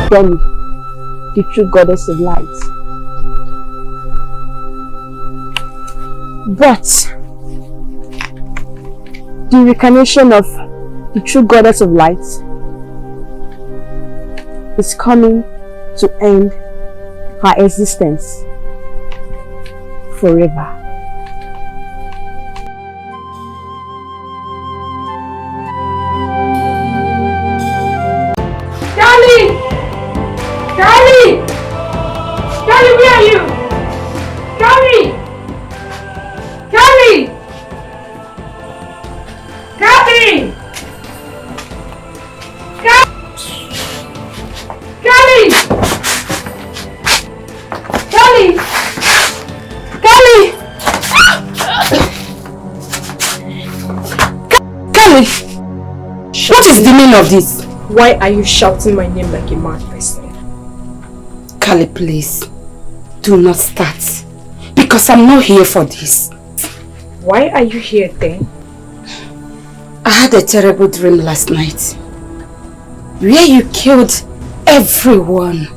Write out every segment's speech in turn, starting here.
Kali, the true goddess of light. But the reincarnation of the true goddess of light is coming to end her existence forever. Kali! Kali! Kali, where are you? Kali! Kali! Kali! Kali! Kali! Kali! Kali! What is the meaning of this? Why are you shouting my name like a mad person? Kali, please, do not start. Because I'm not here for this. Why are you here then? I had a terrible dream last night. Where you killed everyone,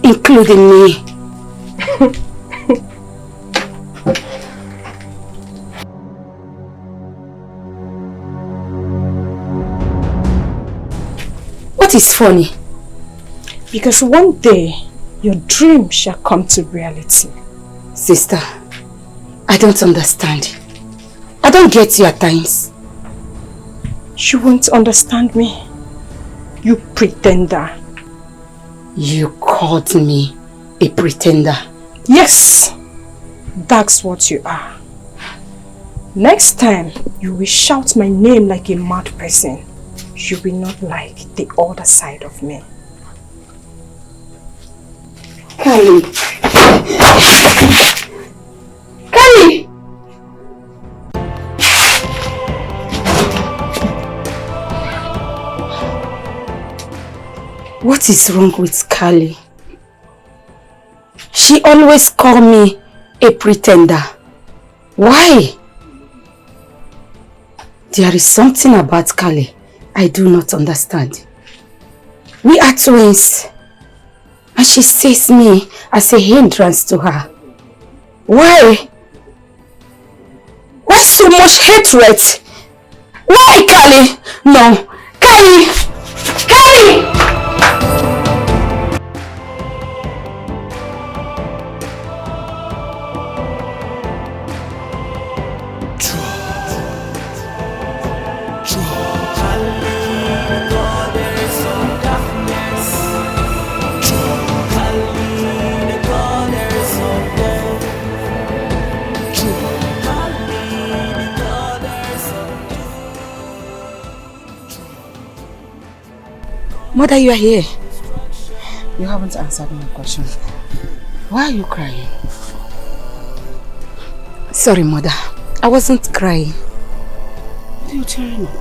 including me. What is funny? Because one day, your dream shall come to reality. Sister, I don't understand. I don't get you at times. You won't understand me. You pretender. You called me a pretender. Yes, that's what you are. Next time, you will shout my name like a mad person. You will not like the other side of me. Kali. Kali! What is wrong with Kali? She always calls me a pretender. Why? There is something about Kali I do not understand. We are twins, and she sees me as a hindrance to her. Why? Why so much hatred? Why, Kali? No, Kali! Kali! Mother, you are here. You haven't answered my question. Why are you crying? Sorry, Mother. I wasn't crying. What are you tearing up?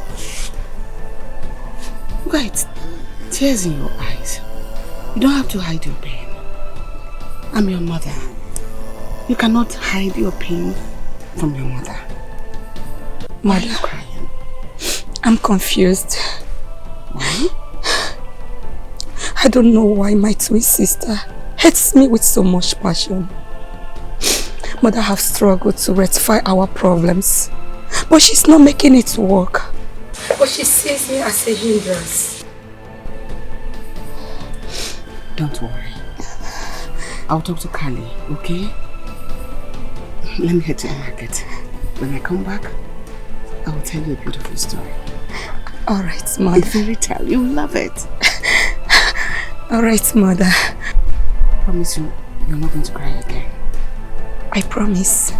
Look at tears in your eyes. You don't have to hide your pain. I'm your mother. You cannot hide your pain from your mother. Why are you crying? I'm confused. Why? I don't know why my twin sister hates me with so much passion. Mother have struggled to rectify our problems, but she's not making it work. But she sees me as a hindrance. Don't worry. I'll talk to Kali, okay? Let me head to the market. When I come back, I will tell you a beautiful story. Alright, Mother. A fairy tale. You'll love it. Alright, Mother. I promise you, you're not going to cry again. I promise.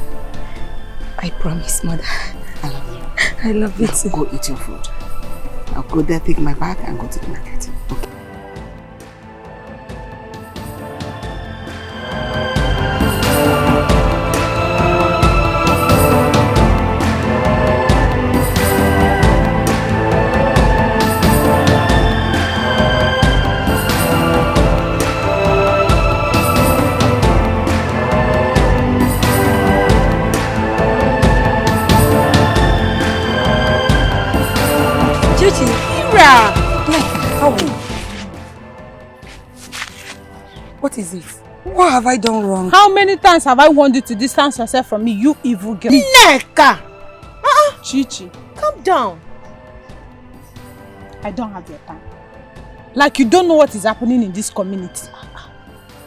I promise, Mother. I love you. I love you too. Go eat your food. I'll go there, take my bag and go to the market. Okay. What is it? What have I done wrong? How many times have I warned you to distance yourself from me, you evil girl? Neka! Chichi, calm down. I don't have your time. Like you don't know what is happening in this community.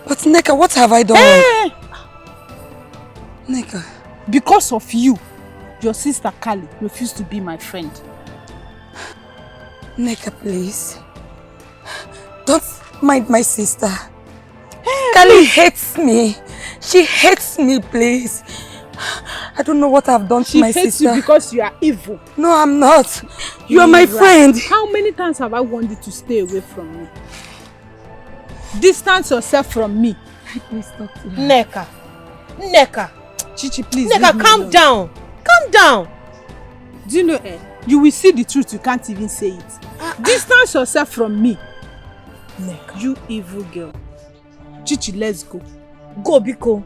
But Neka, what have I done wrong? Neka. Because of you, your sister Kali refused to be my friend. Neka, please. Don't mind my sister. Kali hates me. She hates me, please. I don't know what I've done to my sister. She hates you because you are evil. No, I'm not. You are my friend. How many times have I warned you to stay away from me? Distance yourself from me. Please talk to her. Neka. Neka. Chichi, please. Neka, calm down. Calm down. Do you know, you will see the truth, you can't even say it. Distance yourself from me. Neka. You evil girl. Chichi, let's go. Go, Biko.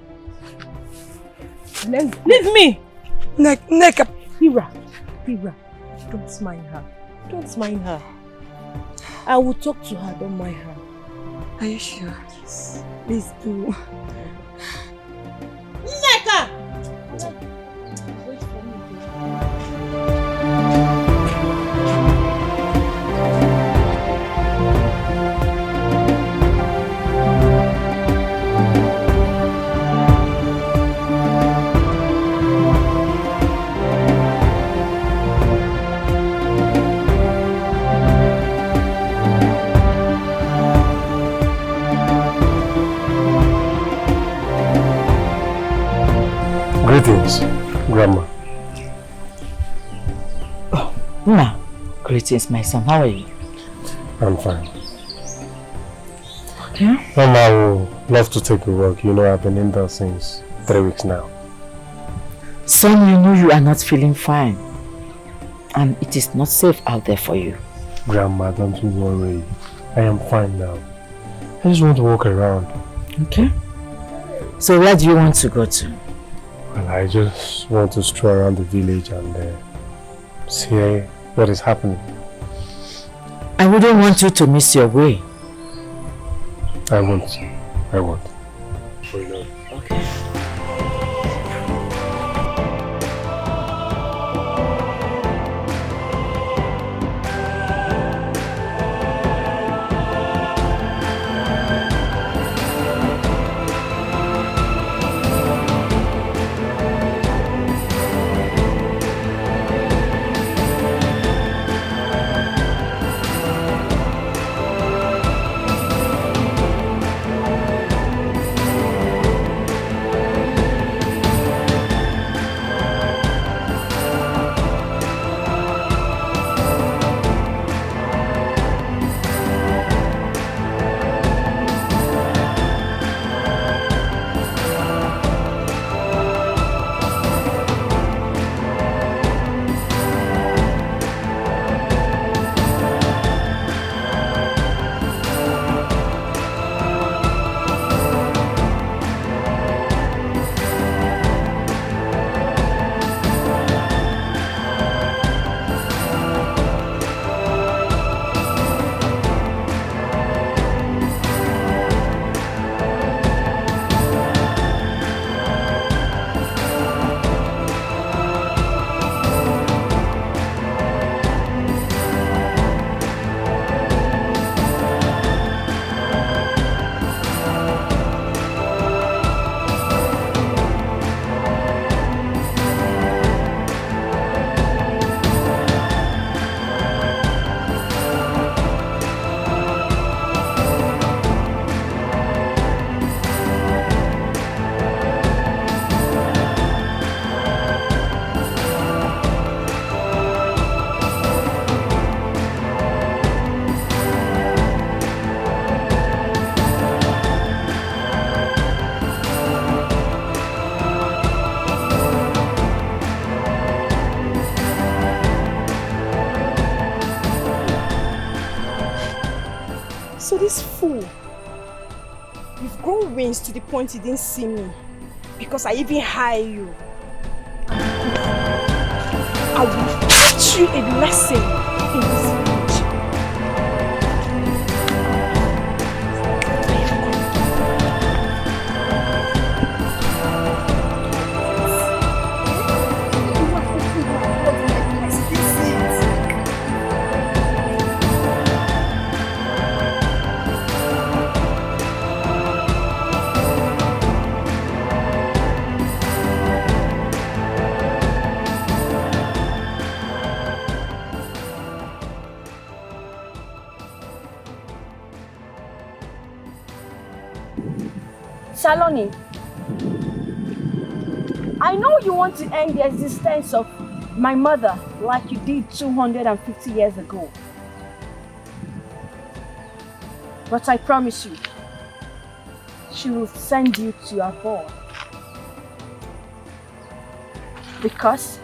Let's go. Leave me. Neka. Hira. Don't mind her. Don't mind her. I will talk to her, don't mind her. Are you sure? Yes. Please do. Neka! Wait for me. Greetings, Grandma. Oh, Ma. Greetings, my son. How are you? I'm fine. Okay. Mama, I would love to take a walk. You know, I've been in there since 3 weeks now. Son, you know you are not feeling fine. And it is not safe out there for you. Grandma, don't you worry. I am fine now. I just want to walk around. Okay. So where do you want to go to? Well, I just want to stroll around the village and see what is happening. I wouldn't want you to miss your way. I won't. Okay. So this fool, you've grown wings to the point you didn't see me because I even hire you. I will teach you a lesson in this village. Saloni, I know you want to end the existence of my mother like you did 250 years ago. But I promise you, she will send you to your abode. Because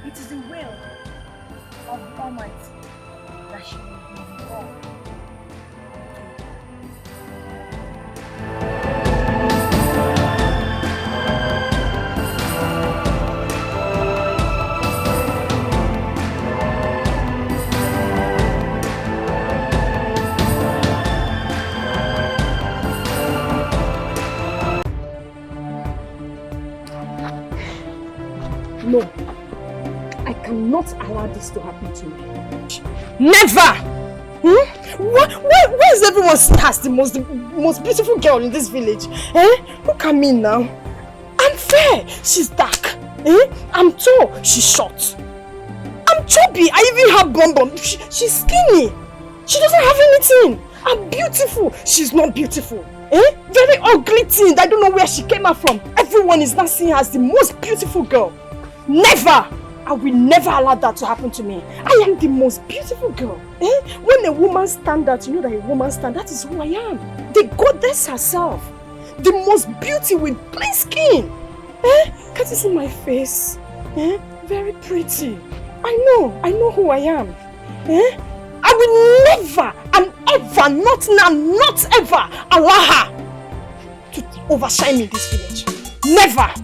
it is the will of the Almighty that she will be reborn. No, I cannot allow this to happen to me. Never! Why is everyone as the most beautiful girl in this village? Look at me now. I'm fair, she's dark. I'm tall, she's short. I'm chubby, I even have bum bum. She's skinny. She doesn't have anything. I'm beautiful, she's not beautiful. Very ugly thing, I don't know where she came out from. Everyone is now seeing her as the most beautiful girl. Never! I will never allow that to happen to me. I am the most beautiful girl. When a woman stands out, you know that a woman stands, that is who I am. The goddess herself. The most beauty with plain skin. Can't you see my face? Very pretty. I know who I am. I will never and ever, not now, not ever, allow her to overshine me in this village. Never!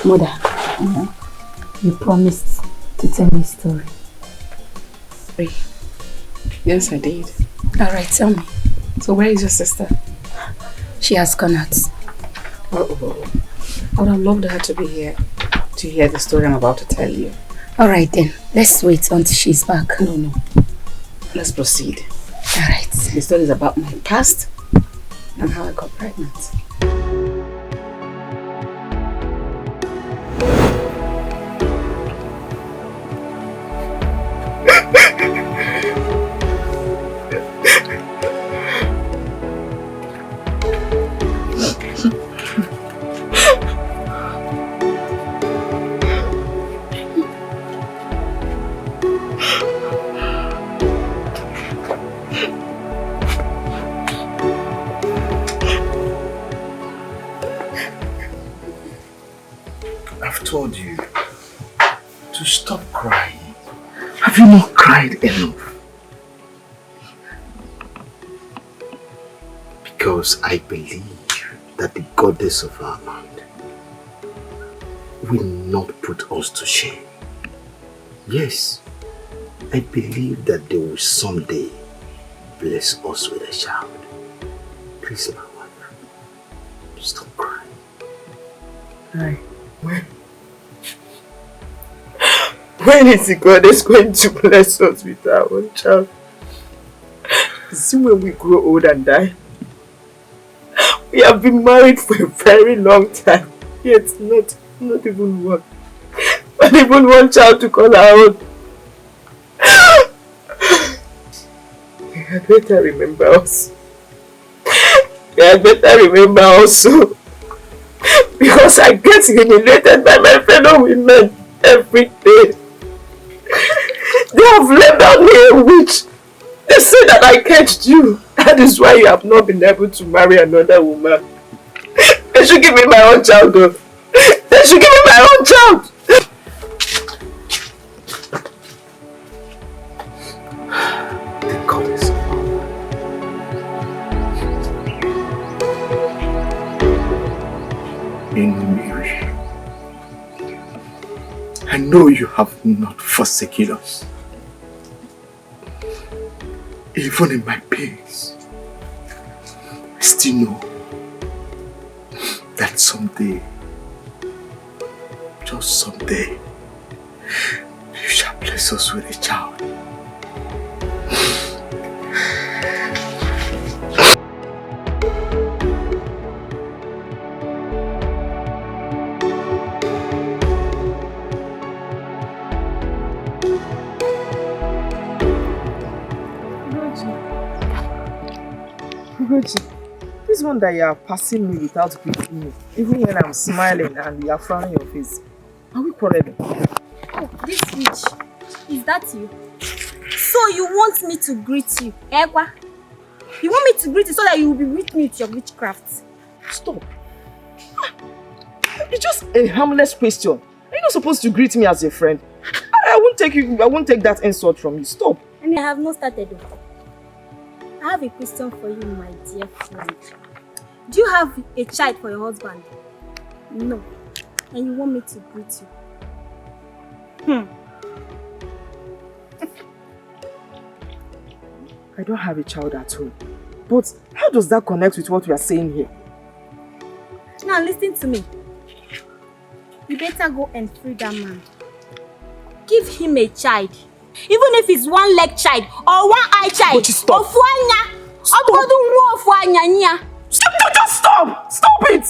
Mother, you promised to tell me a story. Yes, I did. Alright, tell me. So where is your sister? She has gone out. Oh, I would have loved her to be here to hear the story I'm about to tell you. Alright then, let's wait until she's back. No. Let's proceed. Alright. The story is about my past and how I got pregnant. I've told you to stop crying. Have you not cried enough? Because I believe that the goddess of our land will not put us to shame. Yes, I believe that they will someday bless us with a child. Please, my wife, stop crying. Hi. When is the goddess going to bless us with our own child? See, when we grow old and die. We have been married for a very long time, yet not even one. Not even one child to call our own. You had better remember us. You had better remember also. Because I get humiliated by my fellow women every day. They have labeled me a witch. They say that I catched you. That is why you have not been able to marry another woman. They should give me my own child though. They should give me my own child. The goddess of in Mary, I know you have not forsaken us. Even in my pains, I still know that someday, just someday, you shall bless us with a child. Ugochi, this one that you are passing me without greeting me, even when I'm smiling and you are frowning your face, are we quarreling? Oh, this witch, is that you? So you want me to greet you, Ekwa? You want me to greet you so that you will be with me with your witchcraft? Stop. It's just a harmless question. Are you not supposed to greet me as a friend? I won't take that insult from you. Stop. And I have not started though. I have a question for you, my dear friend. Do you have a child for your husband? No. And you want me to greet you? I don't have a child at home. But how does that connect with what we are saying here? Now listen to me. You better go and free that man. Give him a child. Even if it's one-leg child or one-eye child. But stop. Stop. Just stop. Stop it.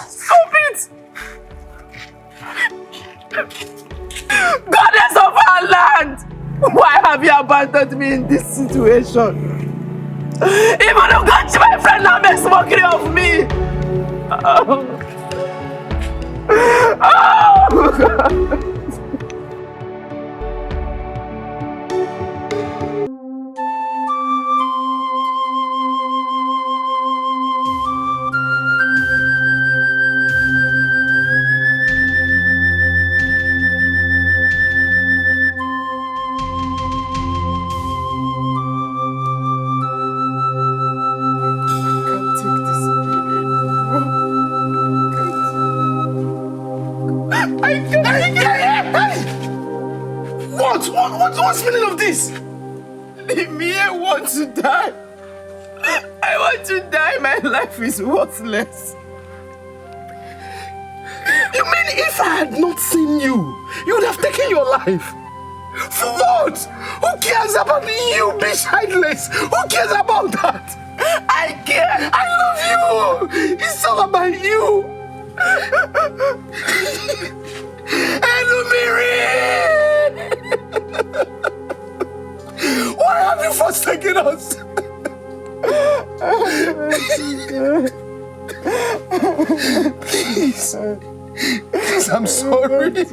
Stop it. Goddess of our land. Why have you abandoned me in this situation? Even Ugochi, my friend, now makes mockery of me. Oh. What's the meaning of this? Leave me, I want to die. I want to die. My life is worthless. You mean if I had not seen you, you would have taken your life? For what? Who cares about you being childless? Who cares about that? I care. I love you. It's all about you. Why have you forsaken us? Please. Please, I'm sorry.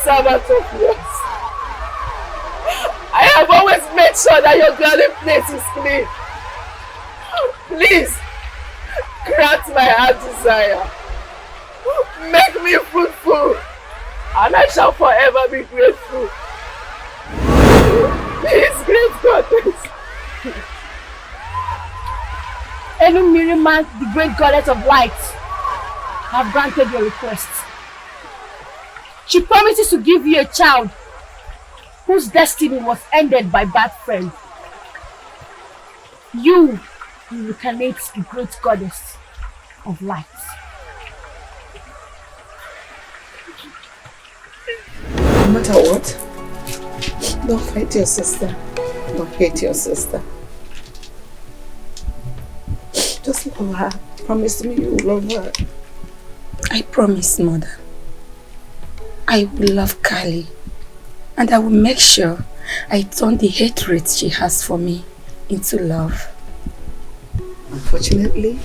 Servant of yours. I have always made sure that your dwelling place is clean. Please, Grant my heart desire. Make me fruitful, and I shall forever be grateful. Please, great goddess. Enumiriman, the great goddess of light, have granted your request. She promises to give you a child whose destiny was ended by bad friends. You will incarnate the great goddess of light. No matter what, don't fight your sister. Don't hate your sister. Just love her. Promise me you will love her. I promise, Mother. I will love Kali, and I will make sure I turn the hatred she has for me into love. Unfortunately,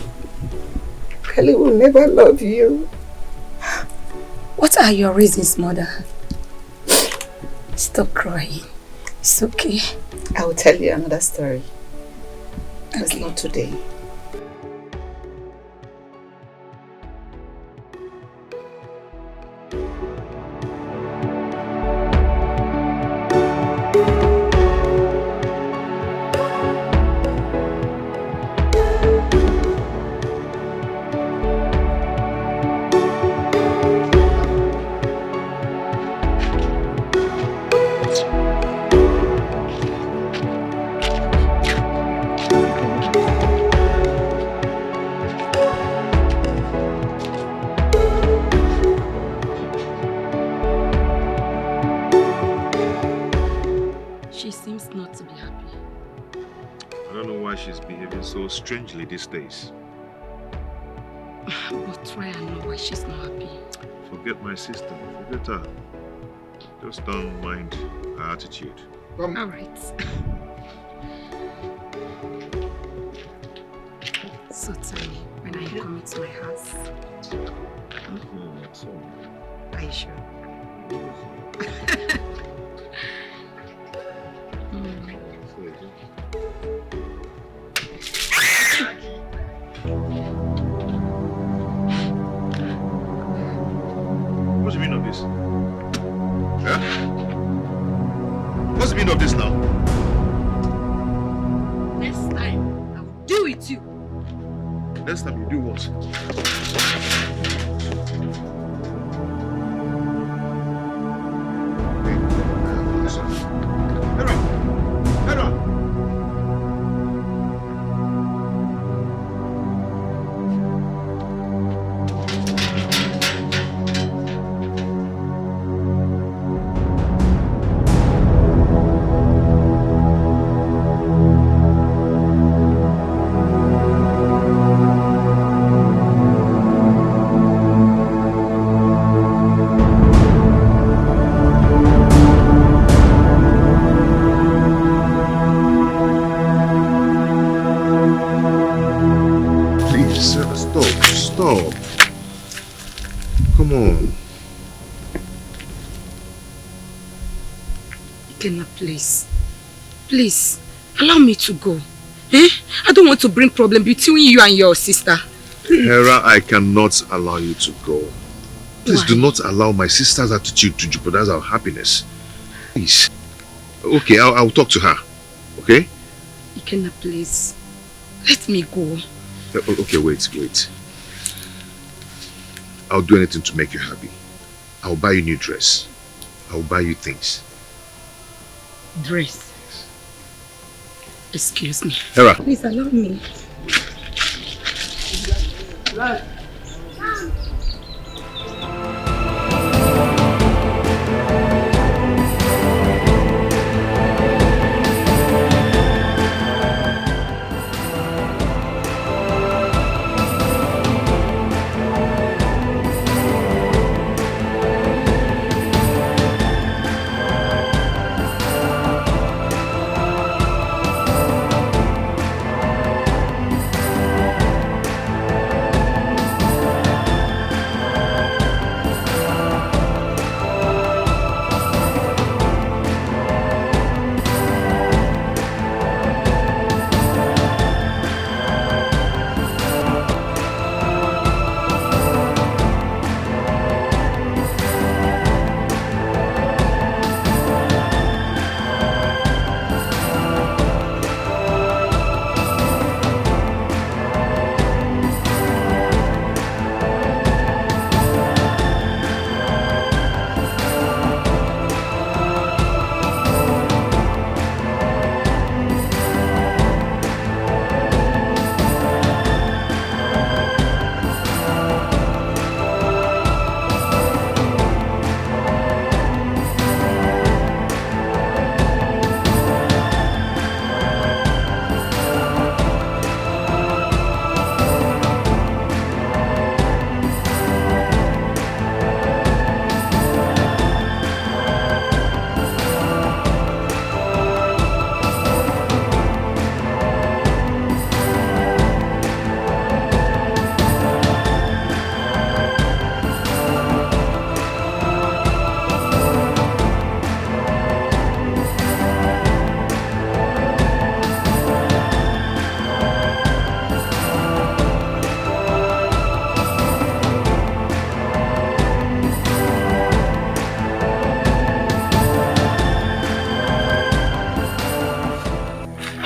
Kali will never love you. What are your reasons, Mother? Stop crying. It's okay. I will tell you another story. Okay. It's not today. So strangely these days. But try and know why she's not happy. Forget my sister, forget her. Just don't mind her attitude. Alright. So tell me, when are you coming to my house? Are you sure? What's the meaning of this? Yeah? What's the meaning of this now? Next time, I will deal with you. Next time you do what? Stop. Come on. Ikenna, please. Please, allow me to go. Eh? I don't want to bring problem between you and your sister. Hera, I cannot allow you to go. Please. Why? Do not allow my sister's attitude to jeopardize our happiness. Please. Okay, I'll talk to her. Okay? Ikenna, please. Let me go. Okay, wait. I'll do anything to make you happy. I'll buy you a new dress. I'll buy you things. Dress? Excuse me. Hera. Please allow me.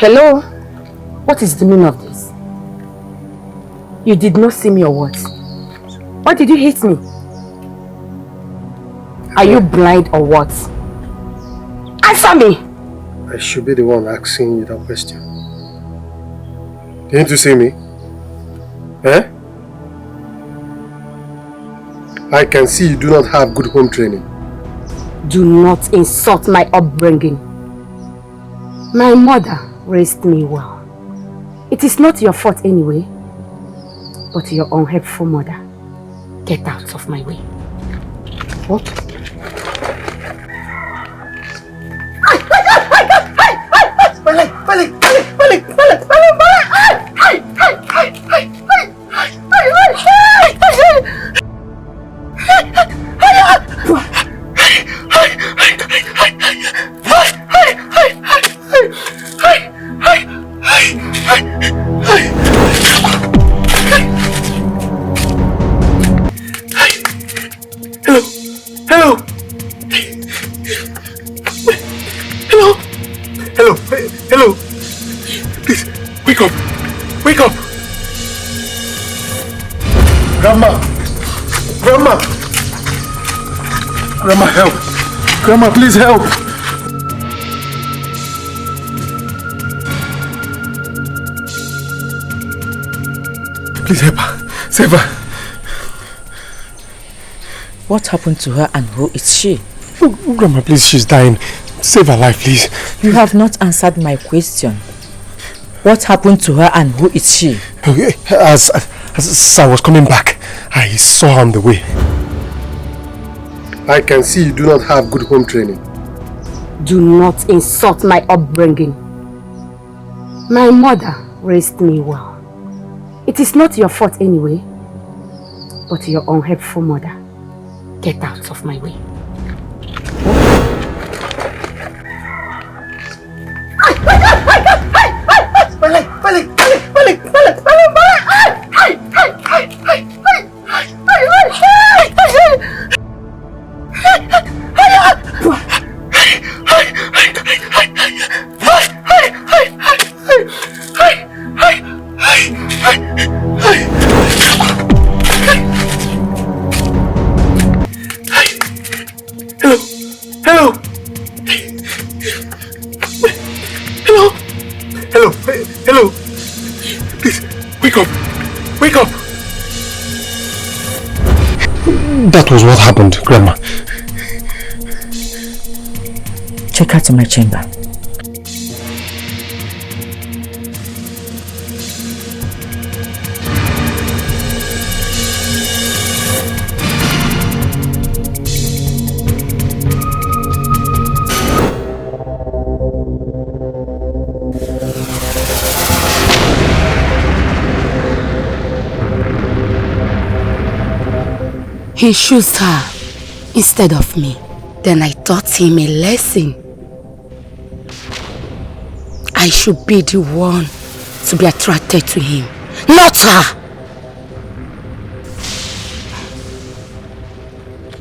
Hello? What is the meaning of this? You did not see me or what? Why did you hit me? Are you blind or what? Answer me! I should be the one asking you that question. Didn't you see me? Eh? I can see you do not have good home training. Do not insult my upbringing. My mother raised me well. It is not your fault anyway, but your unhelpful mother. Get out of my way. What? Grandma, help! Grandma, please help! Please help her. Save her. What happened to her and who is she? Oh, Grandma, please, she's dying. Save her life, please. You have not answered my question. What happened to her and who is she? As I was coming back, I saw her on the way. I can see you do not have good home training. Do not insult my upbringing. My mother raised me well. It is not your fault anyway, but your unhelpful mother. Get out of my way. That was what happened, Grandma. Take her to my chamber. He chose her instead of me. Then I taught him a lesson. I should be the one to be attracted to him, not her.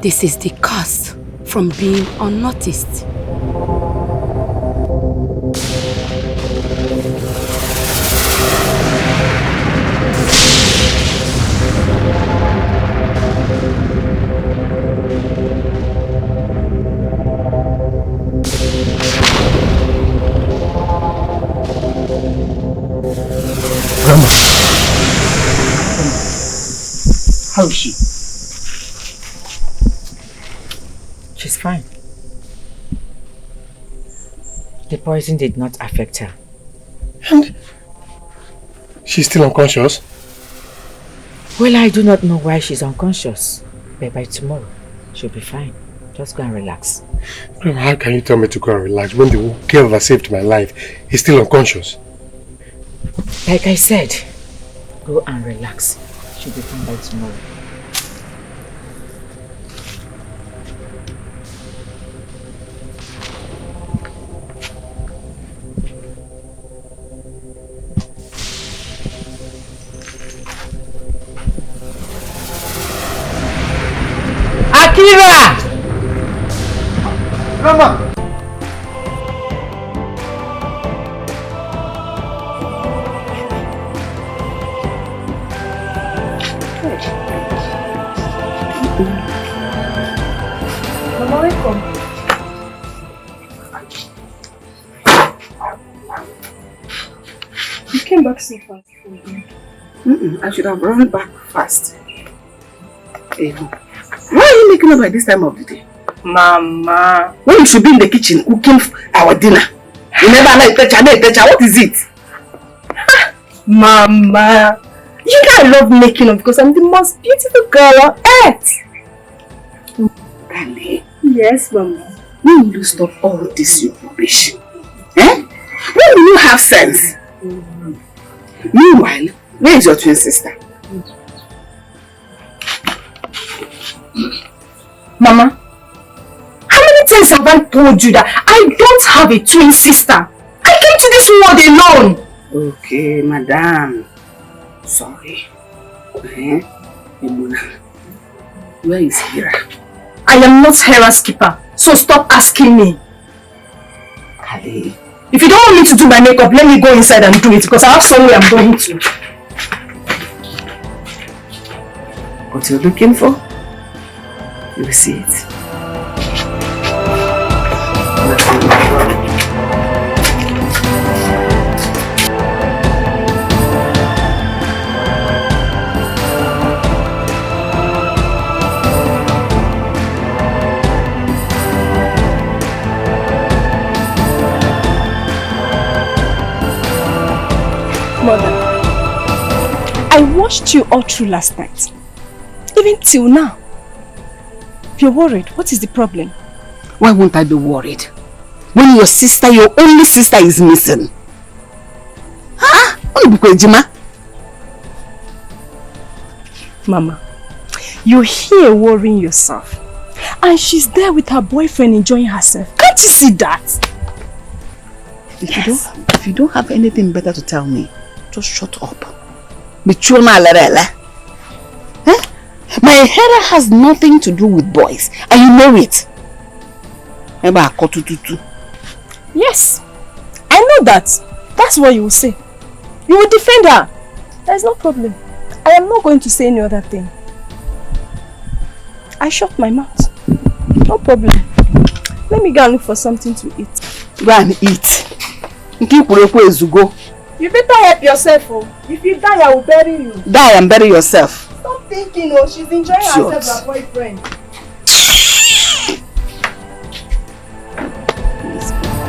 This is the cost from being unnoticed. Grandma. How is she? She's fine. The poison did not affect her. And she's still unconscious? Well, I do not know why she's unconscious. But by tomorrow, she'll be fine. Just go and relax. Grandma, how can you tell me to go and relax when the girl that saved my life is still unconscious? Like I said, go and relax. She'll be fine by tomorrow. Akira! Grandma! welcome. You came back so fast. I should have run back fast. Why are you making up at this time of the day? Mama. When you should be in the kitchen cooking our dinner. You never like touch. What is it? Mama. You know I love making up because I'm the most beautiful girl on earth. Really? Yes, Mama. When will you stop all this your rubbish? When will you have sense? Meanwhile, where is your twin sister? Mama, how many times have I told you that I don't have a twin sister? I came to this world alone. Okay, madam. Sorry. Emuna, where is Hira? I am not Hera's keeper, so stop asking me. Kali. If you don't want me to do my makeup, let me go inside and do it because I have somewhere I'm going to. What you're looking for? You will see it. Mother, I watched you all through last night. Even till now. You're worried. What is the problem? Why won't I be worried? When your sister, your only sister is missing. Huh? Mama, you're here worrying yourself. And she's there with her boyfriend enjoying herself. Can't you see that? If you don't have anything better to tell me, just shut up. My hair has nothing to do with boys, and you know it. Yes, I know that. That's what you will say. You will defend her. There's no problem. I am not going to say any other thing. I shut my mouth. No problem. Let me go and look for something to eat. Go and eat. You better help yourself. Oh. If you die, I will bury you. Die and bury yourself. Stop thinking, oh, she's enjoying herself with her boyfriend. Yes, Papa.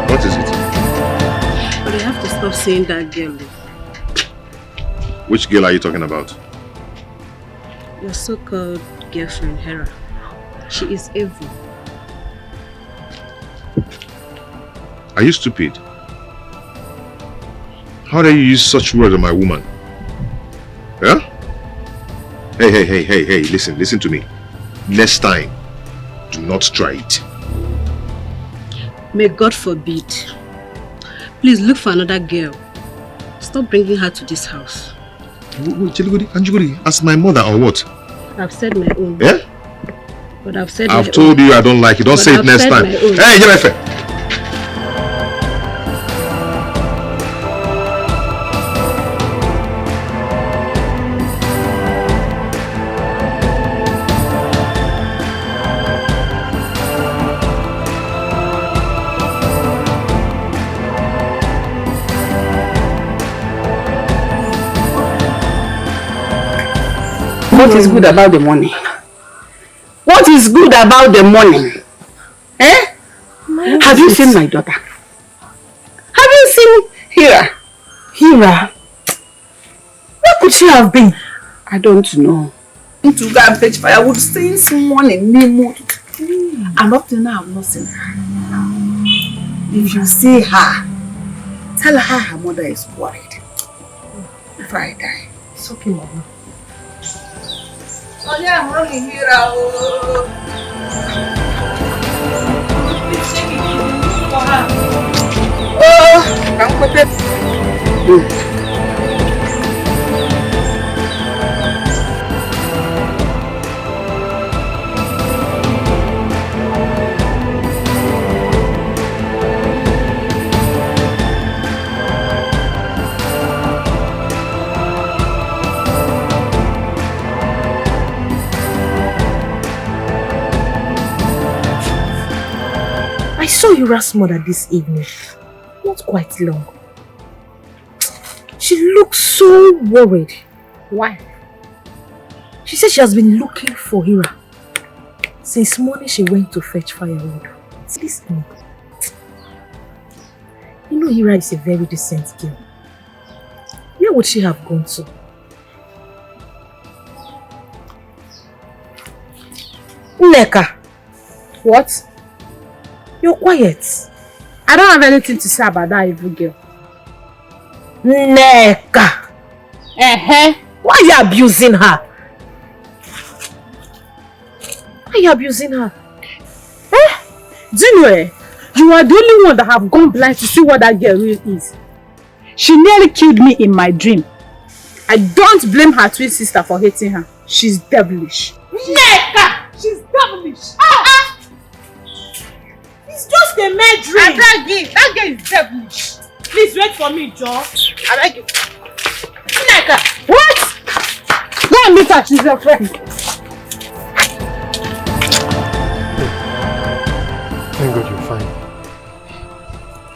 What is it? But you have to stop saying that girl. Which girl are you talking about? Your so-called girlfriend, Hera. She is evil. Are you stupid? How dare you use such words on my woman? Huh? Hey, listen to me. Next time, do not try it. May God forbid. Please look for another girl. Stop bringing her to this house. Wait, Anjiguri, as my mother or what? I've said my own. Yeah? But I've said I've told you I don't like it. Don't say it next time. Hey, Jemefe! What is good about the money? What is good about the money? Have you seen my daughter? Have you seen Hira? Hira? Where could she have been? I don't know. To go and fetch firewood, seeing someone in Nemo. And up till now, I've not seen her. If you see her, tell her her mother is worried. Before I die. It's okay, Mama. Oh yeah, I'm running here. Come put it. saw Hira's mother this evening. Not quite long. She looks so worried. Why? She said she has been looking for Hira since morning she went to fetch firewood. Listen. You know Hira is a very decent girl. Where would she have gone to? Nneka. What? You're quiet. I don't have anything to say about that evil girl. Nneka. Why are you abusing her? Why are you abusing her? Do you know, you are the only one that have gone blind to see what that girl really is. She nearly killed me in my dream. I don't blame her twin sister for hating her. She's devilish. Nneka! She's devilish. It's just a mere dream. That girl is devilish. Please wait for me, John. I beg you. Nneka! What? Go and meet her. She's your friend. Thank God you're fine.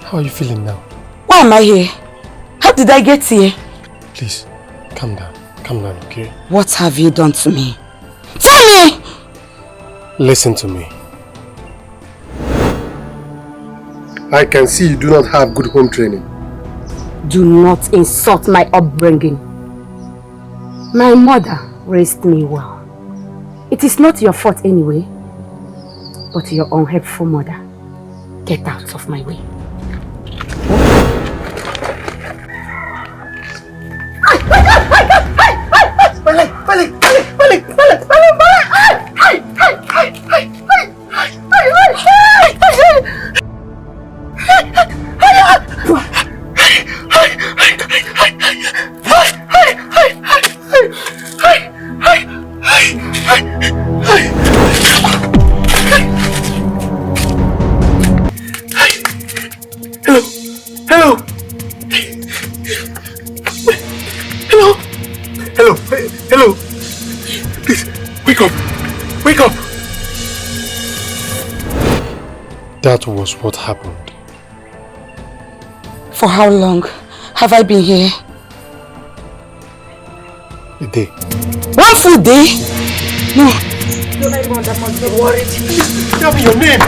How are you feeling now? Why am I here? How did I get here? Please, calm down. Calm down, okay? What have you done to me? Tell me! Listen to me. I can see you do not have good home training. Do not insult my upbringing. My mother raised me well. It is not your fault anyway, but your unhelpful mother. Get out of my way. Hello. Please, wake up. Wake up. That was what happened. For how long have I been here? A day. One full day? No. Don't everyone that must be worried. Tell me your name.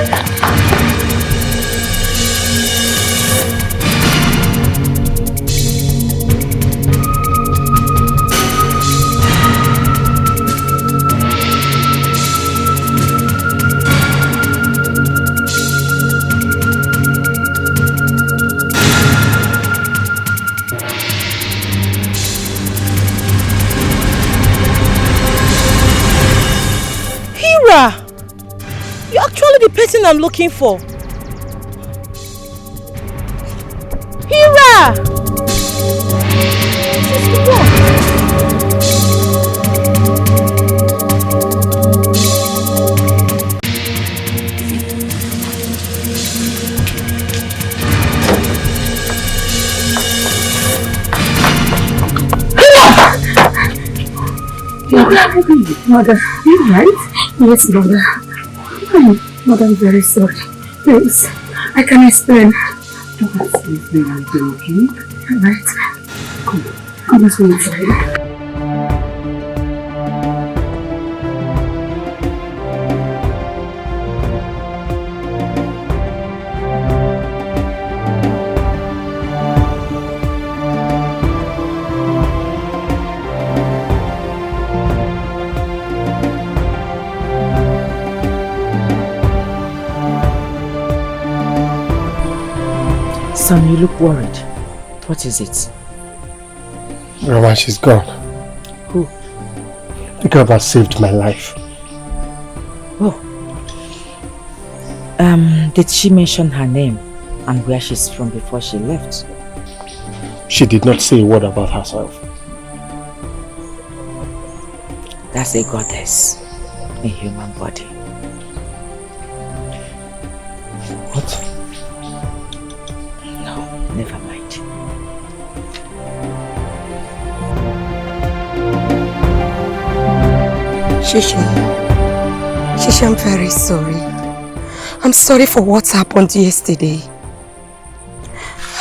You're actually the person I'm looking for. Hira! She's the one. Mother, you right? Yes, mother. Mother, I'm very sorry. Please, I can explain. Don't ask me if I'm doing okay. Alright. Come let's go inside. Son, you look worried. What is it? Grandma, she's gone. Who? The girl that saved my life. Oh. Did she mention her name and where she's from before she left? She did not say a word about herself. That's a goddess in human body. What? Never mind. Shishi, I'm very sorry. I'm sorry for what happened yesterday.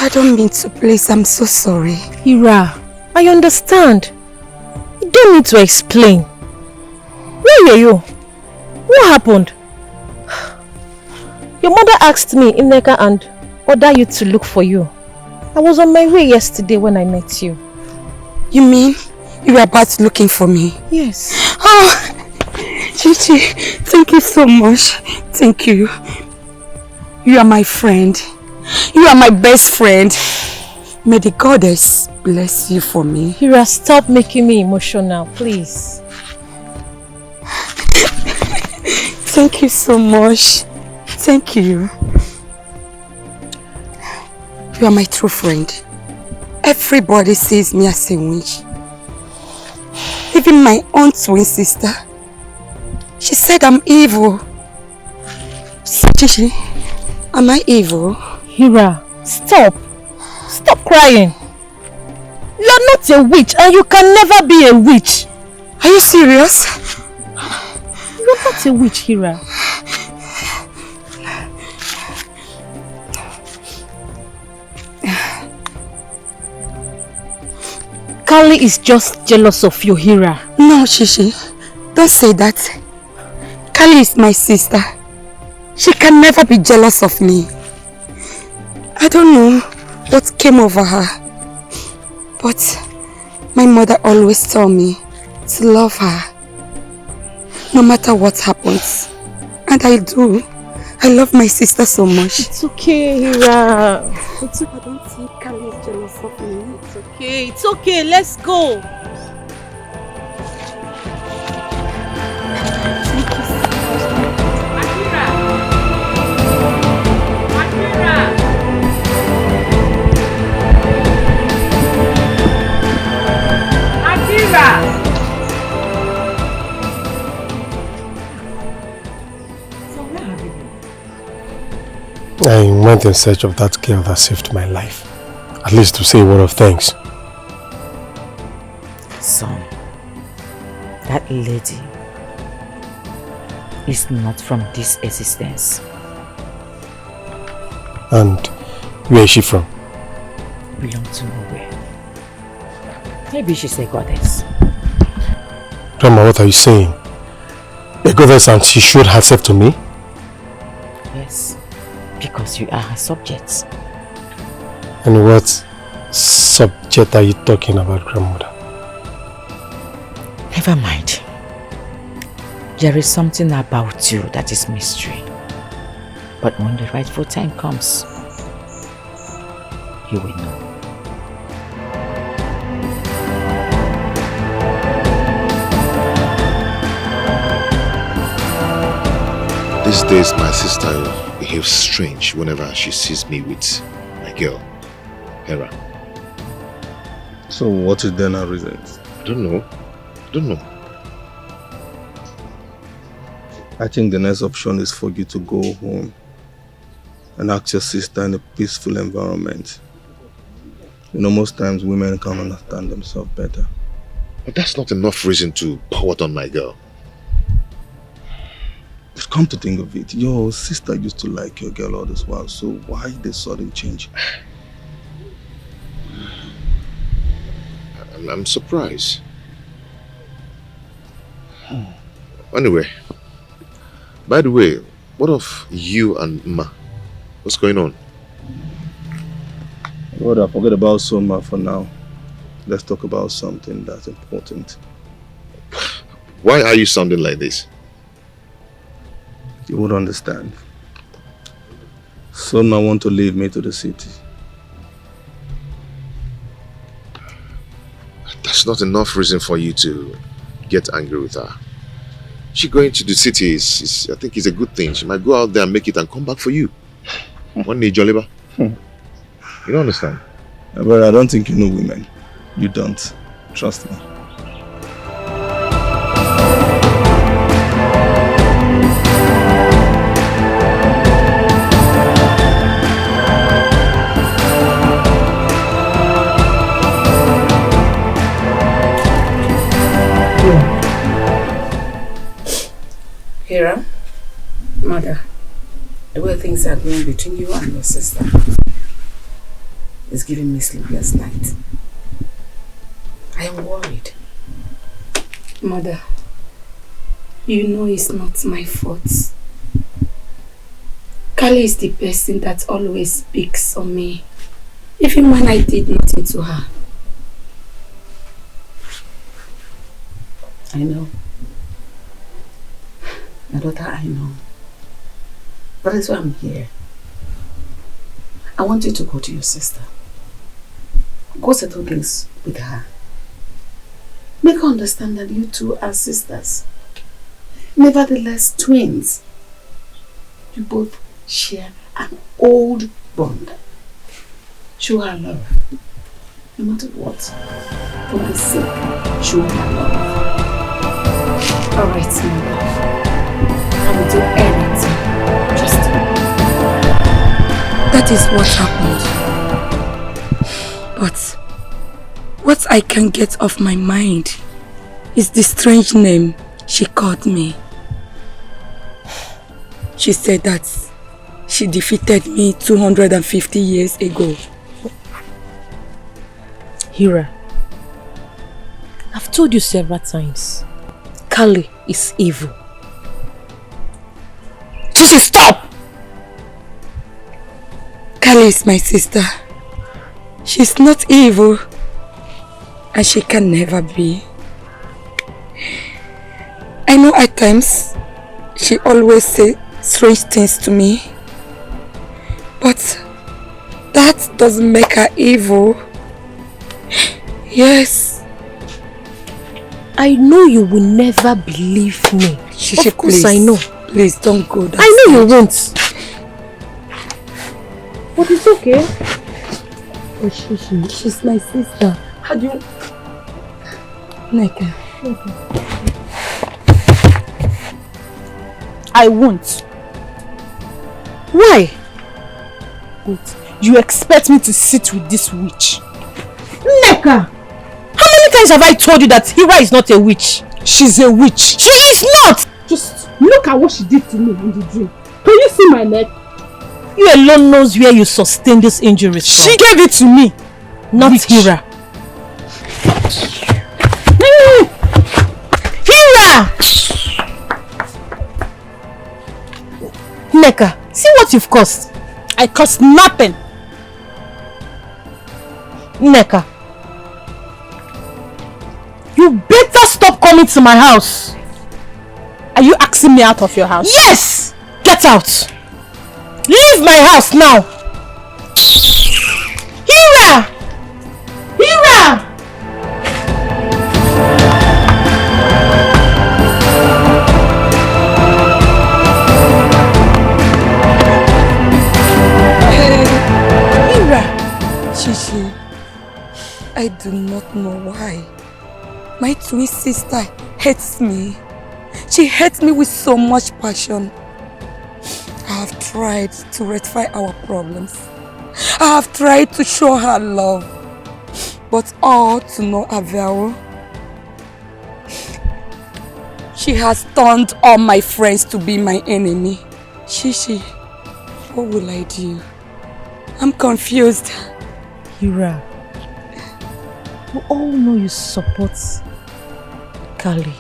I don't mean to, please. I'm so sorry. Hira, I understand. You don't need to explain. Where were you? What happened? Your mother asked me, Nneka, and ordered you to look for you. I was on my way yesterday when I met you. You mean you were about looking for me? Yes. Oh, Chichi, thank you so much. Thank you. You are my friend. You are my best friend. May the goddess bless you for me. Hira, stop making me emotional, please. Thank you so much. Thank you. You are my true friend. Everybody sees me as a witch. Even my own twin sister. She said I'm evil. Chichi, am I evil? Hira, stop. Stop crying. You're not a witch and you can never be a witch. Are you serious? You're not a witch, Hira. Kali is just jealous of you, Hira. No, Shishi. Don't say that. Kali is my sister. She can never be jealous of me. I don't know what came over her. But my mother always told me to love her. No matter what happens. And I do. I love my sister so much. It's okay, Hira. It's okay. I don't think Kali is jealous of me. It's okay. It's okay. Let's go. I went in search of that girl that saved my life. At least to say a word of thanks. Son, that lady is not from this existence. And where is she from? Belong to nowhere. Maybe she's a goddess. Grandma, what are you saying? A goddess and she showed herself to me? Yes, because you are her subjects. And what subject are you talking about, grandmother? Never mind. There is something about you that is mystery. But when the rightful time comes, you will know. These days, my sister behaves strange whenever she sees me with my girl, Hera. So what is then her reason? I don't know. I think the next option is for you to go home and ask your sister in a peaceful environment. You know, most times women can understand themselves better. But that's not enough reason to pout on my girl. But come to think of it, your sister used to like your girl all this while, so why the sudden change? I'm surprised. Anyway, by the way, what of you and Ma? What's going on? Brother, forget about Soma for now. Let's talk about something that's important. Why are you sounding like this? You would understand. Soma want to leave me to the city. That's not enough reason for you to get angry with her. She going to the city is I think, is a good thing. She might go out there and make it and come back for you. One day, Joliba. You don't understand? But I don't think you know women. You don't. Trust me. Hira, mother, The way things are going between you and your sister is giving me sleepless nights. I am worried. Mother, you know it's not my fault. Kali is the person that always speaks on me, even when I did nothing to her. I know. My daughter, I know. That is why I'm here. I want you to go to your sister. Go settle things with her. Make her understand that you two are sisters. Nevertheless, twins. You both share an old bond. Show her love. No matter what. For my sake, show her love. Alright, my love. I will do anything. Just that is what happened. But what I can get off my mind is the strange name she called me. She said that she defeated me 250 years ago. Hira, I've told you several times, Kali is evil. Chichi, stop! Kali is my sister. She's not evil. And she can never be. I know at times she always says strange things to me. But that doesn't make her evil. Yes. I know you will never believe me. Shishi, of course, please. I know. Please don't go that I know side. you won't. But it's okay. Oh, Shishi. She's my sister. How do you... Neka. I won't. Why? Wait, you expect me to sit with this witch? Neka! How many times have I told you that Hira is not a witch? She's a witch. She is not! Just look at what she did to me in the dream. Can you see my neck? You alone knows where you sustained this injury. She gave it to me. Not witch. Hira. Hira! Neka, see what you've caused. I caused nothing. Neka, you better stop coming to my house. Are you asking me out of your house? Yes! Get out! Leave my house now! Hira! Hira! Shishi, I do not know why. My twin sister hates me. She hates me with so much passion. I have tried to rectify our problems. I have tried to show her love, but all to no avail. She has turned all my friends to be my enemy. Shishi, what will I do? I'm confused. Hira, we all know you support Kali.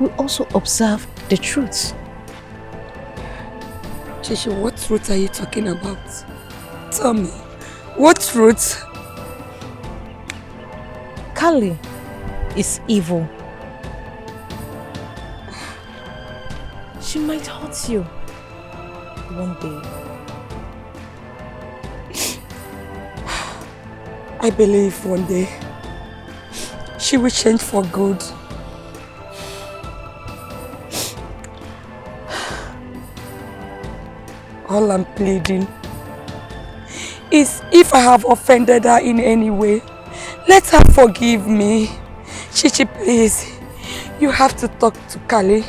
We also observe the truth. Shishi, what truth are you talking about? Tell me, what truth? Kali is evil. She might hurt you one day. I believe one day she will change for good. All I'm pleading is if I have offended her in any way, let her forgive me. Chichi, please, you have to talk to Kali.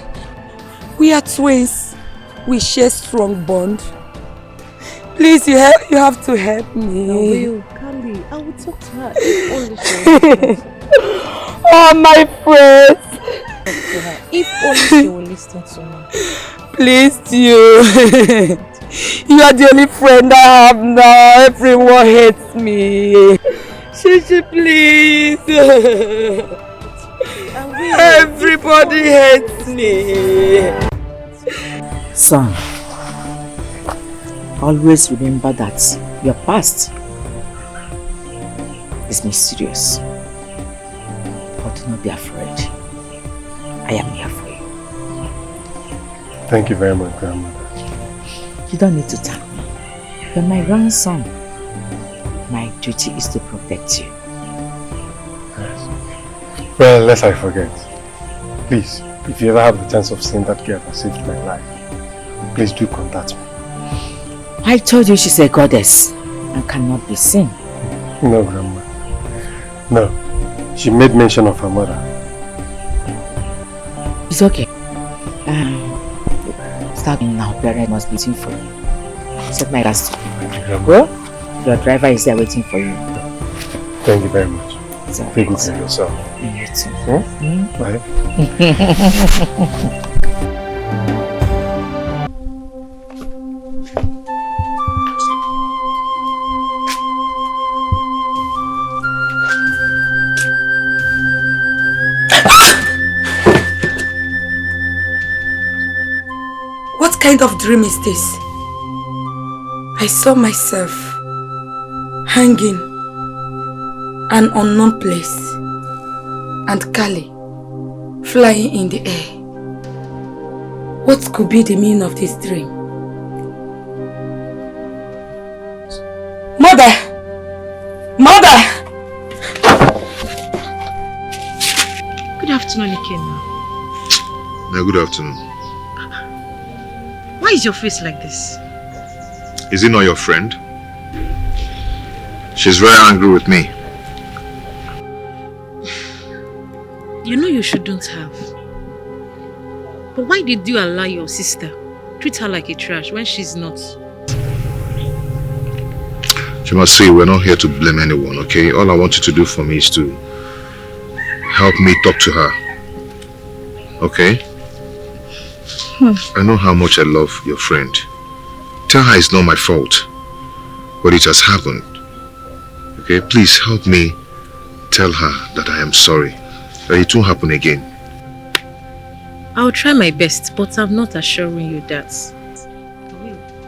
We are twins. We share strong bond. Please, you have to help me. I will, Kali. I will talk to her. If only she oh, my friends. to her. If only she will listen to me. Please, you. You are the only friend I have now. Everyone hates me. Shishi, please. Everybody hates me. Son, always remember that your past is mysterious. But do not be afraid. I am here for you. Thank you very much, Grandmother. You don't need to thank me. You're my grandson. My duty is to protect you. Yes. Well, lest I forget. Please, if you ever have the chance of seeing that girl that saved my life, please do contact me. I told you she's a goddess and cannot be seen. No, Grandma. No. She made mention of her mother. It's okay. Starting now, parents must be waiting for you. Set my gas. Go. Your driver is there waiting for you. Thank you very much. Take good care of yourself. You too. Bye. What kind of dream is this? I saw myself hanging an unknown place and Kali flying in the air. What could be the meaning of this dream? Mother! Mother! Good afternoon, Ikenna. Now, good afternoon. Why is your face like this? Is he not your friend? She's very angry with me. You know you shouldn't have. But why did you allow your sister treat her like a trash when she's not? You must see, we're not here to blame anyone, okay? All I want you to do for me is to help me talk to her. Okay? I know how much I love your friend. Tell her it's not my fault, but it has happened. Okay, please help me tell her that I am sorry, that it won't happen again. I'll try my best, but I'm not assuring you that.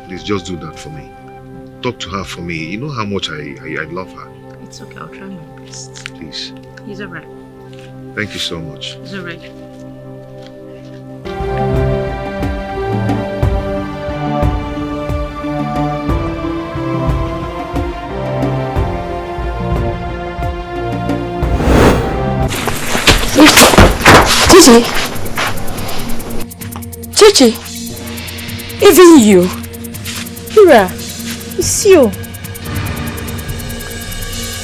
Please just do that for me. Talk to her for me. You know how much I love her. It's okay, I'll try my best. Please. He's alright. Thank you so much. He's alright. Chichi, even you. Hira, it's you.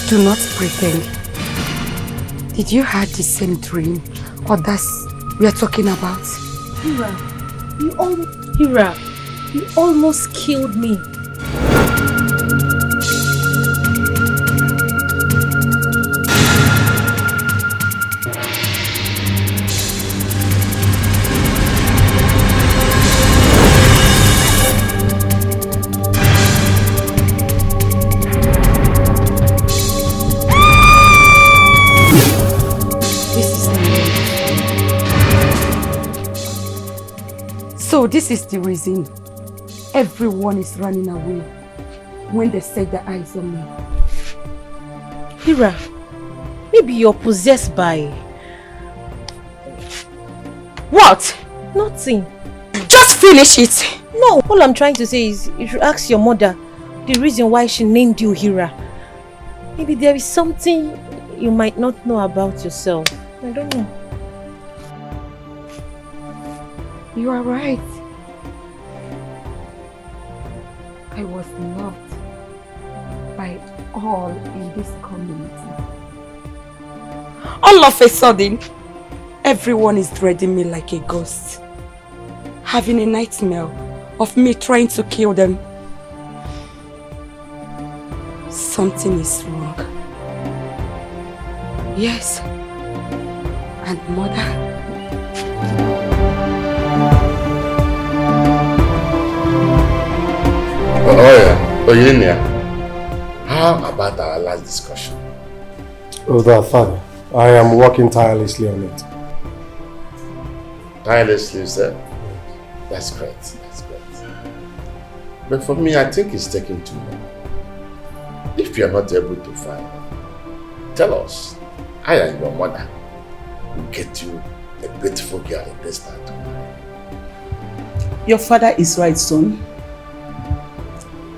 Do not pretend. Did you have the same dream or that's we are talking about? Hira, you almost killed me. So this is the reason everyone is running away when they set their eyes on me. Hira, maybe you're possessed by... What? Nothing. Just finish it. No, all I'm trying to say is you should ask your mother the reason why she named you Hira. Maybe there is something you might not know about yourself. I don't know. You are right. I was loved by all in this community. All of a sudden, everyone is dreading me like a ghost, having a nightmare of me trying to kill them. Something is wrong. Yes, and mother, Oh, Billionaire, how about our last discussion? Oh, that father. I am working tirelessly on it. Tirelessly, sir? That's great. That's great. But for me, I think it's taking too long. If you are not able to find, tell us. I and your mother will get you a beautiful girl in this time. Your father is right, son.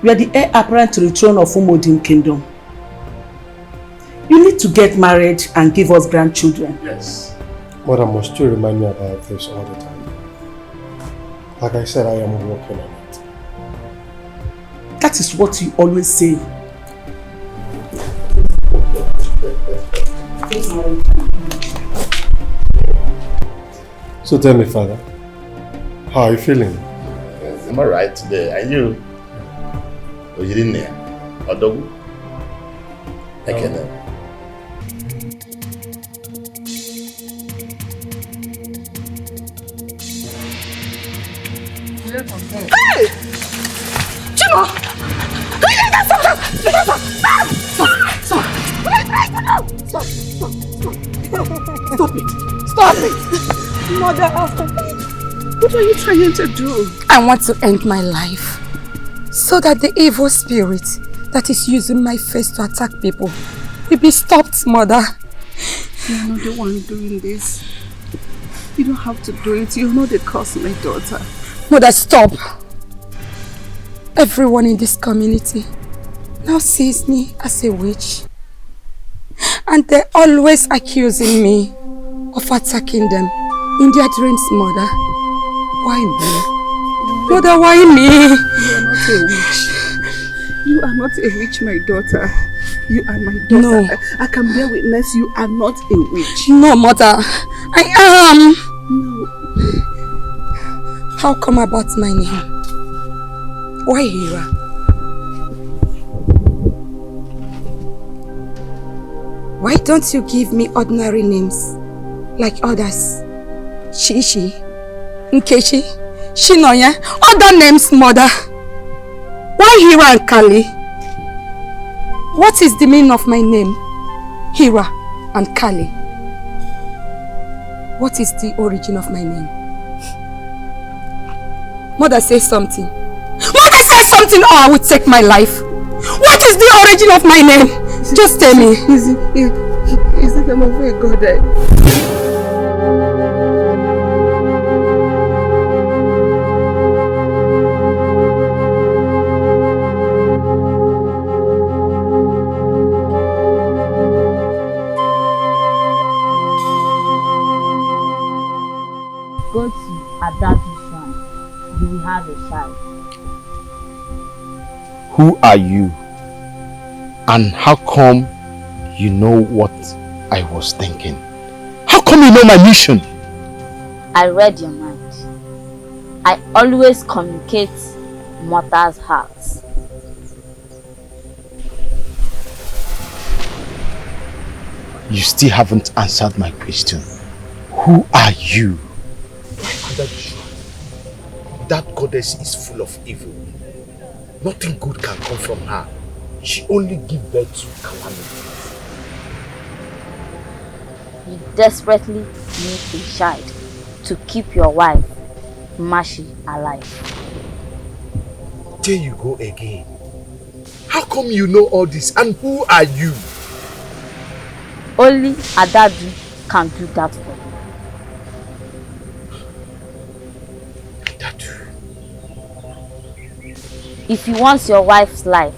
You are the heir apparent to the throne of Umodin Kingdom. You need to get married and give us grandchildren. Yes. Mother must you remind me about this all the time. Like I said, I am working on it. That is what you always say. So tell me, father, how are you feeling? Yes, I'm alright today. Are you? Oh, you didn't hear? Odogu? Okay then. Hey! Chino! Stop it! Stop it! Mother, what are you trying to do? I want to end my life so that the evil spirit that is using my face to attack people will be stopped, Mother. You're not the one doing this. You don't have to do it. You know the cause, my daughter. Mother, stop. Everyone in this community now sees me as a witch. And they're always accusing me of attacking them in their dreams, Mother. Why me? Mother, why me? You are not a witch. You are not a witch, my daughter. You are my daughter. No. I can bear witness you are not a witch. No, Mother. I am. No. How come about my name? Why Hira? Why don't you give me ordinary names like others? Shishi, Nkechi, Shinoya, other names, Mother. Why Hira and Kali? What is the meaning of my name? Hira and Kali. What is the origin of my name? Mother, say something. Mother, say something or I will take my life. What is the origin of my name? Just tell me. Is it the name of a goddess? Go to Adadu's son. You will have a child. Who are you? And how come you know what I was thinking? How come you know my mission? I read your mind. I always communicate mortals' hearts. You still haven't answered my question. Who are you? That goddess is full of evil. Nothing good can come from her. She only gives birth to calamity. You desperately need a child to keep your wife, Mashi, alive. There you go again. How come you know all this and who are you? Only Adadu can do that for you. Adadu. If you want your wife's life,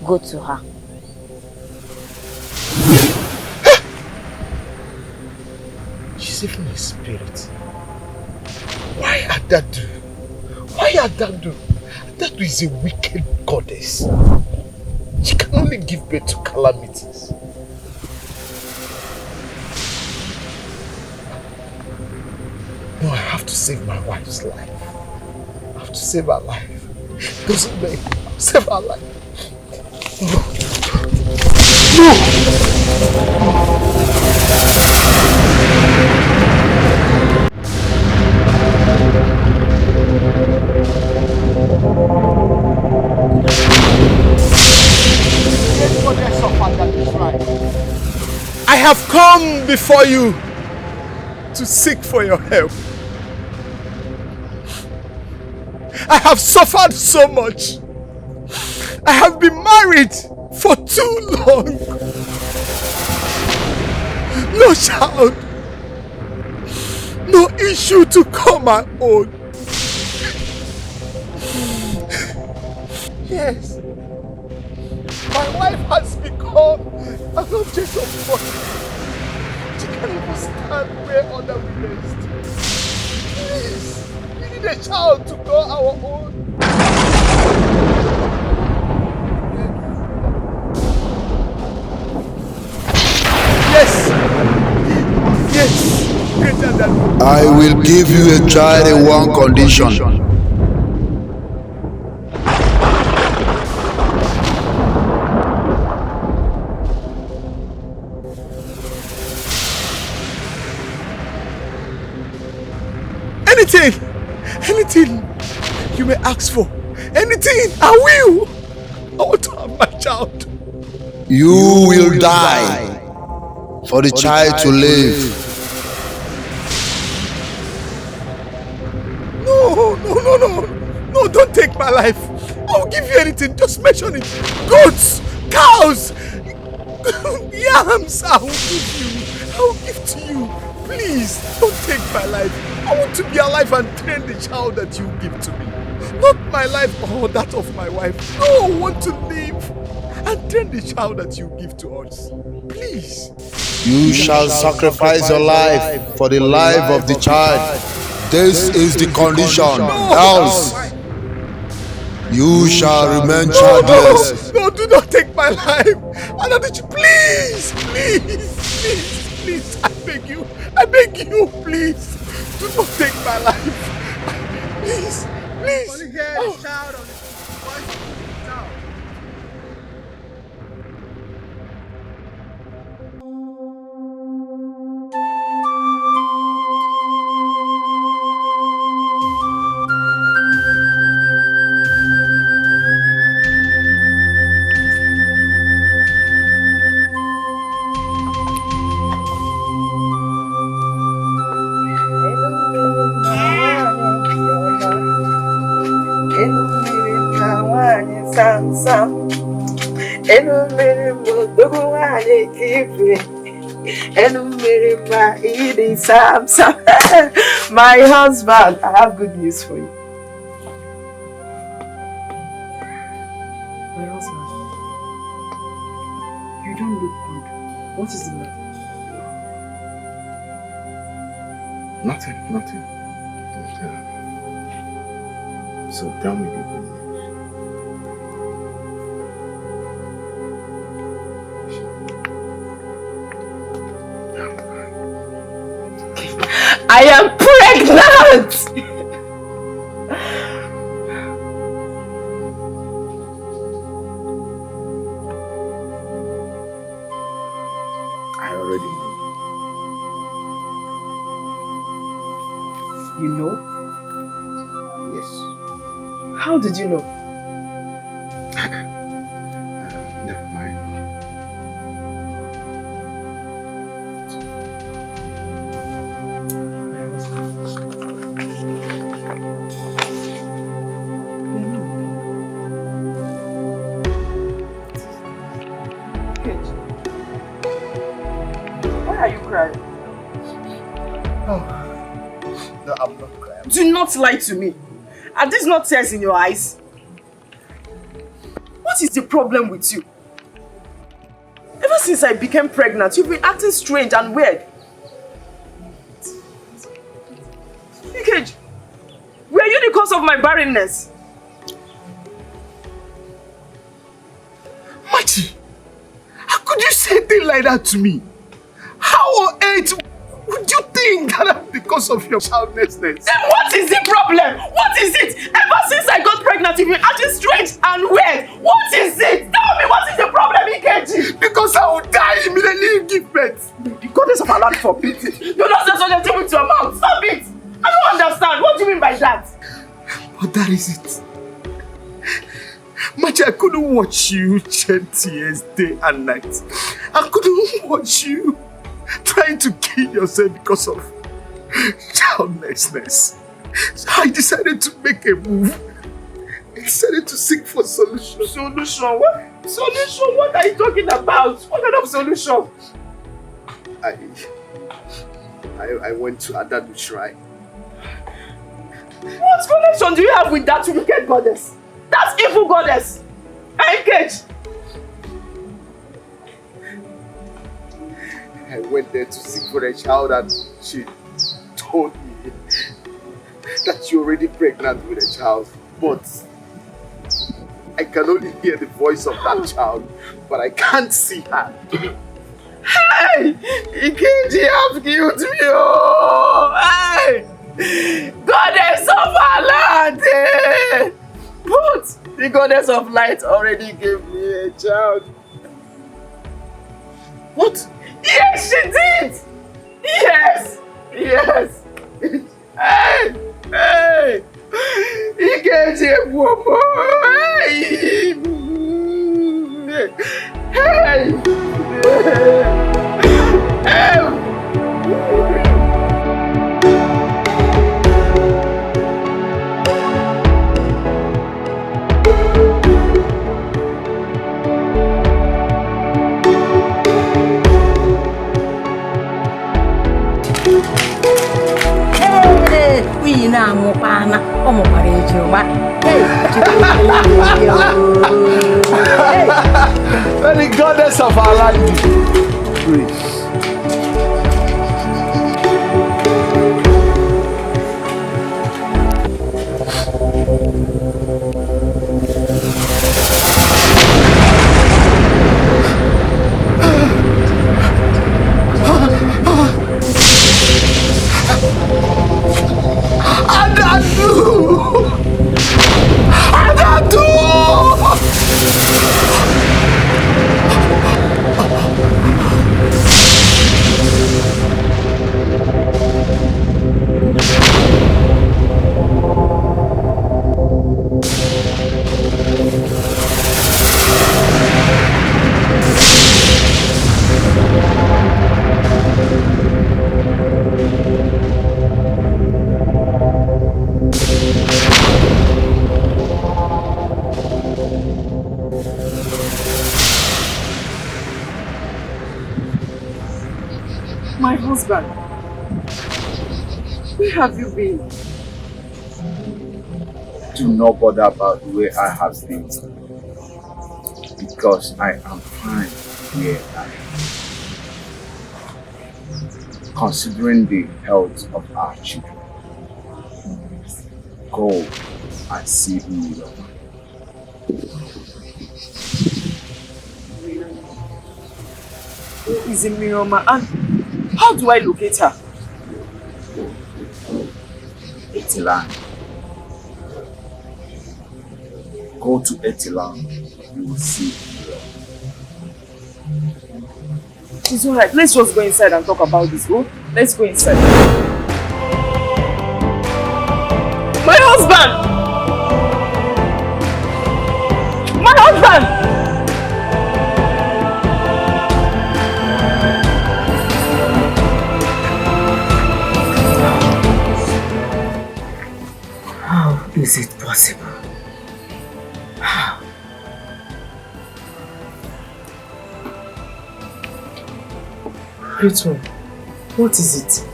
go to her. She's even a spirit. Why Adadu? Why Adadu? Adadu is a wicked goddess. She can only give birth to calamities. No, I have to save my wife's life. I have to save her life. Doesn't make save her life. No. No. have come before you to seek for your help. I have suffered so much. I have been married for too long. No child. No issue to call my own. Yes. My wife has become an object of fun. She can't even stand where other women stand. Please, we need a child to call our own. Yes. Yes. Greater than I will give you a child in one condition. Anything you may ask for. Anything, I will. I want to have my child. You will die for the child to live. No, don't take my life. I'll give you anything, just mention it. Goats, cows, yams, I will give to you. Please, don't take my life. I want to be alive and train the child that you give to me. Not my life or that of my wife. No, I want to live and train the child that you give to us. Please. You shall sacrifice your life for the life of the child. This is the condition. Else, you shall remain childless. No, do not take my life. Please, I beg you, please. Do not take my life. Please. My husband, I have good news for you. My husband, you don't look good. What is the matter? Nothing. So tell me the good news. I am pregnant! I already know. You know? Yes. How did you know? Never mind. Why are you crying? Oh. No, I'm not crying. Do not lie to me. Are these not tears in your eyes? What is the problem with you? Ever since I became pregnant, you've been acting strange and weird. Ikej, were you the cause of my barrenness? Machi, how could you say a thing like that to me? How on earth would you think that because of your childlessness? Then what is the problem? What is it? Ever since I got pregnant, you've been acting strange and weird. What is it? Tell me, what is the problem, Ikeji? Because I will die immediately you give birth. The goddess of Allah forbid it. You don't say something with your mouth. Stop it. I don't understand. What do you mean by that? But that is it. Machi, I couldn't watch you shed tears day and night. I couldn't watch you trying to kill yourself because of childlessness. So I decided to make a move. I decided to seek for solution. Solution? What? Solution? What are you talking about? What kind of solution? I went to Adadu shrine. What connection do you have with that wicked goddess? That evil goddess! Engage! I went there to seek for a child and she told me that you're already pregnant with a child. But I can only hear the voice of that child, but I can't see her. Hey! Ikeji have killed me! Oh! Hey! Goddess of our land! Eh? But the goddess of light already gave me a child. What? Yes, she did! Yes! Yes! Hey! Hey! Ikeji Momo! Hey! Hey! The goddess of our land, please. My husband, where have you been? Do not bother about where I have been, because I am fine where I am. Considering the health of our children, go and see me. Who is in Miroma and how do I locate her? Etilan. Go to Etilan, you will see her. It's alright, let's just go inside and talk about this. Go, let's go inside. My husband! My husband! How is it possible? How? Great one, what is it?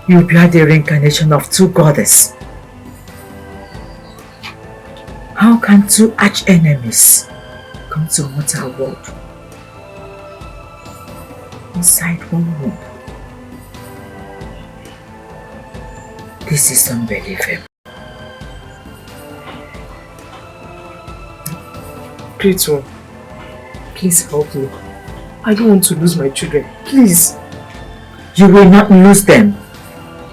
You bear the reincarnation of two goddesses. How can two arch enemies come to a mortal world inside one womb? This is unbelievable. Great one, please help me. I don't want to lose my children. Please. You will not lose them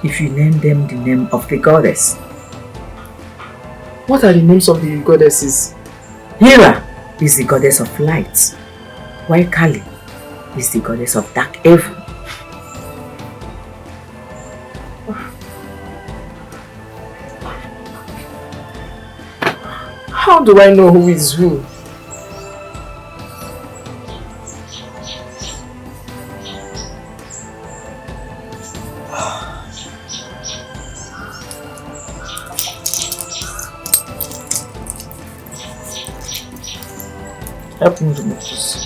if you name them the name of the goddess. What are the names of the goddesses? Hera is the goddess of light, while Kali is the goddess of dark evil. How How do I know who is who? Help me remove this.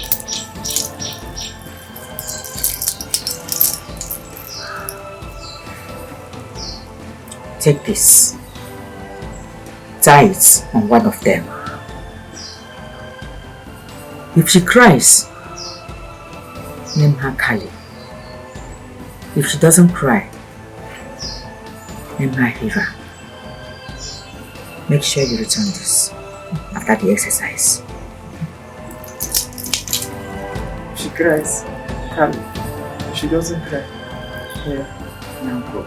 Take this. Tie it on one of them. If she cries, name her Kali. If she doesn't cry, name her Hira. Make sure you return this after the exercise. She cries. Kali. She doesn't cry. Yeah. Now go.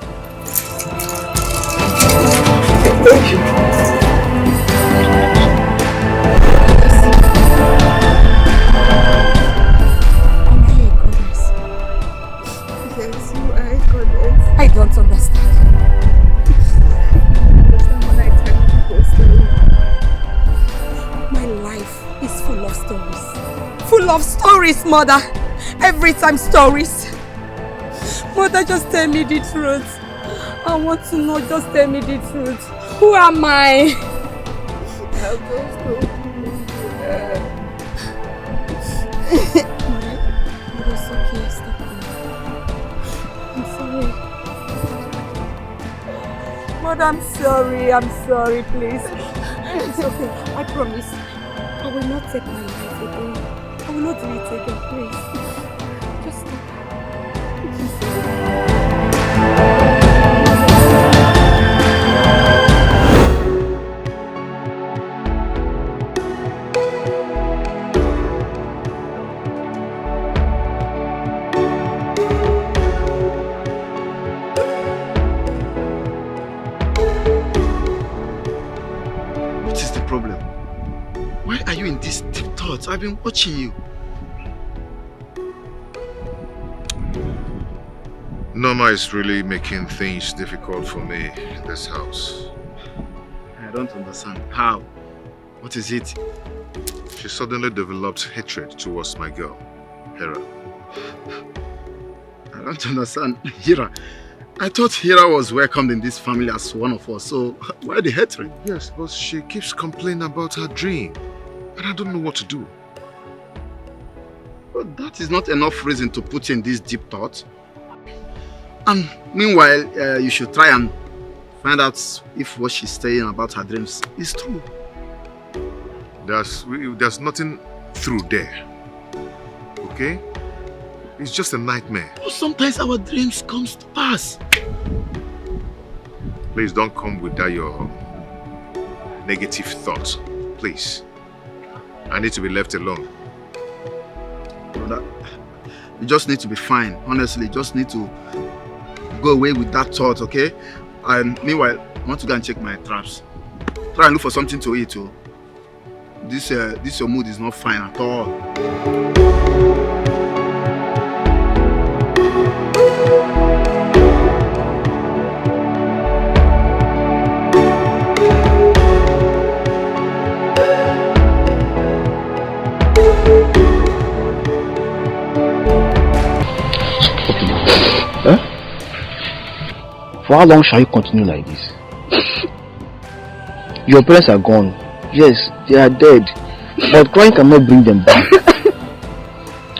Thank you. Yes, you are a goddess. I don't understand. Understand when I tell you the story. My life is full of stories. Full of stories, Mother. Every time stories. Mother, just tell me the truth. I want to know, just tell me the truth. Who am I? I'll just go to Mother, it's okay. Stop crying. I'm sorry. Mother, I'm sorry. I'm sorry, please. It's okay. I promise. I will not take my life again. I will not do it again, please. Just stop. What is the problem? Why are you in these deep thoughts? I've been watching you. Norma is really making things difficult for me in this house. I don't understand. How? What is it? She suddenly developed hatred towards my girl, Hera. I don't understand. Hira. I thought Hira was welcomed in this family as one of us, so why the hatred? Yes, but she keeps complaining about her dream, and I don't know what to do. But that is not enough reason to put in this deep thought. And meanwhile, you should try and find out if what she's saying about her dreams is true. There's nothing through there, okay? It's just a nightmare. But sometimes our dreams come to pass. Please don't come with that your negative thoughts, please. I need to be left alone. Brother, you just need to be fine. Honestly, you just need to go away with that thought, okay? And meanwhile, I want to go and check my traps. Try and look for something to eat, too. This your mood is not fine at all. Huh? For how long shall you continue like this? Your parents are gone. Yes, they are dead. But crying cannot bring them back.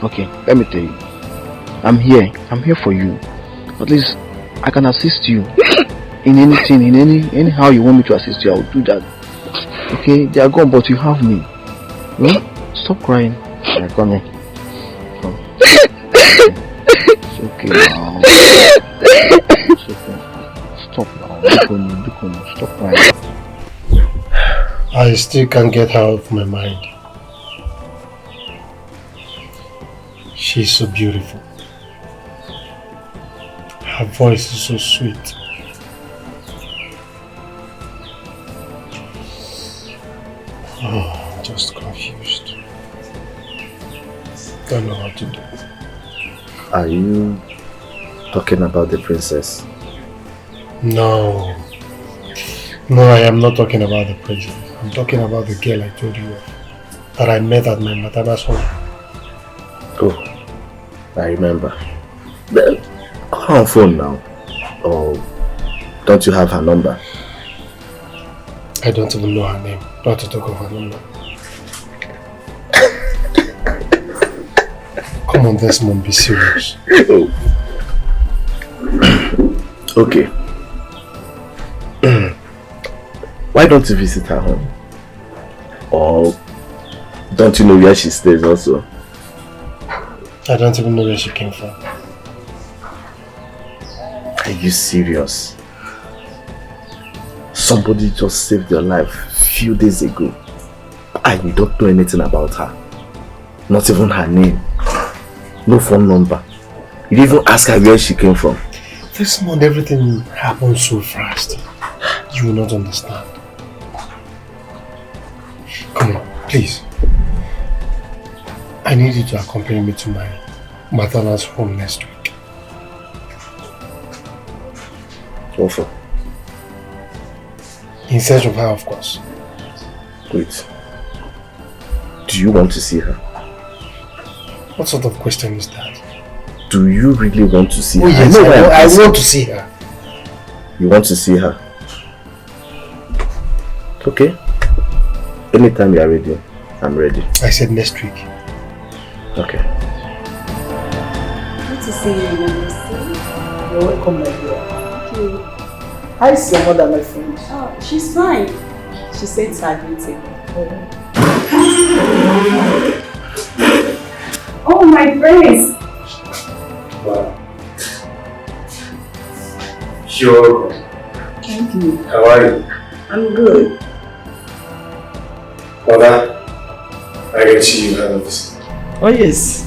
Okay, let me tell you. I'm here for you. At least I can assist you in anything, anyhow you want me to assist you, I will do that. Okay, they are gone, but you have me. Hmm? Stop crying. Yeah, come here. Come. It's okay now. It's okay. Stop now. Look on me. Stop crying. I still can't get her off my mind. She's so beautiful. Her voice is so sweet. Oh, I'm just confused. Don't know what to do. Are you talking about the princess? No. No, I am not talking about the princess. I'm talking about the girl I told you of, that I met at my maternal's home. Oh, I remember. Call her on phone now. Or don't you have her number? I don't even know her name, not to talk of her number. Come on, Desmond, be serious. Oh. Okay. Why don't you visit her home? Or don't you know where she stays also? I don't even know where she came from. Are you serious? Somebody just saved your life a few days ago and you don't know anything about her. Not even her name. No phone number. You didn't even ask her where she came from. This month everything happened so fast. You will not understand. Come on, please. I need you to accompany me to my maternal's home next week. What for? In search of her, of course. Wait. Do you want to see her? What sort of question is that? Do you really want to see her? Yes, I want to see her. You want to see her? Okay. Anytime you are ready, I'm ready. I said next week. Okay. Good to see you, You're welcome, my dear. Thank you. How is your mother, my friend? Oh, she's fine. She sends her greeting. Oh, my friends! Wow. You're welcome. Thank you. How are you? I'm good. Mother, I can see you have a visit. Oh, yes.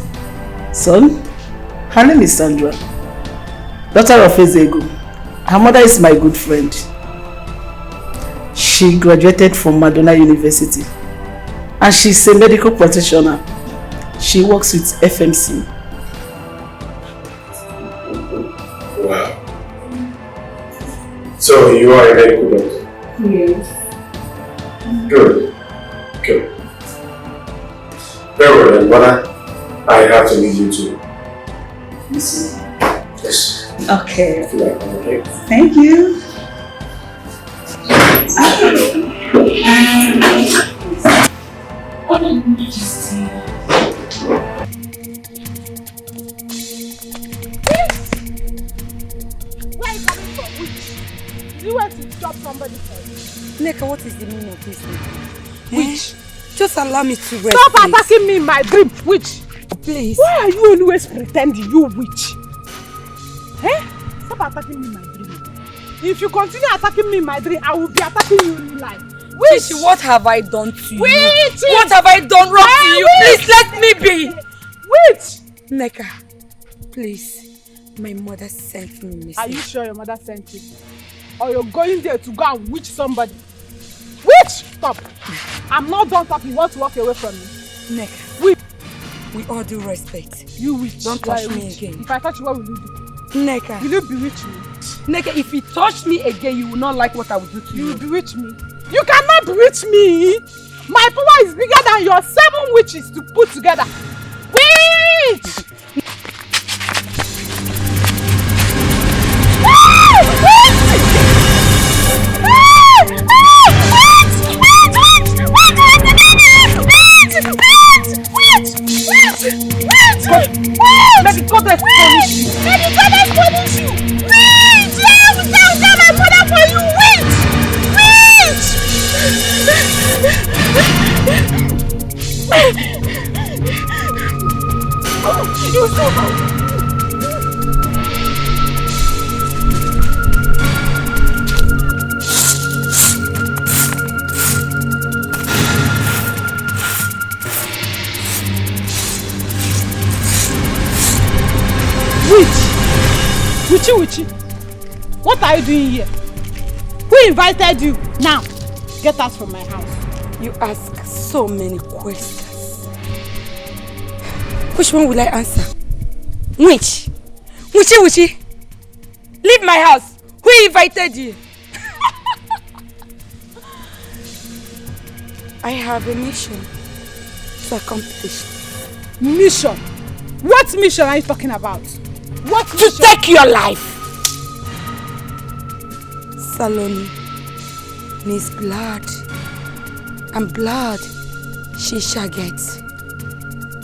Son, her name is Sandra, daughter of Ezego. Her mother is my good friend. She graduated from Madonna University and she's a medical practitioner. She works with FMC. Wow. So you are a medical doctor? Yes. Good. Good. Very well then, Mother. I have to leave you to listen. Yes. Okay. I feel like I'm okay. Thank you. Where are you coming from? Which? You went to chop somebody's head. Neka, what is the meaning of this? Which? Just allow me to rest. Stop attacking me in my dream, witch! Please. Why are you always pretending, you witch? Eh? Stop attacking me in my dream. If you continue attacking me in my dream, I will be attacking you in real life. Witch, what have I done to you? Witch! What have I done wrong to you? Please let me be. Witch! Neka, please. My mother sent me a message. Are you sure your mother sent you? Or you're going there to go and witch somebody? Witch! Stop! I'm not done talking. You want to walk away from me? Neka, with all due respect, you witch. Don't touch me again. If I touch you, what will you do? Neka. Will you bewitch me? Neka, if you touch me again, you will not like what I will do to you. You will bewitch me. You cannot bewitch me! My power is bigger than your 7 witches to put together. Witch! Let the goddess punish you. Let the goddess punish you. Witch! Yeah, we tell my mother for you. Witch! You so Witchy, what are you doing here? Who invited you? Now, get out from my house. You ask so many questions. Which one will I answer? Which? Witchy, leave my house. Who invited you? I have a mission to accomplish. Mission? What mission are you talking about? What To mission? take your life! Saloni needs blood, and blood she shall get.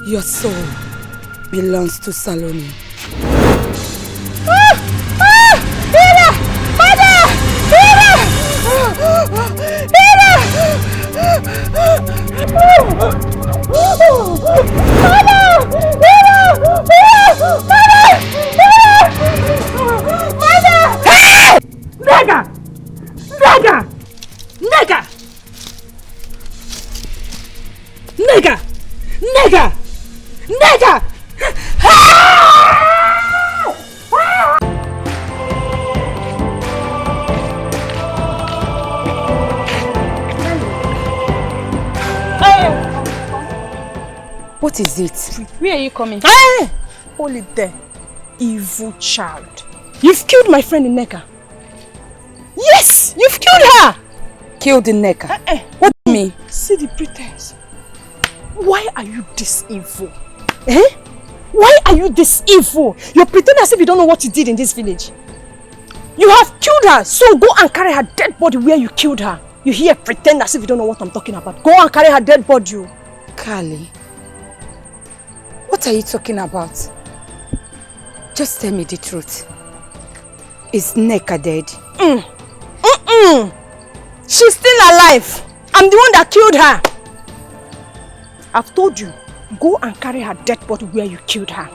Your soul belongs to Saloni. Hira! Mother! Hira! Hira! Mother! Hira! Mother! Hey! Nega! Nega! Nega! Nega! Nega! Nega! What is it? Where are you coming? Hey! Hold it there, evil child. You've killed my friend Nneka. Yes, you've killed her. Killed Nneka? What do you mean? See the pretense. Why are you this evil? Eh? Why are you this evil? You're pretending as if you don't know what you did in this village. You have killed her, so go and carry her dead body where you killed her. You here pretend as if you don't know what I'm talking about. Go and carry her dead body. Kali, what are you talking about? Just tell me the truth. Is Nneka dead? She's still alive. I'm the one that killed her. I've told you, go and carry her dead body where you killed her.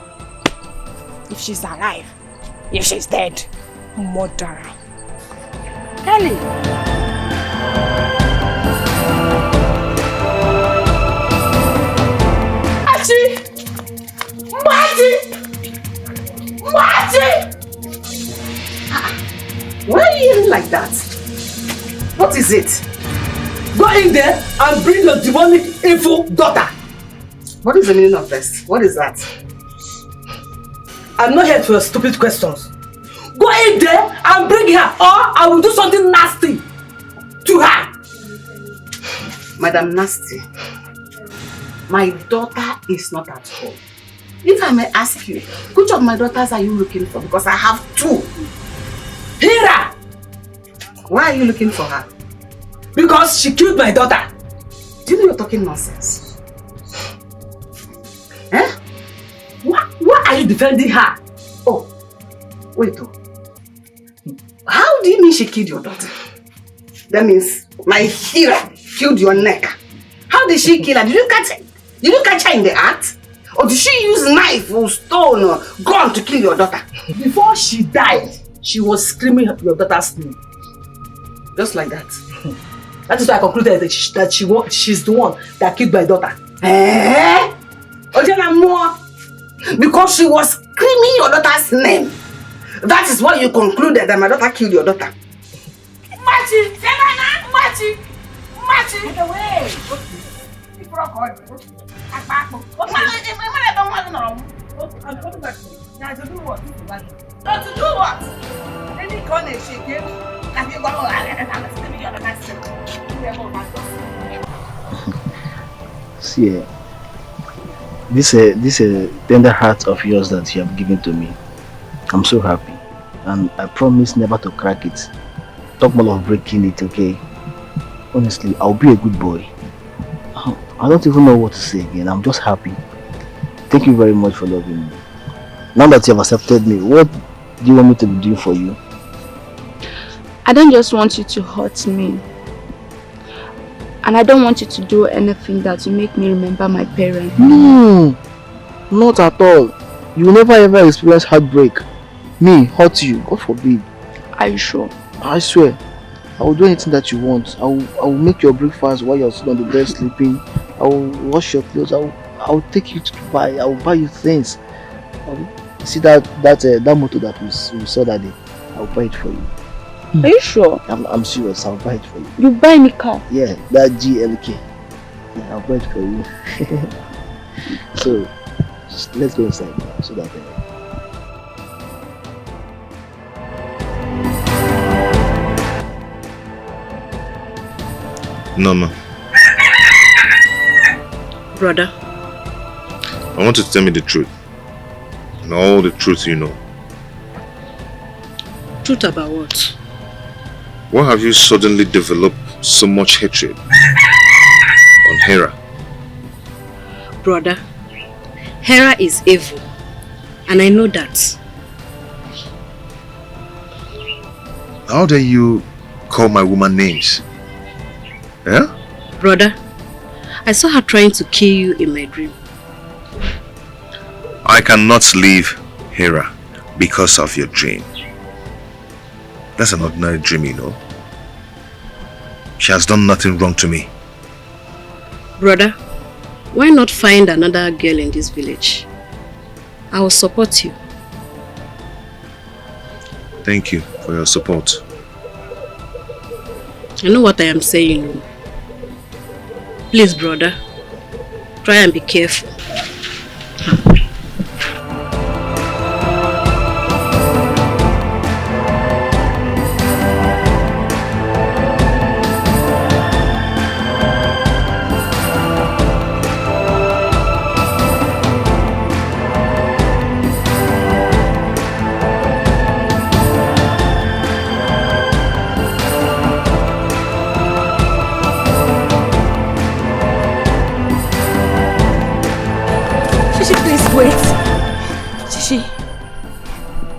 If she's alive, if she's dead, murderer. Kali! Marty! Why are you yelling like that? What is it? Go in there and bring your demonic evil daughter. What is the meaning of this? What is that? I'm not here for your stupid questions. Go in there and bring her, or I will do something nasty to her. Madam Nasty, my daughter is not at home. If I may ask you, which of my daughters are you looking for? Because I have two. Hira! Why are you looking for her? Because she killed my daughter. Do you know you're talking nonsense? Eh? Why are you defending her? Oh, wait. Oh. How do you mean she killed your daughter? That means my Hira killed your neck. How did she kill her? Did you catch her? Did you catch her in the act? Or did she use knife or stone or gun to kill your daughter? Before she died, she was screaming your daughter's name. Just like that. That is why I concluded that she's the one that killed my daughter. Eh? Because she was screaming your daughter's name. That is why you concluded that my daughter killed your daughter. Machi! Machi! Machi! Get away! To do what? Any corner she gave, See, this tender heart of yours that you have given to me, I'm so happy, and I promise never to crack it. Talk more of breaking it, okay? Honestly, I'll be a good boy. I don't even know what to say again. I'm just happy. Thank you very much for loving me. Now that you have accepted me, what do you want me to be doing for you? I don't just want you to hurt me. And I don't want you to do anything that will make me remember my parents. No, not at all. You will never ever experience heartbreak. Me, hurt you, God forbid. Are you sure? I swear. I will do anything that you want. I will make your breakfast while you're still on the bed sleeping. I will wash your clothes. I will take you to Dubai. I will buy you things. See that motor that we saw that day? I will buy it for you. Are you sure? I'm serious. I'll buy it for you. You buy me car? Yeah, that GLK. Yeah, I'll buy it for you. So, let's go inside now so that. Norma, Brother? I want you to tell me the truth. And all the truth you know. Truth about what? Why have you suddenly developed so much hatred on Hera? Brother, Hera is evil. And I know that. How dare you call my woman names? Yeah? Brother, I saw her trying to kill you in my dream. I cannot leave Hera because of your dream. That's an ordinary dream, you know. She has done nothing wrong to me. Brother, why not find another girl in this village? I will support you. Thank you for your support. I know what I am saying. Please, brother, try and be careful.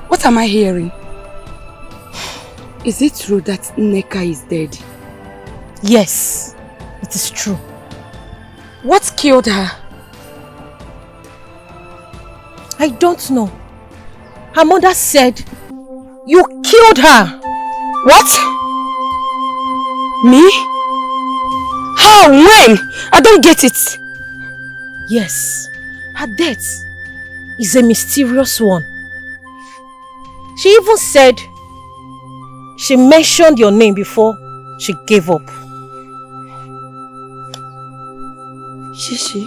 What am I hearing? Is it true that Nneka is dead? Yes, it is true. What killed her? I don't know. Her mother said you killed her. What? Me? How? When? I don't get it. Yes, her death is a mysterious one. She even said she mentioned your name before she gave up. Shishi,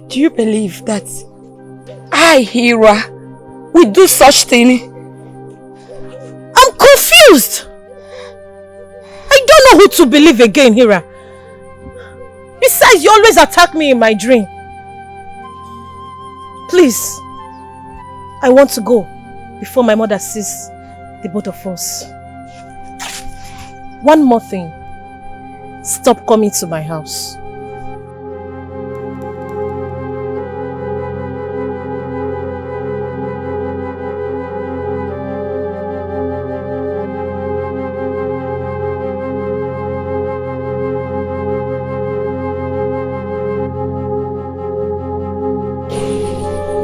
do you believe that I, Hera, will do such thing? I'm confused. I don't know who to believe again, Hera. Besides, you always attack me in my dream. Please, I want to go before my mother sees the both of us. One more thing. Stop coming to my house.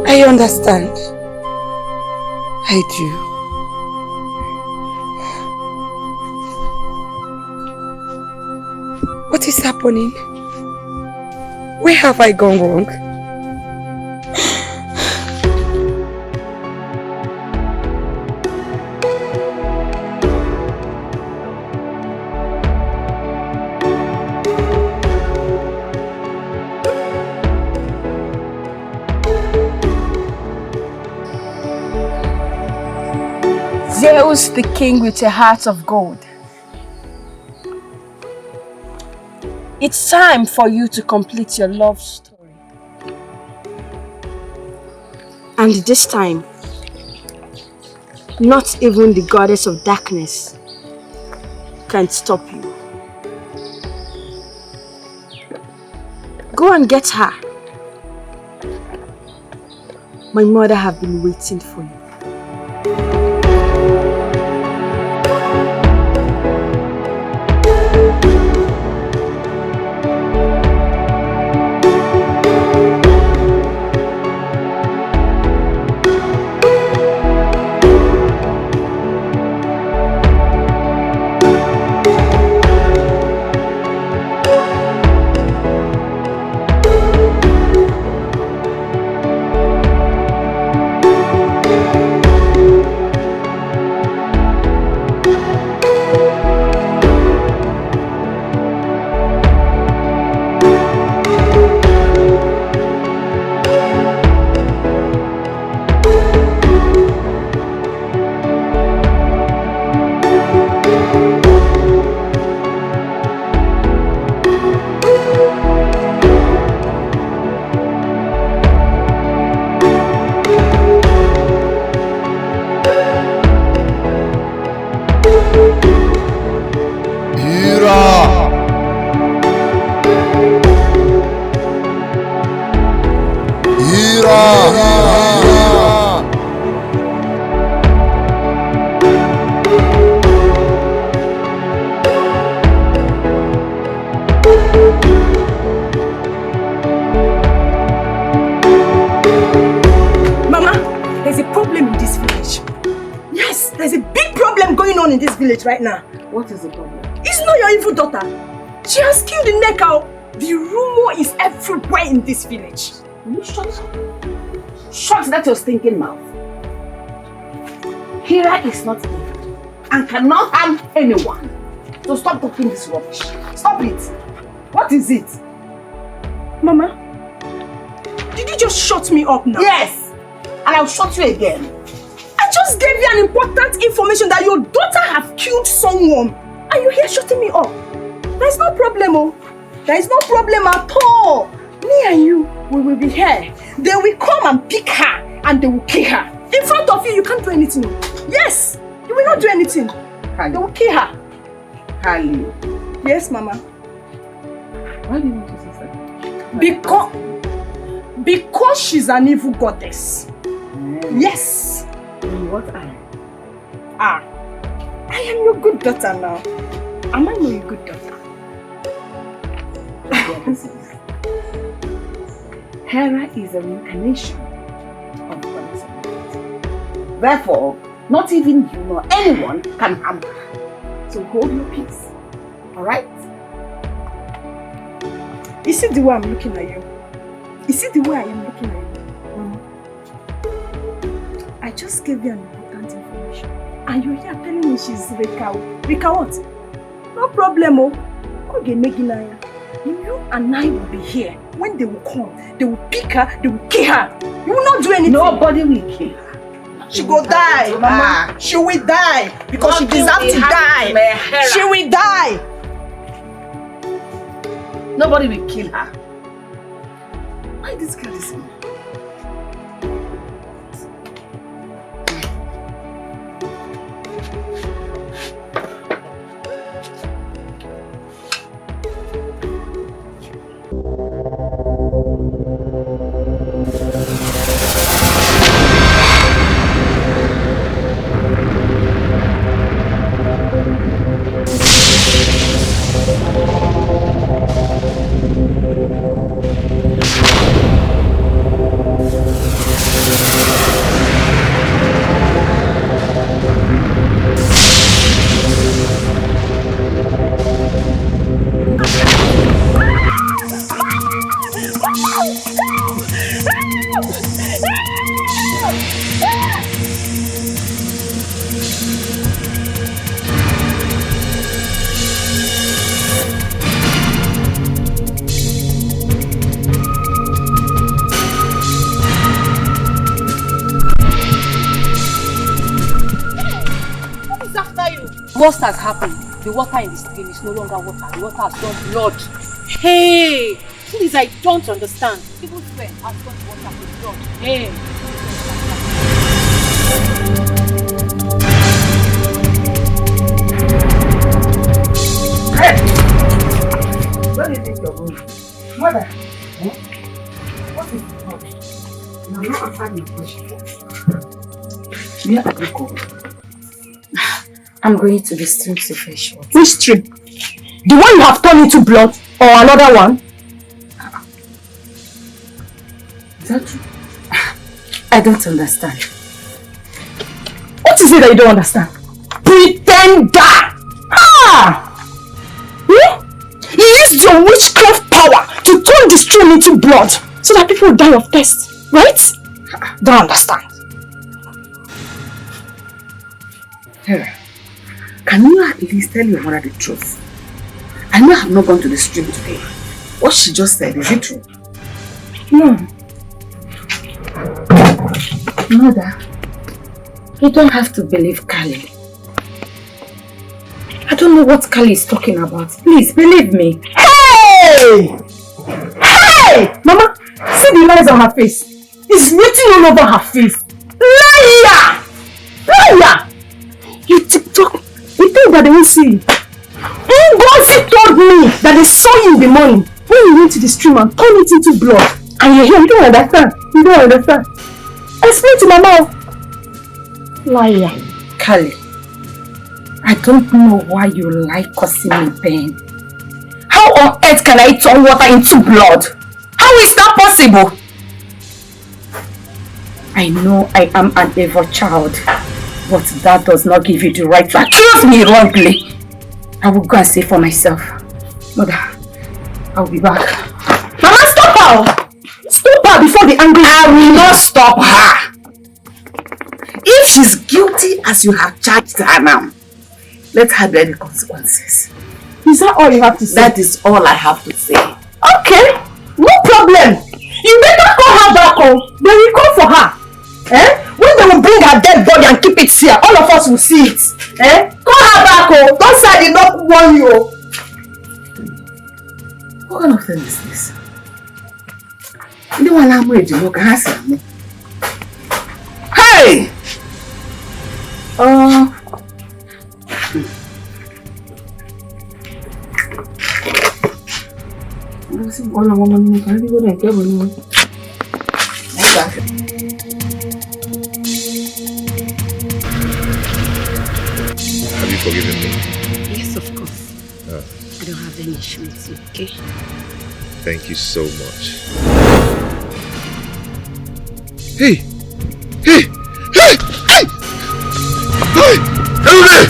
I understand. I do. What is happening? Where have I gone wrong? Zeus the king with a heart of gold. It's time for you to complete your love story. And this time, not even the goddess of darkness can stop you. Go and get her. My mother have been waiting for you. on in this village right now? What is the problem? It's not your evil daughter. She has killed the Neko. The rumor is everywhere in this village. Will you shut up? Shut that your stinking mouth. Hira is not evil and cannot harm anyone. So stop talking this rubbish. Stop it. What is it? Mama, did you just shut me up now? Yes. And I'll shut you again. I just gave you an important information that your daughter have killed someone. And you're here shutting me up. There's no problem, oh. There is no problem at all. Me and you, we will be here. They will come and pick her and they will kill her. In front of you, you can't do anything. Yes, you will not do anything. They will kill her. Kali. Yes, Mama. Why do you want to say that? Because she's an evil goddess. Yes. In what eye? I am your good daughter now. Am I not your good daughter? Hera is a reincarnation of goddess of light. Therefore, not even you nor anyone can harm her. So hold your peace. Alright? Is it the way I'm looking at you? Is it the way I am looking at you? Mama, I just gave you an important information. And you're here telling me she's Rika. Rika what? No problem, oh. Okay, Meginaya. You and I will be here. When they will come, they will pick her, they will kill her. You will not do anything. Nobody will kill her. She will die, Mama. She will die. Because she deserves to die. She will die. Nobody will kill her. Why this girl is in? What has happened? The water in the stream is no longer water. The water has turned blood. Hey! Please, I don't understand. Even sweat has turned water to blood. Hey! Where do you think you're going? Mother! What is the problem? You have not answered my question. Where are you going? I'm going to the stream to fetch water. Which stream? The one you have turned into blood or another one? Is that true? I don't understand. What is it that you don't understand? Pretender! You used your witchcraft power to turn the stream into blood so that people will die of thirst, right? Don't understand. Hera, can you at least tell your mother the truth? I know I have not gone to the stream today. What she just said, is it true? No. Mother, you don't have to believe Kali. I don't know what Kali is talking about. Please, believe me. Hey! Hey! Mama, see the lines on her face. It's written all over her face. Liar! Liar! You TikTok, you think that they won't see you. Ngozi told me that they saw you in the morning when you went to the stream and turned it into blood. And you're here, you don't understand. You don't understand. Explain to Mama. Liar. Kali, I don't know why you like causing me pain. How on earth can I turn water into blood? How is that possible? I know I am an evil child, But that does not give you the right to accuse me wrongly. I will go and see for myself. Mother, I will be back. Mama, stop her! Stop her before the angry... I will not stop her. If she's guilty as you have charged her now, let her bear the consequences. Is that all you have to say? That is all I have to say. Okay, no problem. You better call her back home. They will call for her. When they will bring her dead body and keep it here, all of us will see it. Call her back home. Don't say I did not warn you. What kind of thing is this? Hey! Have you forgiven me? Yes, of course. I don't have any issue with you, okay? Thank you so much. Hey! Hey! Hey! Hey! Hey! Everybody!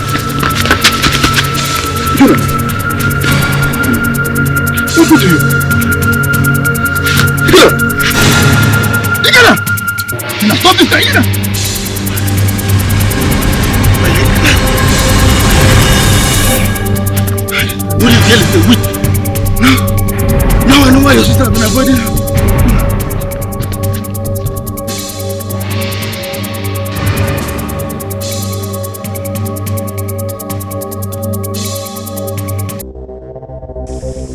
What did you? Stop this guy! What you tell is a witch. Now I know why your sister has been avoiding her.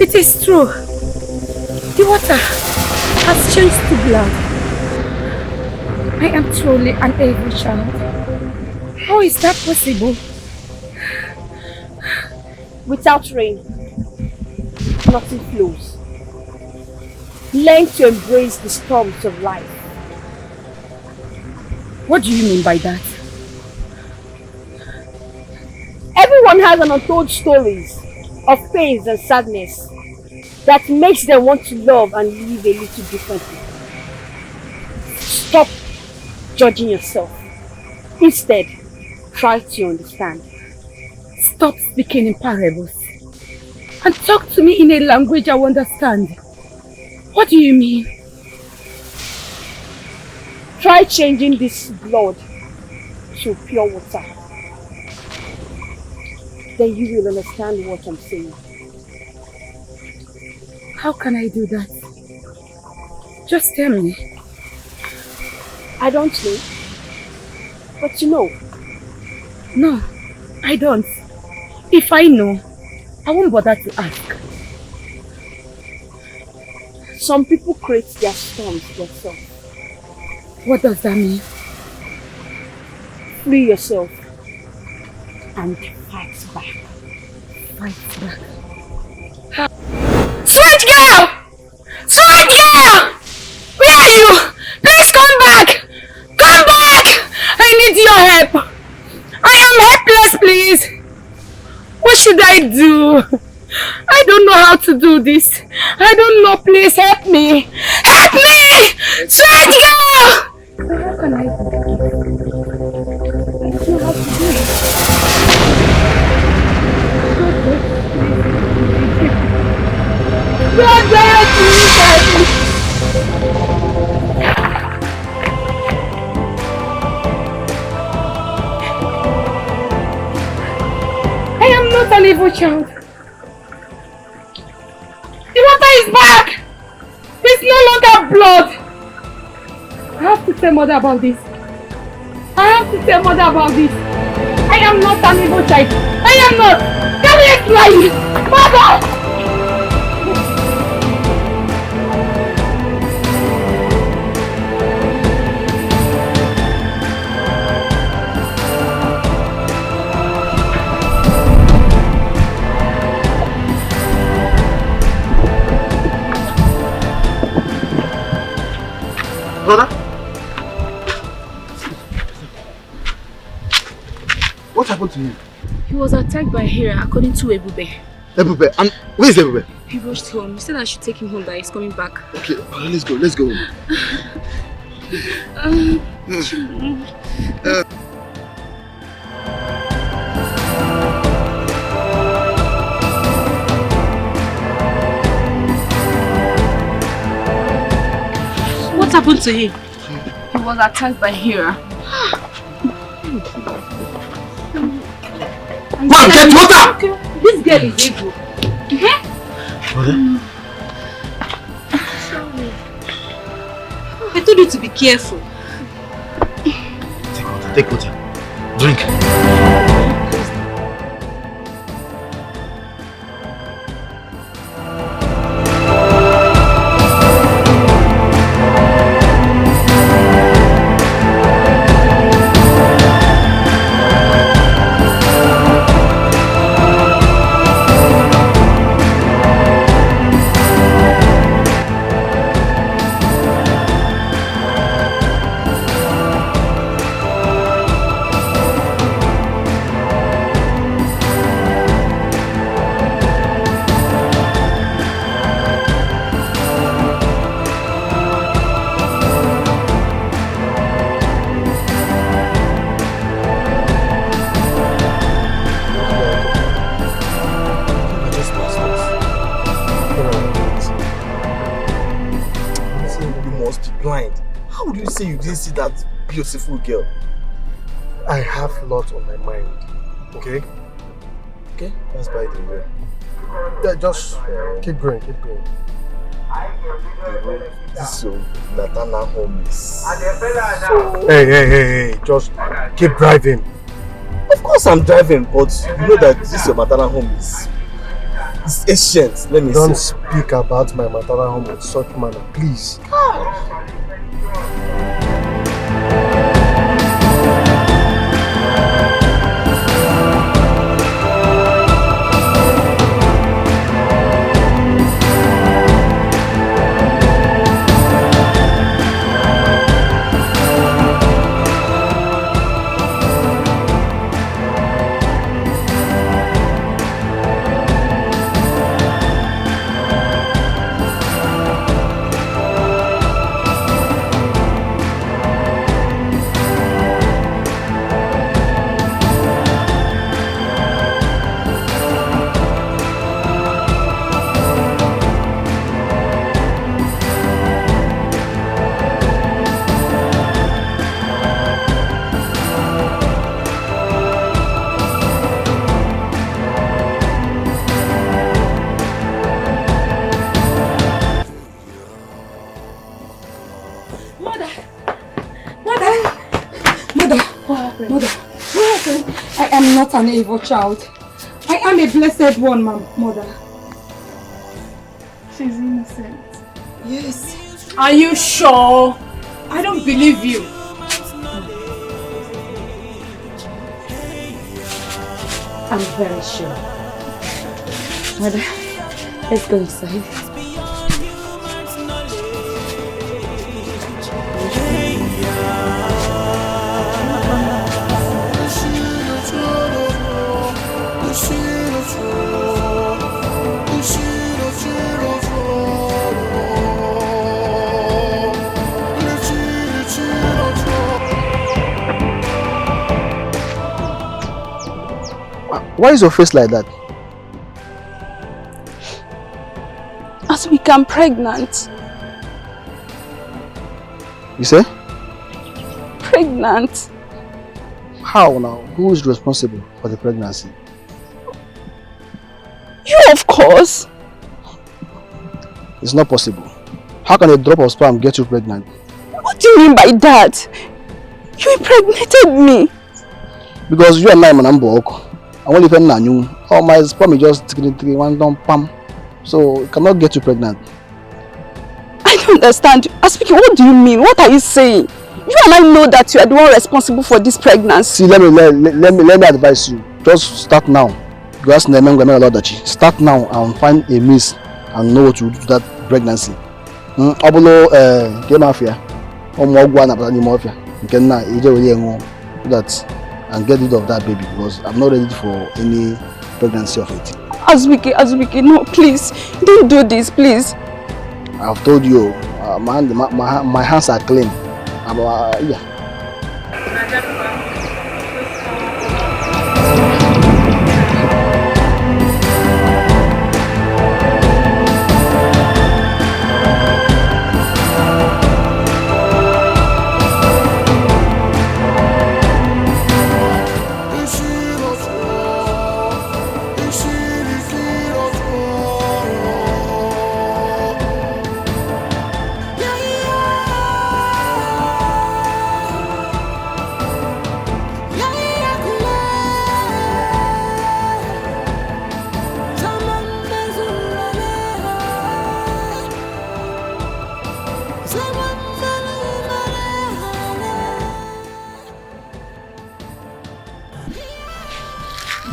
It is true. The water has changed to blood. I am truly an evil child. How is that possible? Without rain, nothing flows. Learn to embrace the storms of life. What do you mean by that? Everyone has an untold stories of pains and sadness that makes them want to love and live a little differently. Stop judging yourself. Instead, try to understand. Stop speaking in parables and talk to me in a language I understand. What do you mean? Try changing this blood to pure water. Then you will understand what I'm saying. How can I do that? Just tell me. I don't know. But you know. No, I don't. If I know, I won't bother to ask. Some people create their storms themselves. What does that mean? Free yourself and fight back. Fight back. Sweet girl! Sweet girl! Where are you? Please come back! Come back! I need your help! I am helpless, please! What should I do? I don't know how to do this. I don't know. Please help me. Help me! Sweet girl! How can I do it? I don't know how to do it. God, please help me. I am not an evil child. The water is back! There's no longer blood! I have to tell mother about this. I have to tell mother about this. I am not an evil child. I am not! Tell me it's lying! Mother! Brother? What happened to him? He was attacked by Hera according to Ebube. Ebube? And where is Ebube? He rushed home. He said I should take him home, that he's coming back. Okay, let's go, let's go. happened to him? He was attacked by Hira. Mom, get water! This girl is evil. I told you to be careful. Take water. Drink. Say you didn't see that beautiful girl. I have a lot on my mind. Okay? Okay, let's buy the way. Yeah, just keep going. This Nathana home is Hey, just keep driving. Of course I'm driving, but you know that this your maternal home is ancient. Let me Don't say. speak about my maternal home in such manner, please. I am not an evil child. I am a blessed one, mother. She's innocent. Yes. Are you sure? I don't believe you. I'm very sure. Mother, let's go inside. Why is your face like that? As we become pregnant. You say? Pregnant. How now? Who is responsible for the pregnancy? You, of course. It's not possible. How can a drop of sperm get you pregnant? What do you mean by that? You impregnated me. Because you and I man I only if you oh my sperm is just 3 pam. So it cannot get you pregnant. I don't understand. Aspiki, what do you mean? What are you saying? You and I know that you are the one responsible for this pregnancy. See, let me advise you. Just start now. You ask Nemen start now and find a miss and know what to do to that pregnancy. Obulo mafia. That and get rid of that baby because I'm not ready for any pregnancy of it. Azubuike, no, please, don't do this, please. I've told you, my hands are clean. Yeah.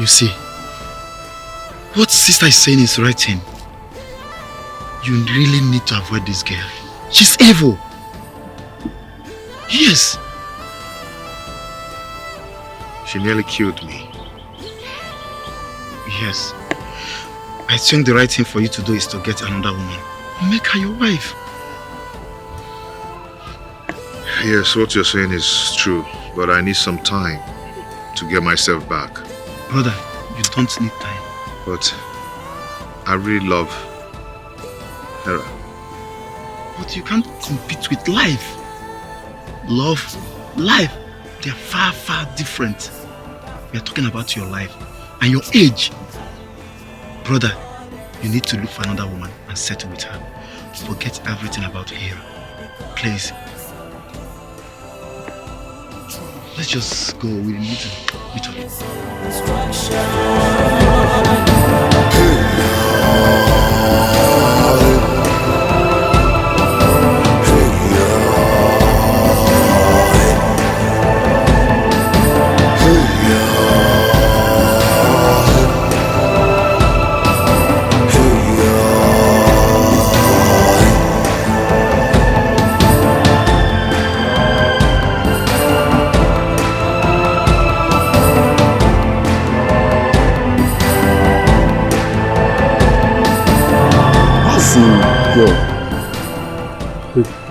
You see, what sister is saying is right thing. You really need to avoid this girl. She's evil. Yes. She nearly killed me. Yes. I think the right thing for you to do is to get another woman. Make her your wife. Yes, what you're saying is true, but I need some time to get myself back. Brother, you don't need time. But I really love Hera. But you can't compete with life. Love, life, they're far, far different. We are talking about your life and your age. Brother, you need to look for another woman and settle with her. Forget everything about Hera. Please. Let's just go. We need to meet up.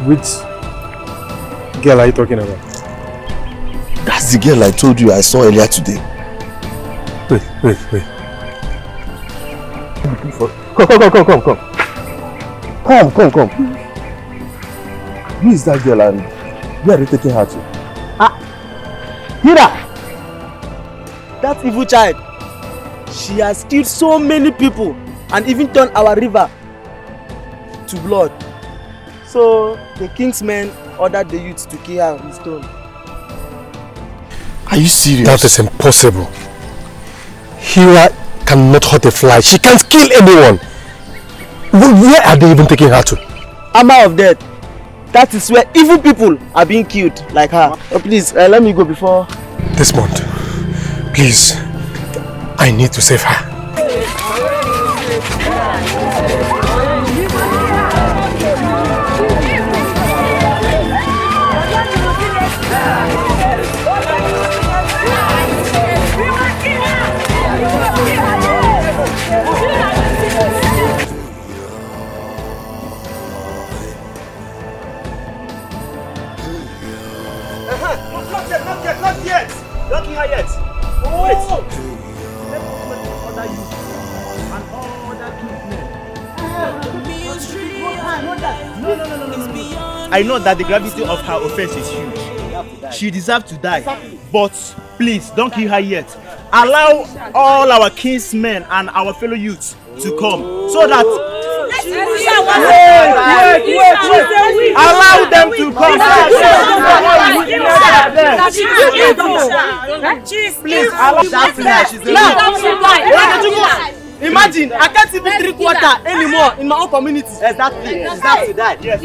Which girl are you talking about? That's the girl I told you I saw earlier today. Wait. Come. Who is that girl and where are you taking her to? Hira! That evil child. She has killed so many people and even turned our river to blood. So the king's men ordered the youth to kill her with stone. Are you serious? That is impossible. Hira cannot hurt a fly. She can't kill anyone. Where are they even taking her to? Hammer of death. That is where evil people are being killed like her. Oh, please, let me go before... Desmond, please. I need to save her. Not yet! Don't kill her yet! Wait! Let me order you and all other kingsmen. No. I know that the gravity of her offense is huge. She deserves to die. But please, don't kill her yet. Allow all our kinsmen and our fellow youths to come so that... Wait. Allow them to come. Please, allow that to imagine, I can't even drink water anymore in my own community. Exactly. Deserve to die. Yes.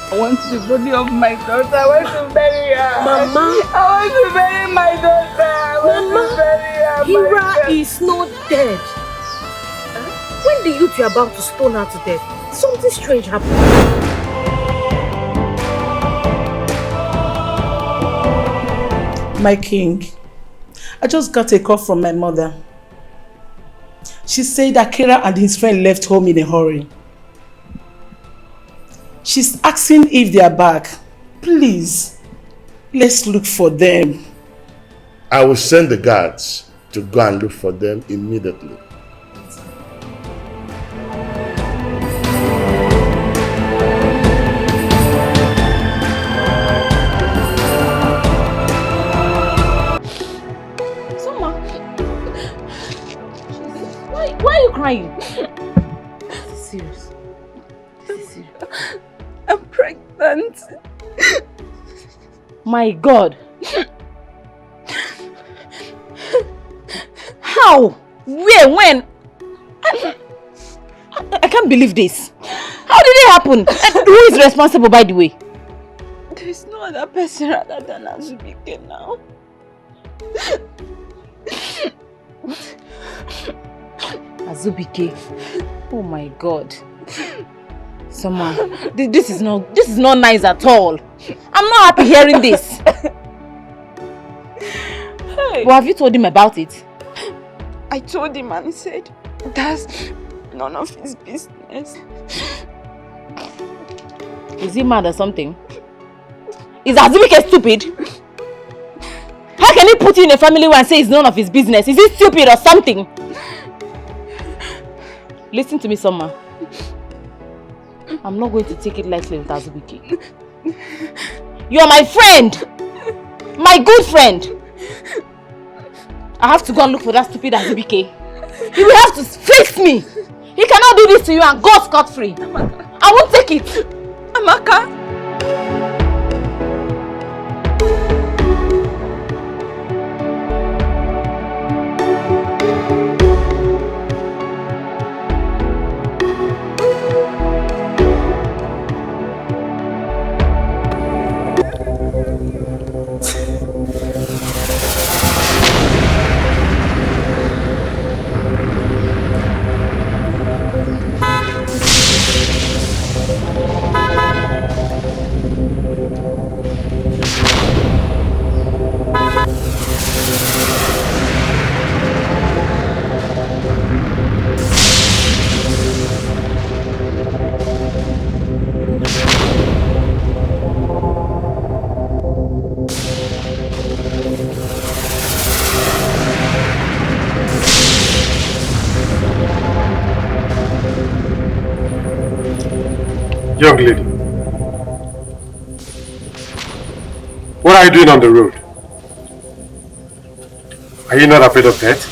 I want the body of my daughter. I want to bury her. Mama. I want to bury my daughter. I want to bury her. Hira is not dead. When the youth were about to stone her to death, something strange happened. My king, I just got a call from my mother. She said that Kira and his friend left home in a hurry. She's asking if they are back. Please, let's look for them. I will send the guards to go and look for them immediately. can't. My God. How? Where? When? I can't believe this. How did it happen? And who is responsible, by the way? There is no other person other than Azubike now. Azubike. Oh my God. Soma, this is not nice at all. I'm not happy hearing this. Hey. But have you told him about it? I told him and he said that's none of his business. Is he mad or something? Is Azubike stupid? How can he put you in a family and say it's none of his business? Is he stupid or something? Listen to me, Soma. I'm not going to take it lightly with Azubike. You're my friend! My good friend! I have to go and look for that stupid Azubike. He will have to fix me! He cannot do this to you and go scot-free! I won't take it! Amaka! Young lady, what are you doing on the road? Are you not afraid of death?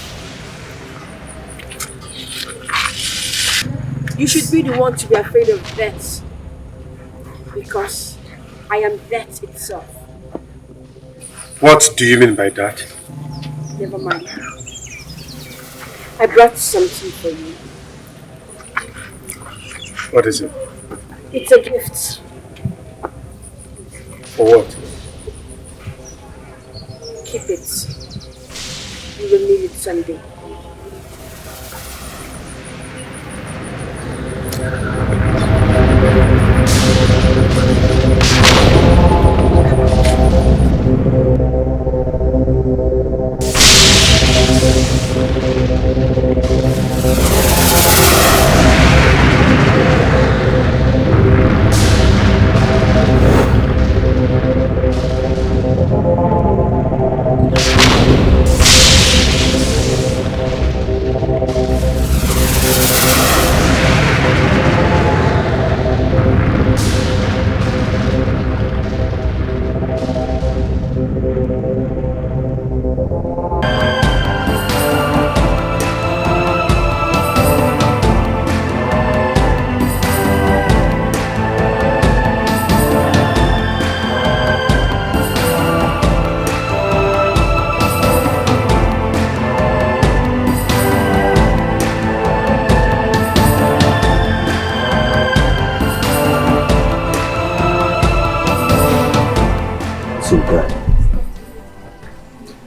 You should be the one to be afraid of death. Because I am death itself. What do you mean by that? Never mind. I brought something for you. What is it? It's a gift. For what? Keep it. You will need it someday.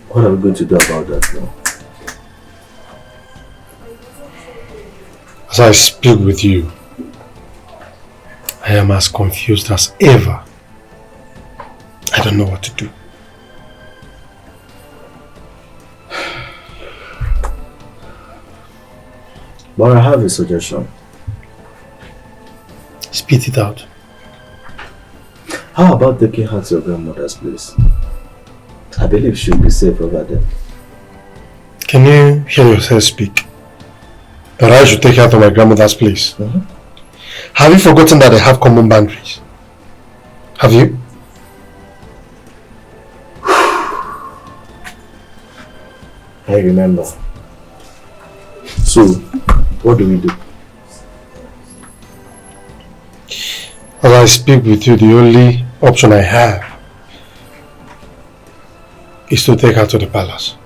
What are we going to do about that now? As I speak with you, I am as confused as ever. I don't know what to do. But I have a suggestion. Spit it out. How about taking her to your grandmother's place? I believe she'll be safe over there. Can you hear yourself speak? That I should take her to my grandmother's place. Have you forgotten that they have common boundaries? Have you? I remember. So, what do we do? As I speak with you, the only option I have is to take her to the palace.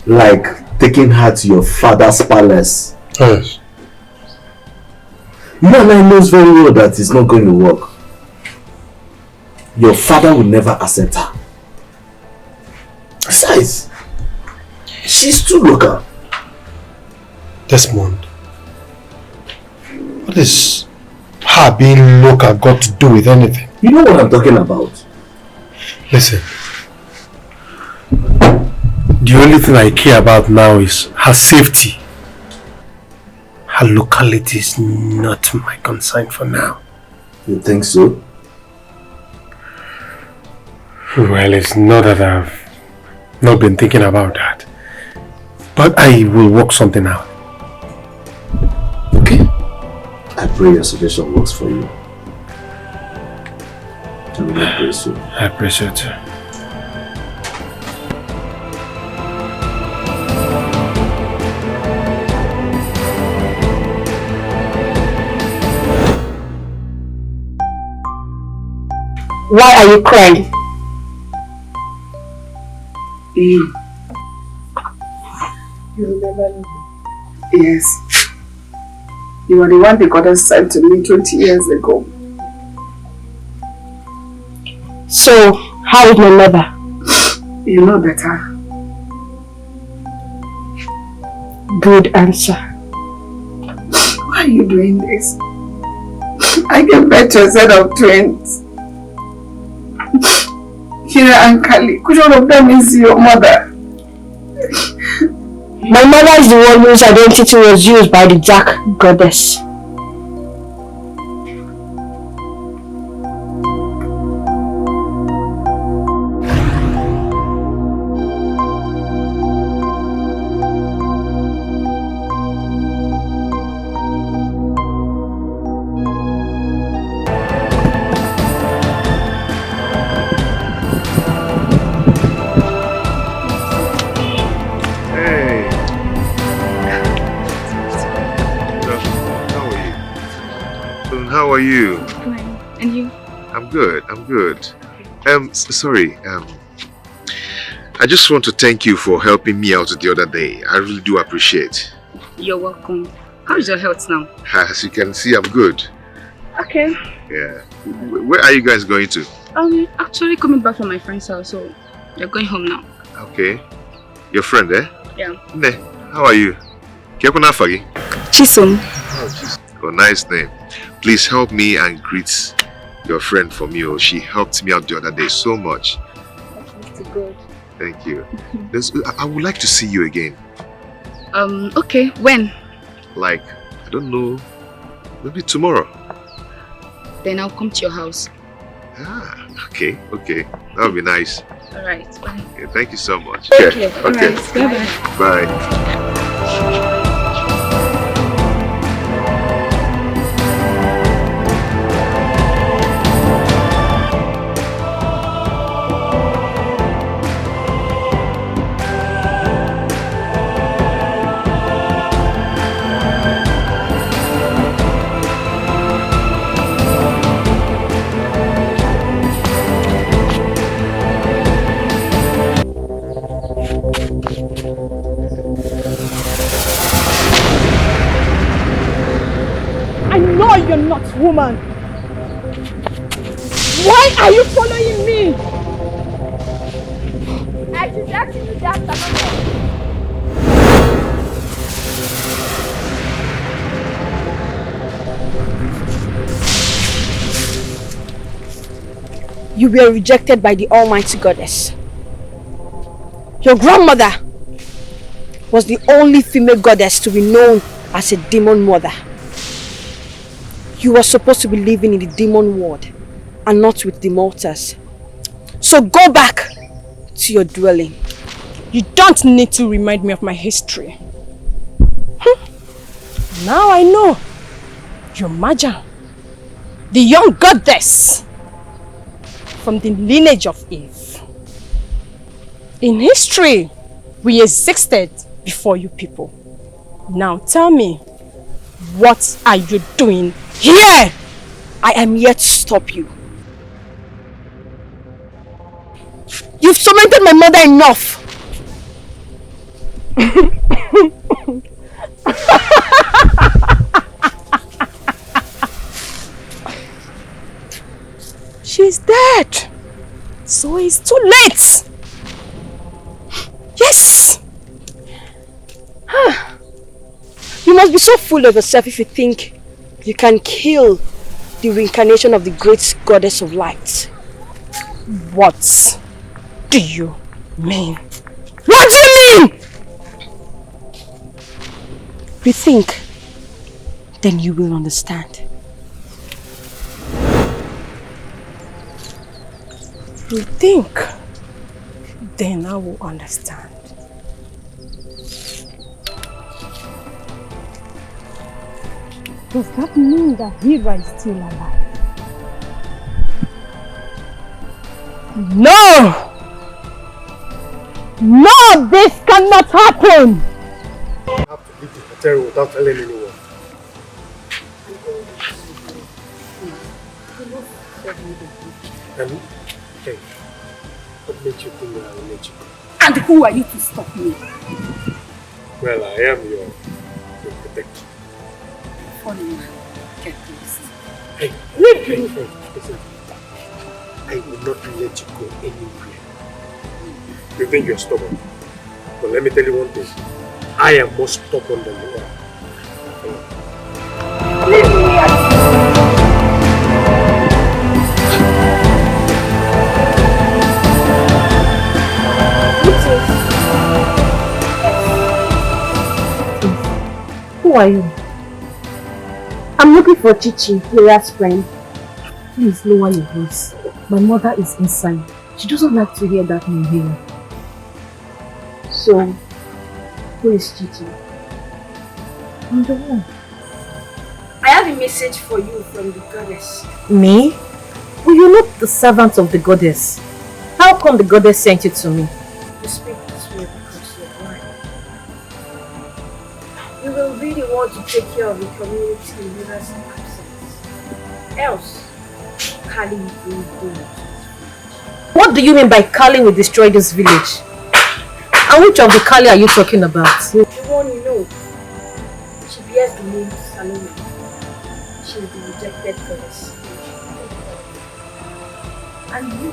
Like taking her to your father's palace? Yes. You and I knows very well that it's not going to work. Your father will never accept her. Besides, she's too local. Desmond, what is her being local got to do with anything? You know what I'm talking about. Listen, the only thing I care about now is her safety. Her locality is not my concern for now. You think so? Well, it's not that I've not been thinking about that. But I will work something out. Okay. I pray your suggestion works for you. I really appreciate you. I appreciate it. Why are you crying? You remember me? Yes. You were the one the goddess sent to me 20 years ago. So, how is my mother? You know better. Good answer. Why are you doing this? I gave birth to a set of twins. Kira and Kali, which one of them is your mother? My mother is the one whose identity was used by the Jack goddess. How are you? Fine. And you? I'm good. Sorry. I just want to thank you for helping me out the other day. I really do appreciate. You're welcome. How is your health now? As you can see, I'm good. Okay. Yeah. Where are you guys going to? Actually coming back from my friend's house, so they're going home now. Okay. Your friend, eh? Yeah. Ne, how are you? Kekuna Fagi? Chisom. Oh, nice name. Please help me and greet your friend for me. Oh, she helped me out the other day so much. That's good. Thank you. I would like to see you again. Okay. When? Like, I don't know. Maybe tomorrow. Then I'll come to your house. Ah, okay. That would be nice. Alright, bye. Okay, thank you so much. Okay. Okay. Alright, bye-bye. Bye. I know you're not woman. Why are you following me? I should ask you that. You were rejected by the Almighty Goddess. Your grandmother was the only female goddess to be known as a demon mother. You were supposed to be living in the demon world and not with the mortals. So go back to your dwelling. You don't need to remind me of my history. Now I know. You're Maja, the young goddess from the lineage of Eve. In history, we existed before you people. Now tell me, what are you doing here? I am yet to stop you. You've tormented my mother enough. She's dead. So it's too late. Yes. You must be so full of yourself if you think you can kill the reincarnation of the great goddess of light. What do you mean? What do you mean? Rethink, then you will understand. Rethink, then I will understand. Does that mean that Hira is still alive? No! No, this cannot happen! I have to leave the hotel without telling anyone. And, hey, what makes you think that I will let you go? And who are you to stop me? Well, I am your protector. Funny man, get lost. Hey, listen. I will not let you go anywhere. You think you're stubborn? But let me tell you one thing. I am more stubborn than you are. Leave me alone. Who are you? I'm looking for Chichi, Hira's friend. Please lower your voice. My mother is inside. She doesn't like to hear that name here. So, who is Chichi? I'm the one. I have a message for you from the goddess. Me? Well, you're not the servant of the goddess. How come the goddess sent you to me? You speak this way because you're blind. You will be the one to take care of the community in Hira's absence. Else, Kali will do it. What do you mean by Kali will destroy this village? And which of the Kali are you talking about? The one you know. She bears the name Salome. She is the rejected goddess. And you.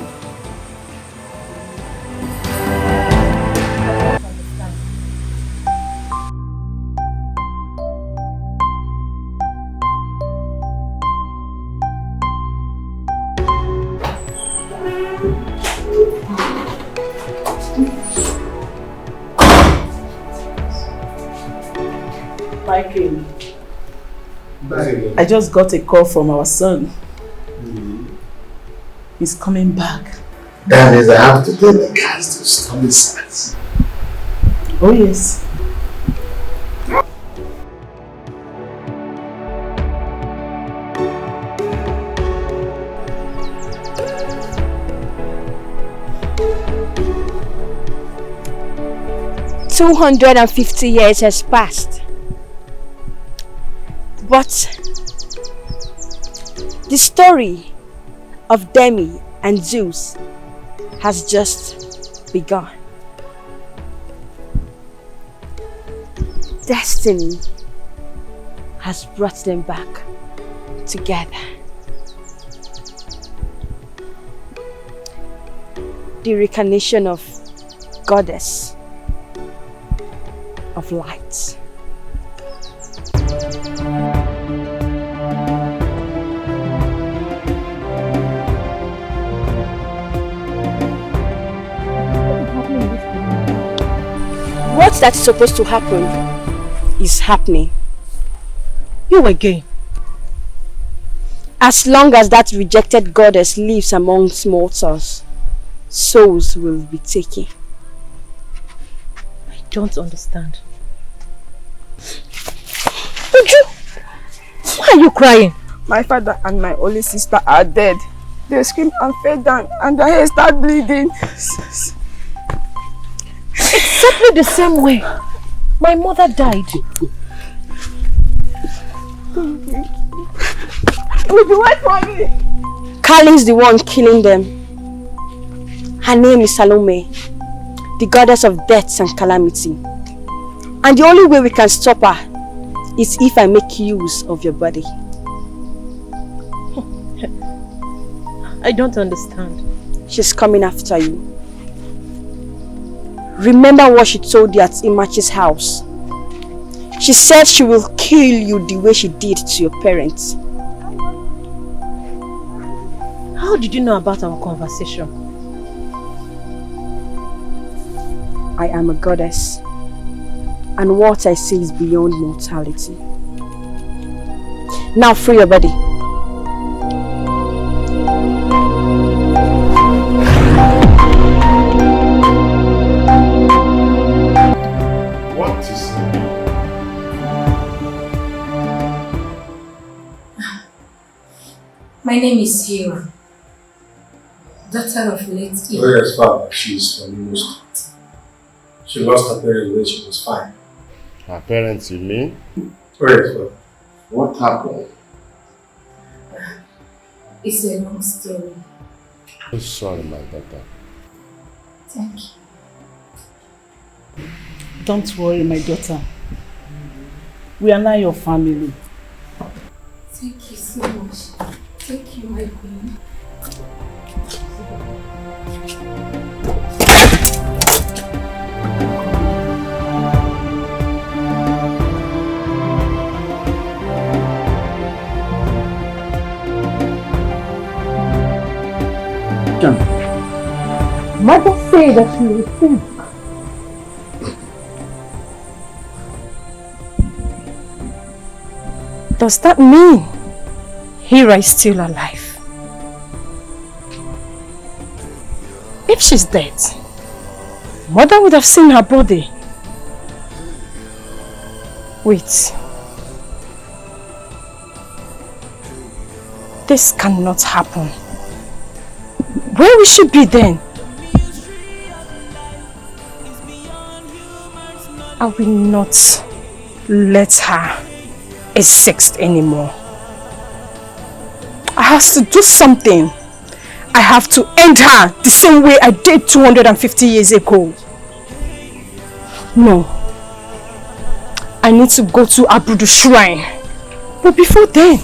My king. I just got a call from our son. He's coming back. That means I have to tell the guys to stop this mess. Oh yes. $250 years has passed. But the story of Demi and Zeus has just begun. Destiny has brought them back together. The reincarnation of Goddess of Light. What that's supposed to happen is happening. You again. As long as that rejected goddess lives amongst mortals, souls will be taken. I don't understand. Uju, why are you crying? My father and my only sister are dead. They screamed and fell down and their hair started bleeding. Exactly the same way. My mother died. wait for me. Kali's the one killing them. Her name is Salome, the goddess of death and calamity. And the only way we can stop her is if I make use of your body. I don't understand. She's coming after you. Remember what she told you at Imachi's house. She said she will kill you the way she did to your parents. How did you know about our conversation? I am a goddess, and what I say is beyond mortality. Now free your body. What is it? My name is Hira, daughter of late Oh yes, father. She is from Imo State. She lost her parents when she was 5. Her parents, you mean? Oh yes, father. What happened? It's a long story. I'm sorry, my daughter. Thank you. Don't worry, my daughter. We are now your family. Thank you so much. Thank you, my queen. Mother said that she will sing. Does that mean Hira is still alive? If she's dead, Mother would have seen her body. Wait. This cannot happen. Where will she be then? I will not let her exist anymore. I have to do something. I have to end her the same way I did 250 years ago. No. I need to go to Abudu Shrine. But before then,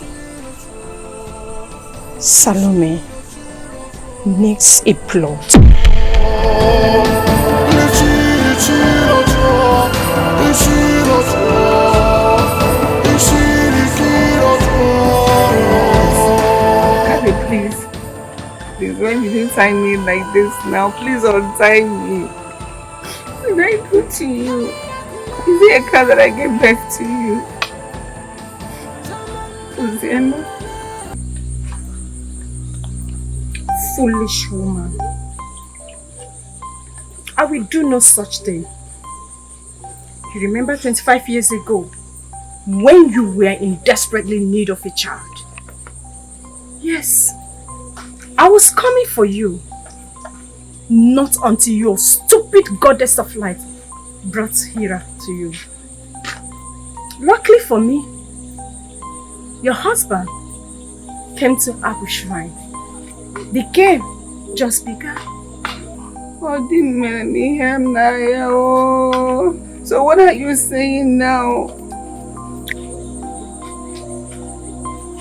Salome needs a plot. Please, when you didn't tie me like this now, please untie me. What did I do to you? Is it a car that I gave birth to you? Uziema? Foolish woman. I will do no such thing. You remember 25 years ago, when you were in desperately need of a child? Yes, I was coming for you. Not until your stupid goddess of light brought Hira to you. Luckily for me, your husband came to Abu Shrine. The game just began. So what are you saying now?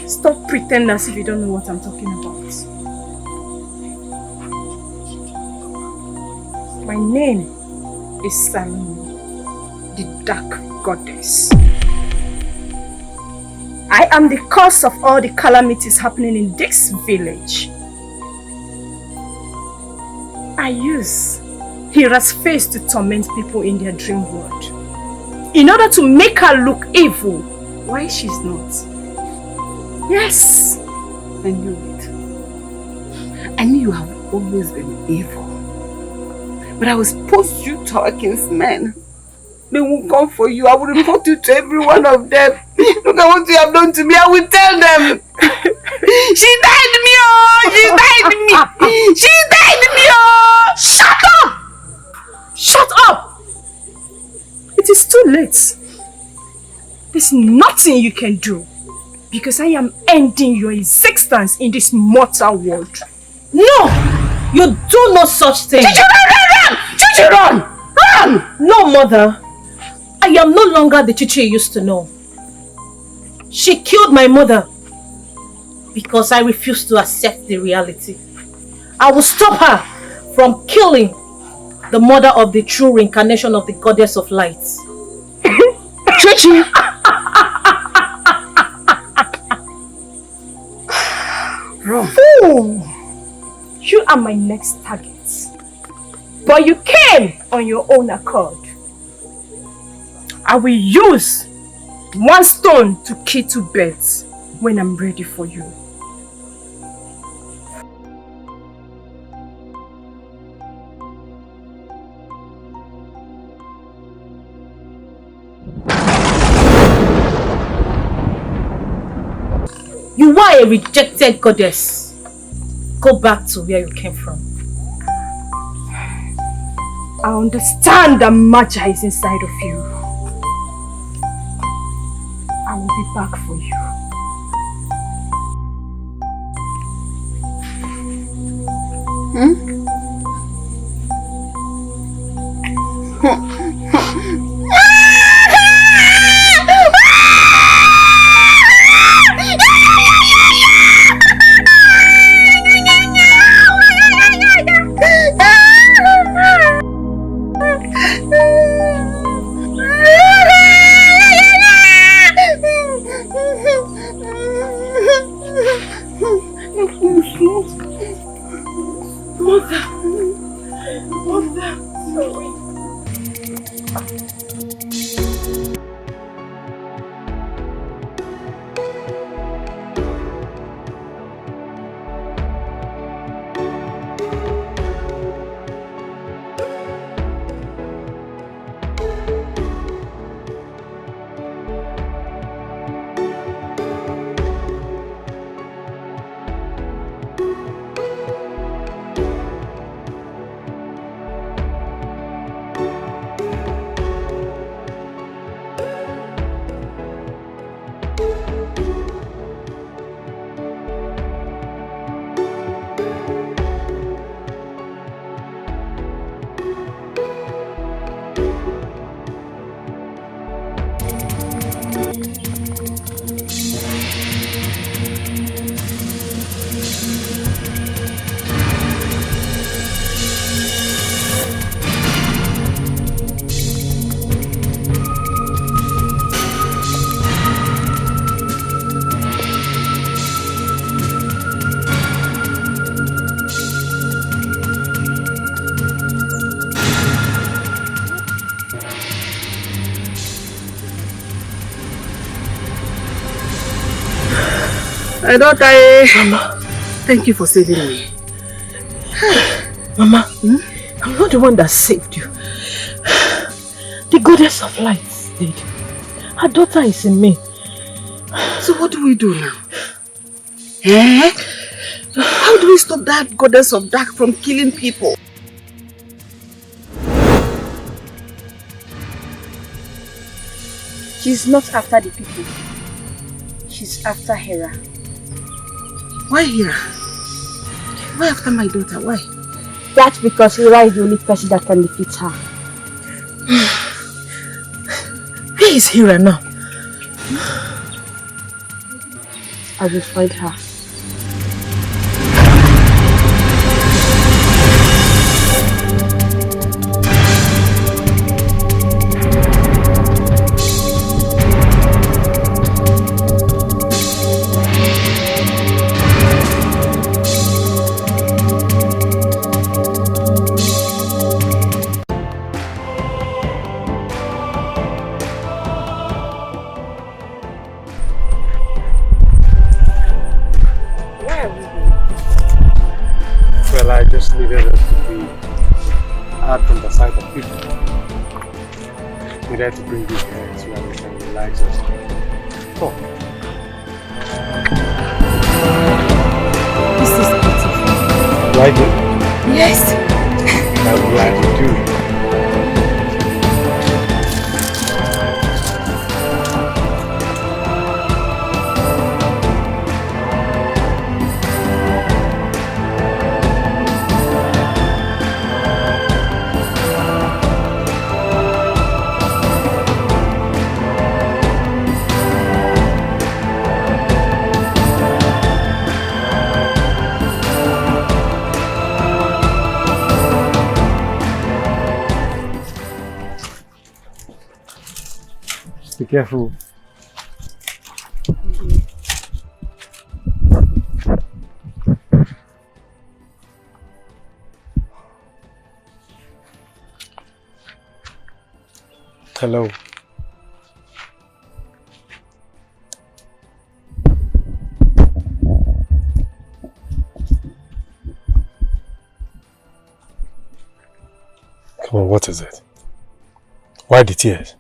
Stop pretending as if you don't know what I'm talking about. My name is Salome, the Dark Goddess. I am the cause of all the calamities happening in this village. I use Hira's face to torment people in their dream world, in order to make her look evil while she's not. Yes, I knew it. I knew you have always been evil. But I was supposed you to our kinsmen. They will come for you. I will report you to every one of them. Look at what you have done to me. I will tell them. She died me, oh! She died me! She died me, oh! Shut up! Shut up! It is too late. There's nothing you can do Because I am ending your existence in this mortal world. No! You do no such thing! Chichi, run! Chichi, run! Run! No, mother. I am no longer the Chichi you used to know. She killed my mother because I refused to accept the reality. I will stop her from killing the mother of the true reincarnation of the goddess of light. Chichi! Fool! You are my next target. But you came on your own accord. I will use one stone to kill two birds when I'm ready for you. You are a rejected goddess. Go back to where you came from. I understand the Magi is inside of you. I will be back for you. My daughter, Mama, thank you for saving me. Mama, I'm not the one that saved you. The goddess of light did. Her daughter is in me. So what do we do now? Eh? How do we stop that goddess of dark from killing people? She's not after the people. She's after Hera. Why Hera? Why after my daughter? Why? That's because Hera is the only person that can defeat her. Where is Hera now? I will find her. Needed us to be hard from the side of people. Needed to bring you here so that we can relax us. Talk. This is beautiful. Like it? Yes. I'm glad you do. Be careful. Hello. Come on, what is it? Why the tears?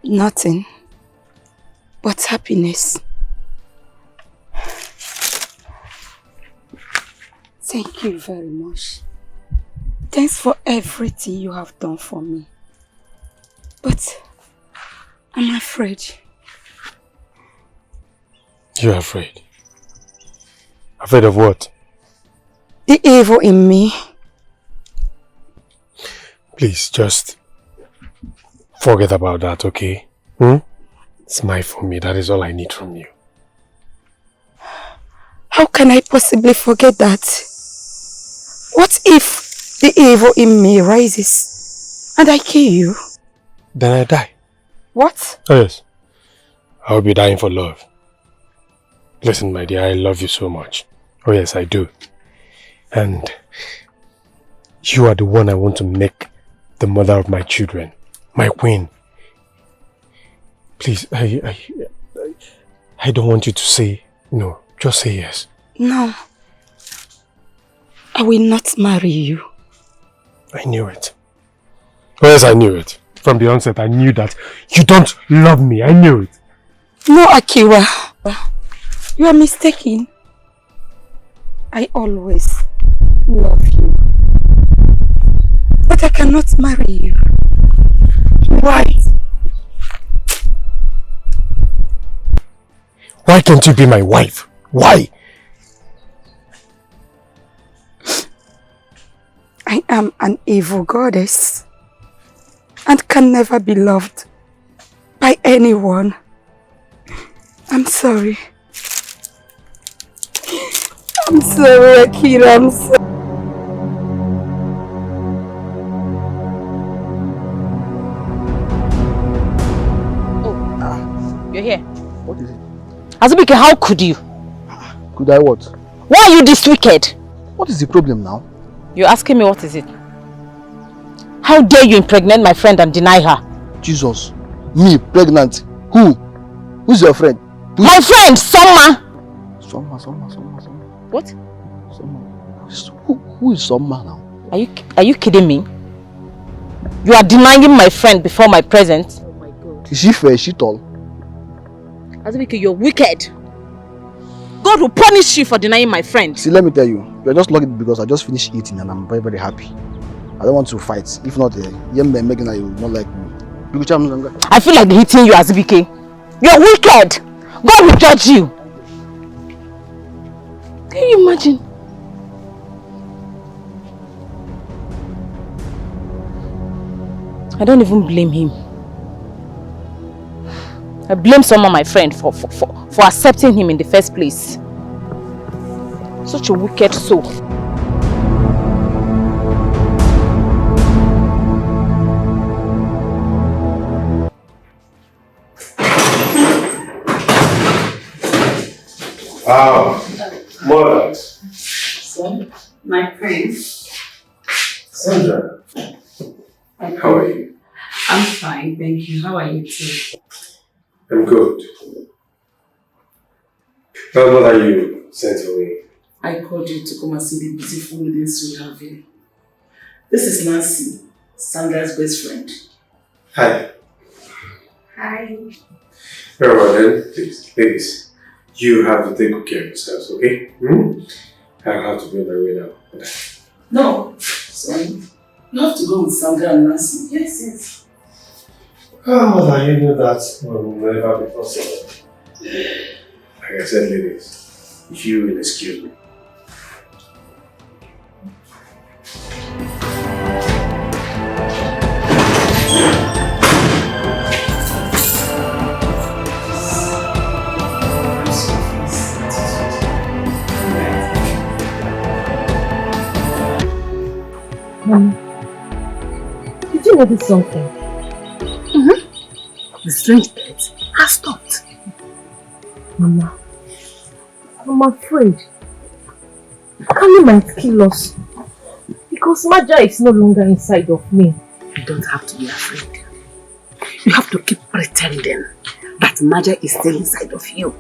Nothing but happiness. Thank you very much. Thanks for everything you have done for me. But I'm afraid. You're afraid? Afraid of what? The evil in me. Please, just forget about that, okay? Smile for me, that is all I need from you. How can I possibly forget that? What if the evil in me rises and I kill you? Then I die. What? Oh yes. I will be dying for love. Listen, my dear, I love you so much. Oh yes, I do. And you are the one I want to make the mother of my children. My queen. Please, I don't want you to say no. Just say yes. No. I will not marry you. I knew it. Oh yes, I knew it. From the onset, I knew that you don't love me. I knew it. No, Akira. You are mistaken. I always love you. But I cannot marry you. Why? Why can't you be my wife? Why? I am an evil goddess and can never be loved by anyone. I'm sorry. I'm sorry, Akira. I'm sorry. You're here. What is it? Azubike, how could you? Could I what? Why are you this wicked? What is the problem now? You're asking me what is it? How dare you impregnate my friend and deny her? Jesus. Me, pregnant. Who? Who's your friend? My friend, Soma! Soma. What? Soma. Who is Soma now? Are you kidding me? You are denying my friend before my presence? Oh my God. Is she fair? Is she tall? Azubike, you're wicked. God will punish you for denying my friend. See, let me tell you. You're just lucky because I just finished eating and I'm very, very happy. I don't want to fight. If not, Megan, you will not like me. I feel like hitting you, Azubike. You're wicked. God will judge you. Can you imagine? I don't even blame him. I blame someone, my friend, for accepting him in the first place. Such a wicked soul. Mother. Son, my friend. Sandra. How are you? I'm fine, thank you. How are you too? I'm good. Tell me that you sent away. I called you to come and see the beautiful ladies you have here. This is Nancy, Sandra's best friend. Hi. Hi. Very well then, please, ladies. You have to take good care of yourselves, okay? I have to be on my way now. No, son. You have to go with Sandra and Nancy. Yes. Oh, I knew that will never be possible. Like I said, ladies, if you will excuse me. Did you notice something? the strange birds have stopped. Mama, I'm afraid. Kali might kill us. Because Maja is no longer inside of me. You don't have to be afraid. You have to keep pretending that Maja is still inside of you.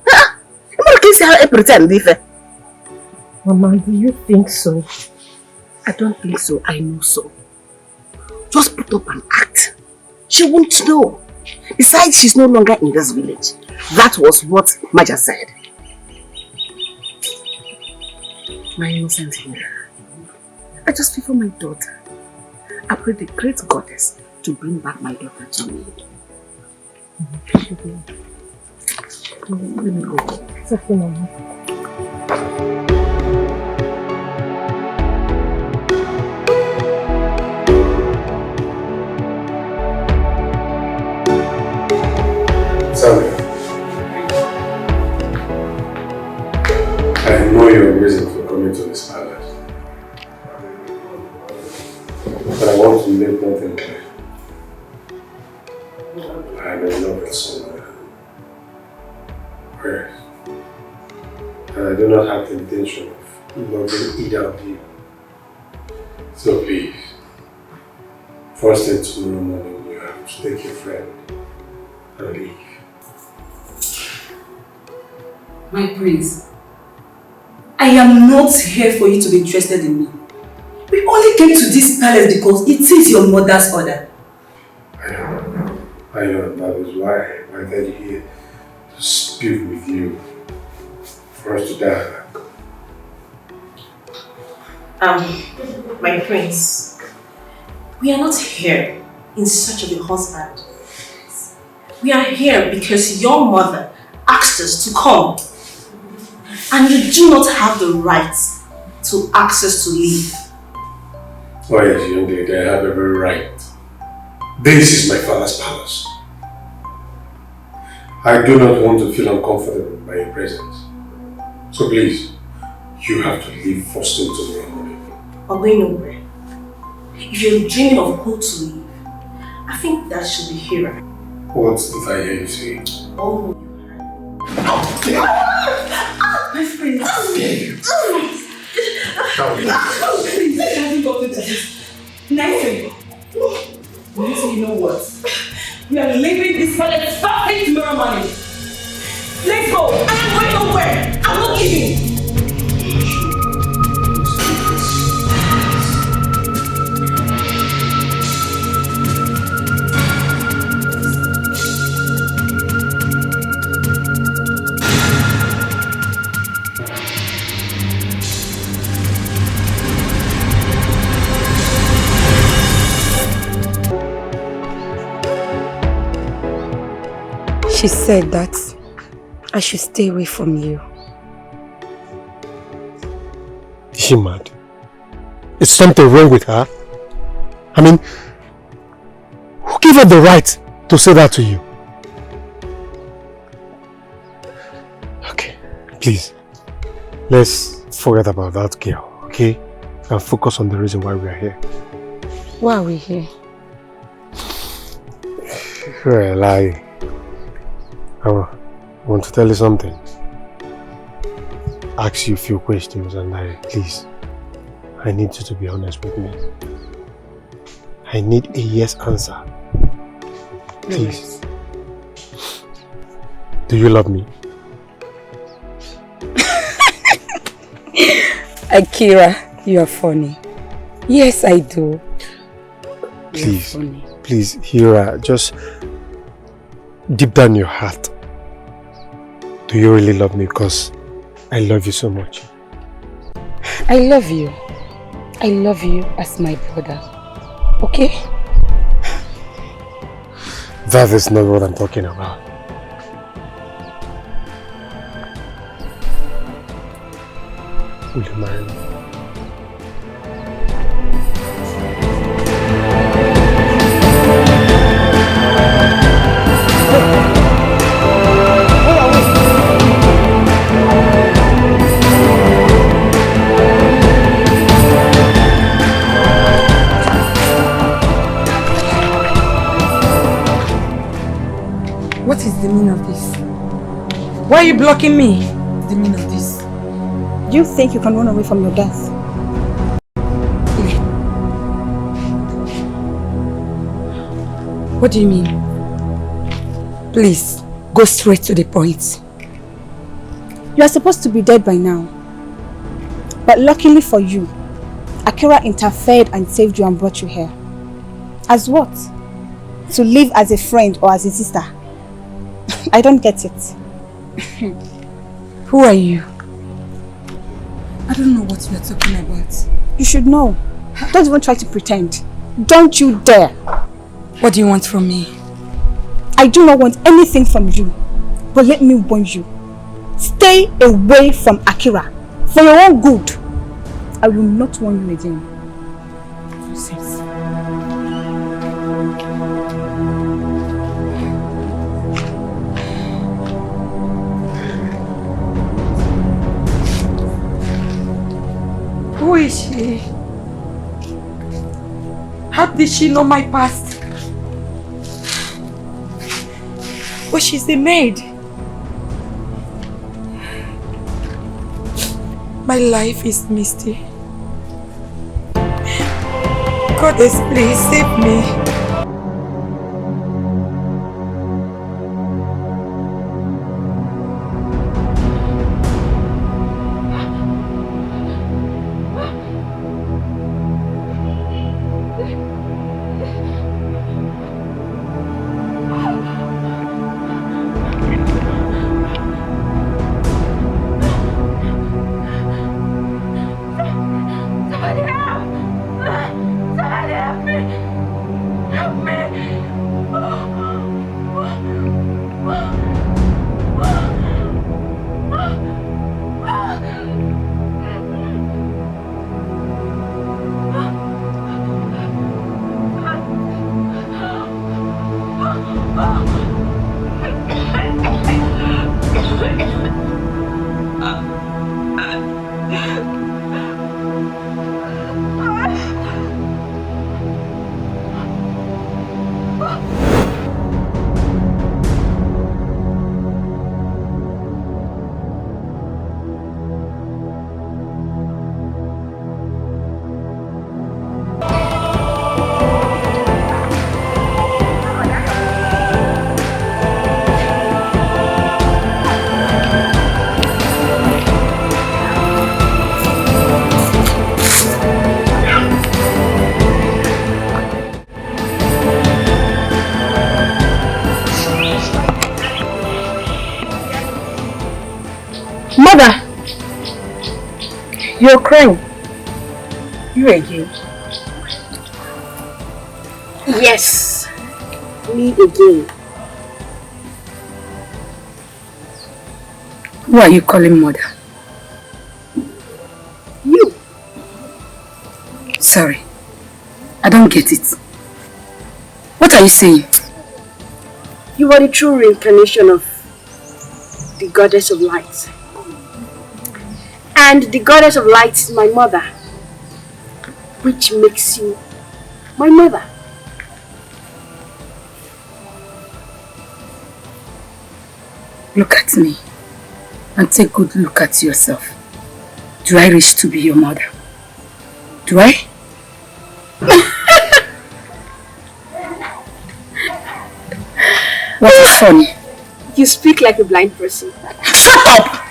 Huh? Pretend, Mama, do you think so? I don't think so. I know so. Just put up an act. She won't know. Besides, she's no longer in this village. That was what Maja said. My innocent Hilda. I just feel for my daughter. I pray the great goddess to bring back my daughter to me. Let me go. It's okay, Mama. Samuel, I know your reason for coming to this palace. But I want to make one thing clear. I am in love with someone. Yes. And I do not have the intention of loving either of you. So please, first thing tomorrow morning, you have to take your friend and leave. My prince, I am not here for you to be interested in me. We only came to this palace because it is your mother's order. I know, that is why I invited you here to speak with you, for us to dialogue. My prince, we are not here in search of a husband. We are here because your mother asked us to come. And you do not have the right to ask us to leave. Oh yes, young lady, I have every right. This is my father's palace. I do not want to feel uncomfortable by your presence. So please, you have to leave first thing tomorrow morning. We're going nowhere. If you're dreaming of who to leave, I think that should be Hira. What did I hear you say? Oh, My friend, how dare you? Please, let me go to this. Nice. You know what? We are leaving this palace first thing tomorrow morning. Let's go. I am going nowhere. I'm not leaving. She said that I should stay away from you. Is she mad? Is something wrong with her? I mean, who gave her the right to say that to you? Okay, please, let's forget about that girl, okay? And focus on the reason why we are here. Why are we here? Well, I want to tell you something. Ask you a few questions and please, I need you to be honest with me. I need a yes answer. Please. Do you love me? Akira, you are funny. Yes, I do. Please, please, Hira, just deep down your heart. Do you really love me? Because I love you so much. I love you. I love you as my brother. Okay? That is not what I'm talking about. Will you marry me? Why are you blocking me? What's the meaning of this? Do you think you can run away from your death? What do you mean? Please, go straight to the point. You are supposed to be dead by now. But luckily for you, Akira interfered and saved you and brought you here. As what? To live as a friend or as a sister? I don't get it. Who are you? I don't know what you are talking about. You should know. Don't even try to pretend. Don't you dare. What do you want from me? I do not want anything from you. But let me warn you. Stay away from Akira. For your own good. I will not warn you again. Nonsense. Who is she? How did she know my past? Oh, she's the maid. My life is misty. Goddess, please save me. Mother! You're crying. You again? Yes. Me again. Who are you calling mother? You. Sorry. I don't get it. What are you saying? You are the true reincarnation of the goddess of light. And the goddess of light is my mother, which makes you my mother. Look at me and take a good look at yourself. Do I wish to be your mother? Do I? What is funny? You speak like a blind person. Shut up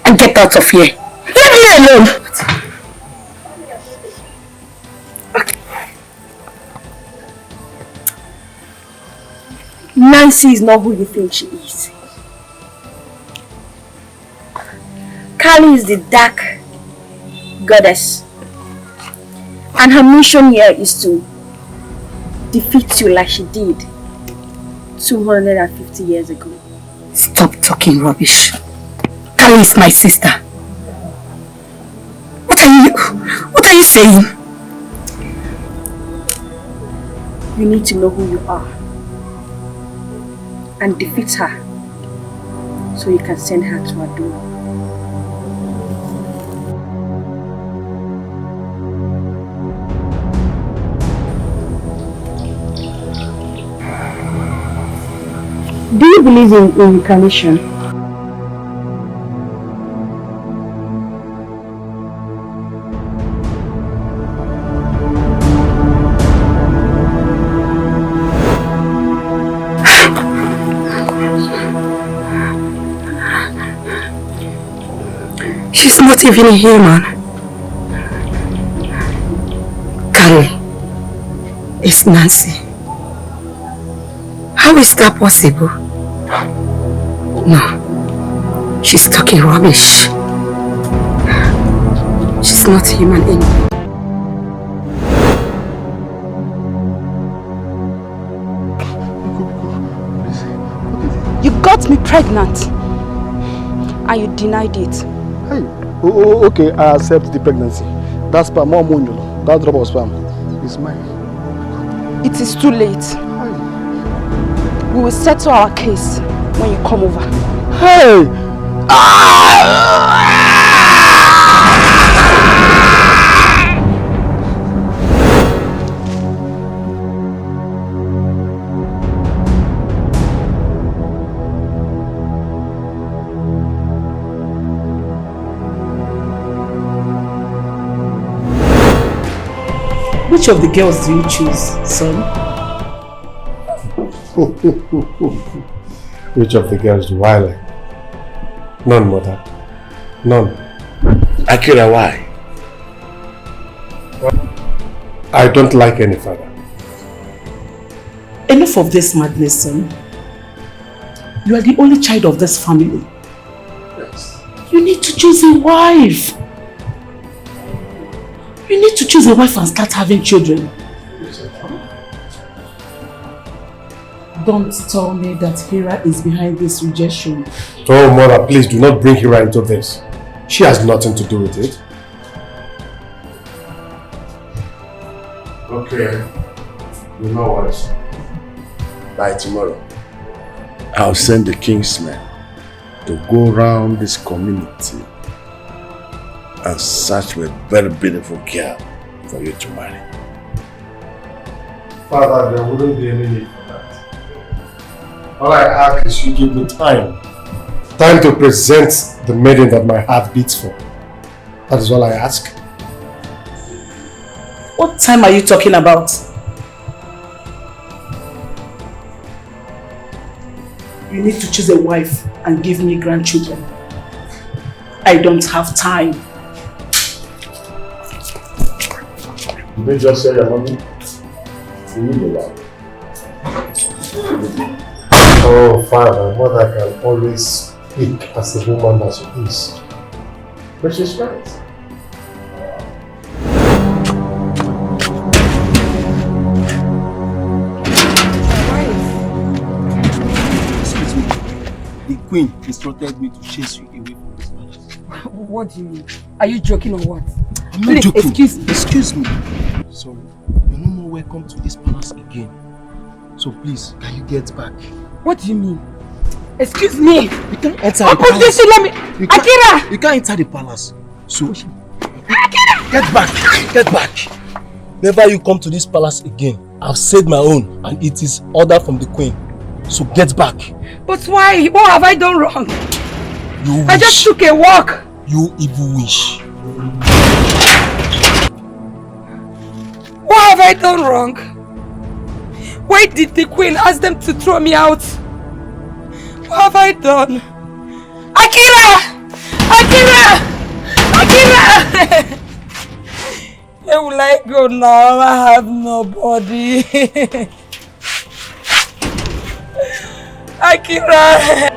and get out of here. Leave me alone. Nancy is not who you think she is. Kali is the dark goddess. And her mission here is to defeat you like she did 250 years ago. Stop talking rubbish. Kali is my sister. What are you saying? You need to know who you are and defeat her so you can send her to her door. Do you believe in reincarnation? She's not even human. Carrie, it's Nancy. How is that possible? No, she's talking rubbish. She's not human anymore. You got me pregnant and you denied it. Hey, okay, I accept the pregnancy. That sperm, that drop of sperm is mine. It is too late. We will settle our case when you come over. Hey! Which of the girls do you choose, son? Which of the girls do I like? None, mother. None. Akira, why? I don't like any father. Enough of this madness, son. You are the only child of this family. Yes. You need to choose a wife. You need to choose a wife and start having children. Don't tell me that Hira is behind this rejection. Oh, mother, please do not bring Hira into this. She has nothing to do with it. Okay. You know what? By tomorrow, I'll send the king's men to go around this community and search for a very beautiful girl for you to marry. Father, there wouldn't be any need for that. All I ask is you give me time. Time to present the maiden that my heart beats for. That is all I ask. What time are you talking about? You need to choose a wife and give me grandchildren. I don't have time. You may just say your mommy. You need a wife. Oh, Father, mother can always speak as the woman that she is. But she's right. Excuse me. The queen instructed me to chase you away from this palace. What do you mean? Are you joking or what? I'm not joking. Excuse me. Sorry. You're no more welcome to this palace again. So please, can you get back? What do you mean? Excuse me. You can't enter the palace. Let me. Akira! You can't enter the palace. So Akira! Get back. Get back. Never you come to this palace again. I've said my own and it is order from the queen. So get back. But why? What have I done wrong? You wish. I just took a walk. You evil wish. What have I done wrong? Why did the queen ask them to throw me out? What have I done? Akira! Akira! Akira! Where will I go now? I have nobody. Akira!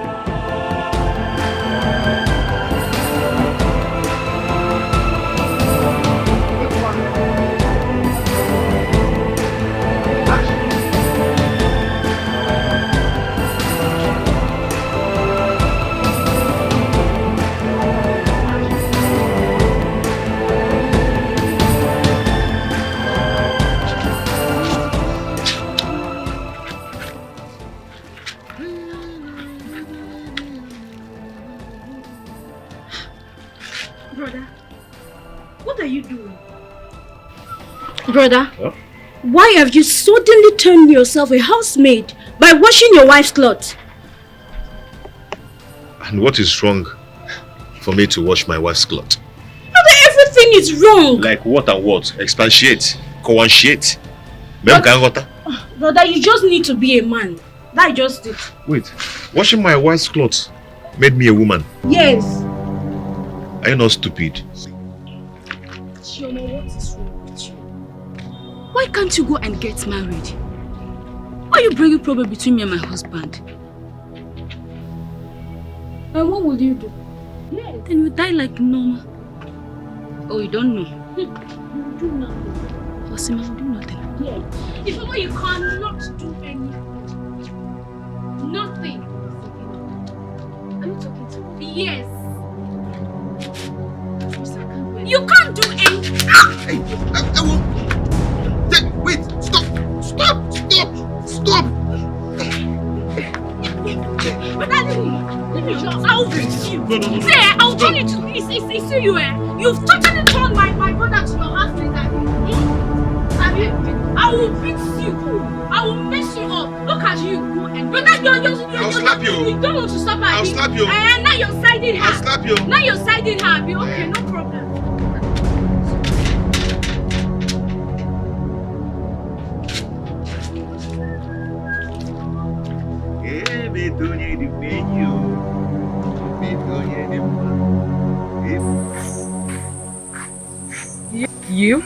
Brother, huh? Why have you suddenly turned yourself a housemaid by washing your wife's clothes? And what is wrong for me to wash my wife's clothes? Brother, everything is wrong. Like what and what? Expatiate. Coanciate. Brother, you just need to be a man. That's just it. Wait, washing my wife's clothes made me a woman? Yes. Are you not stupid? Chioma, what is wrong with you? Why can't you go and get married? Why are you bringing problem between me and my husband? And what will you do? Yes. Then you die like normal. Oh, you don't know? You will do nothing. Osima will do nothing. Yes. If ever you cannot do anything. Nothing. Are you talking to me? Yes. You can't do anything. Hey, I will. Wait, stop! Stop! Stop! Stop! But let me just, I'll fix you. No. Say, I'll turn it to, it's you, You've totally turned my brother to your husband, have you? I will fix you. I will mess you up. Look at you. But I'll slap you. You don't want to stop her. I'll slap you. And now you're siding her. I'll slap you. Now you're siding her. Okay, no problem. You?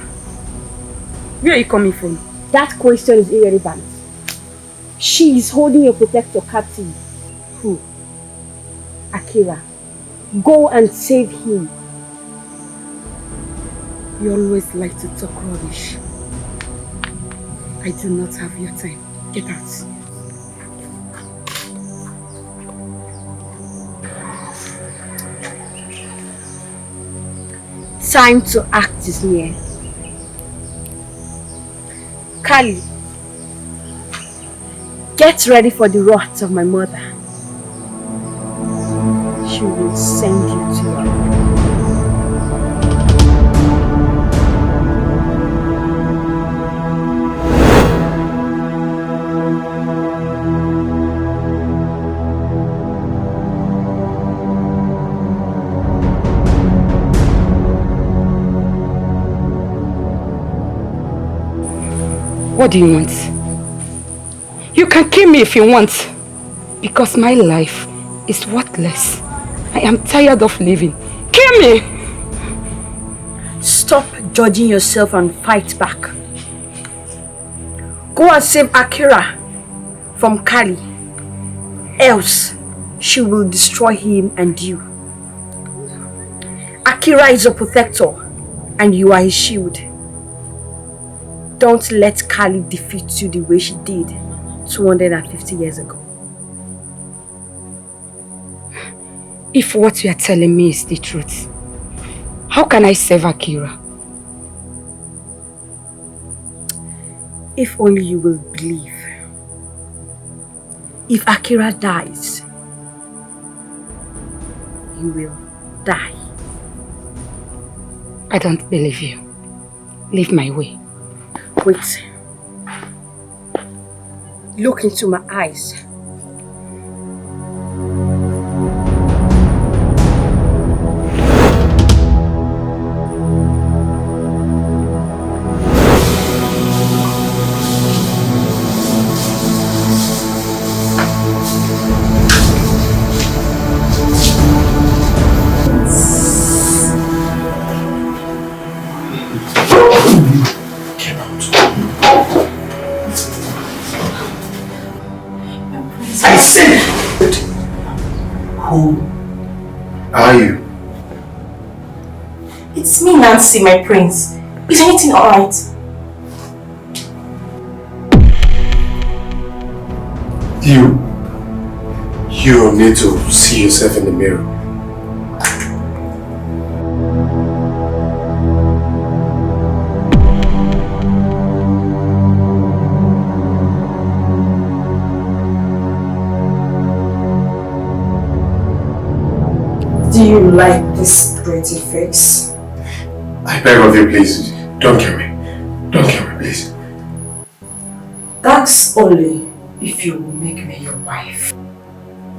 Where are you coming from? That question is irrelevant. She is holding your protector captive. Who? Akira. Go and save him. You always like to talk rubbish. I do not have your time. Get out. Time to act is near. Kali, get ready for the wrath of my mother. She will send you to your home. What do you want? You can kill me if you want, because my life is worthless. I am tired of living. Kill me! Stop judging yourself and fight back. Go and save Akira from Kali, else she will destroy him and you. Akira is your protector and you are his shield. Don't let Kali defeat you the way she did 250 years ago. If what you are telling me is the truth, how can I save Akira? If only you will believe. If Akira dies, you will die. I don't believe you. Leave my way. Wait. Look into my eyes. Who are you? It's me, Nancy, my prince. Is anything alright? You need to see yourself in the mirror. Do you like this pretty face? I beg of you, please, don't kill me. Don't kill me, please. That's only if you will make me your wife.